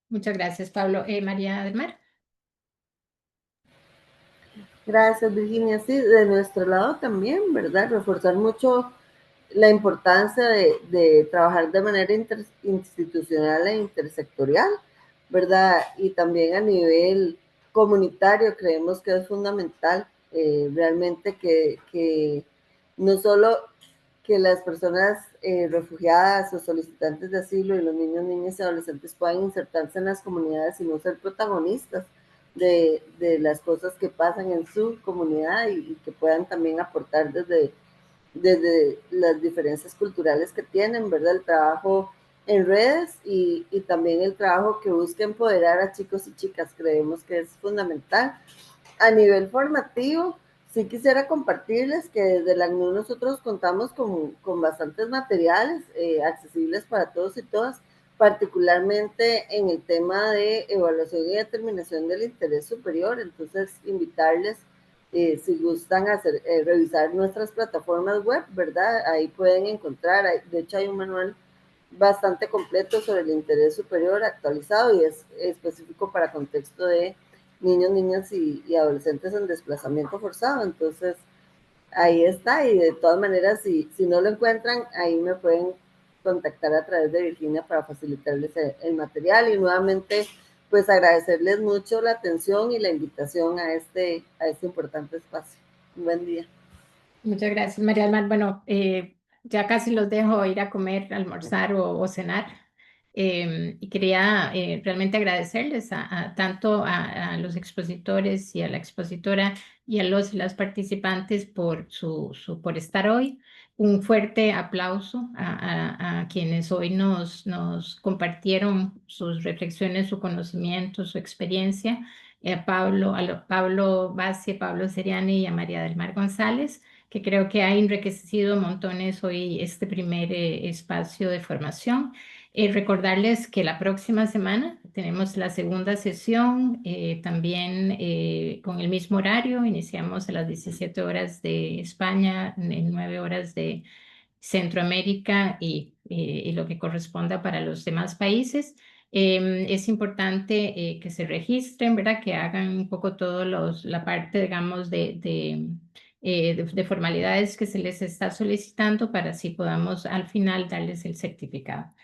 Muchas gracias, Pablo. María del Mar. Gracias, Virginia. Sí, de nuestro lado también, ¿verdad? Reforzar mucho la importancia de trabajar de manera institucional e intersectorial, ¿verdad? Y también a nivel comunitario creemos que es fundamental realmente que no solo que las personas refugiadas o solicitantes de asilo y los niños, niñas y adolescentes puedan insertarse en las comunidades, sino ser protagonistas de las cosas que pasan en su comunidad y que puedan también aportar desde las diferencias culturales que tienen, ¿verdad? El trabajo en redes y también el trabajo que busca empoderar a chicos y chicas, creemos que es fundamental. A nivel formativo, sí quisiera compartirles que desde la ACNUR nosotros contamos con bastantes materiales accesibles para todos y todas, particularmente en el tema de evaluación y determinación del interés superior. Entonces, invitarles, si gustan revisar nuestras plataformas web, ¿verdad? Ahí pueden encontrar, de hecho hay un manual bastante completo sobre el interés superior actualizado y es específico para contexto de niños, niñas y adolescentes en desplazamiento forzado. Entonces, ahí está. Y de todas maneras, si no lo encuentran, ahí me pueden contactar a través de Virginia para facilitarles el material. Y nuevamente, pues agradecerles mucho la atención y la invitación a este importante espacio. Un buen día. Muchas gracias, María del Mar. Bueno, ya casi los dejo ir a comer, almorzar o cenar. Y quería realmente agradecerles tanto a los expositores y a la expositora y a los y las participantes por por estar hoy. Un fuerte aplauso a quienes hoy nos compartieron sus reflexiones, su conocimiento, su experiencia. A Pablo Bassi, a Pablo Seriani y a María del Mar González, que creo que ha enriquecido montones hoy este primer espacio de formación. Recordarles que la próxima semana tenemos la segunda sesión, también con el mismo horario. Iniciamos a las 17 horas de España, en 9 horas de Centroamérica y lo que corresponda para los demás países. Es importante que se registren, ¿verdad? Que hagan un poco la parte, digamos, de formalidades que se les está solicitando para así podamos al final darles el certificado.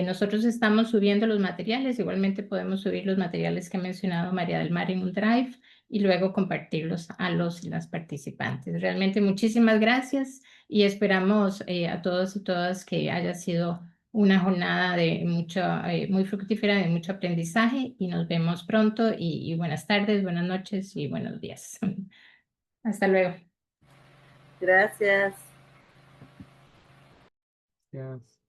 Nosotros estamos subiendo los materiales, igualmente podemos subir los materiales que ha mencionado María del Mar en un drive y luego compartirlos a los y las participantes. Realmente muchísimas gracias y esperamos a todos y todas que haya sido una jornada muy fructífera, de mucho aprendizaje y nos vemos pronto y buenas tardes, buenas noches y buenos días. Hasta luego. Gracias. Gracias.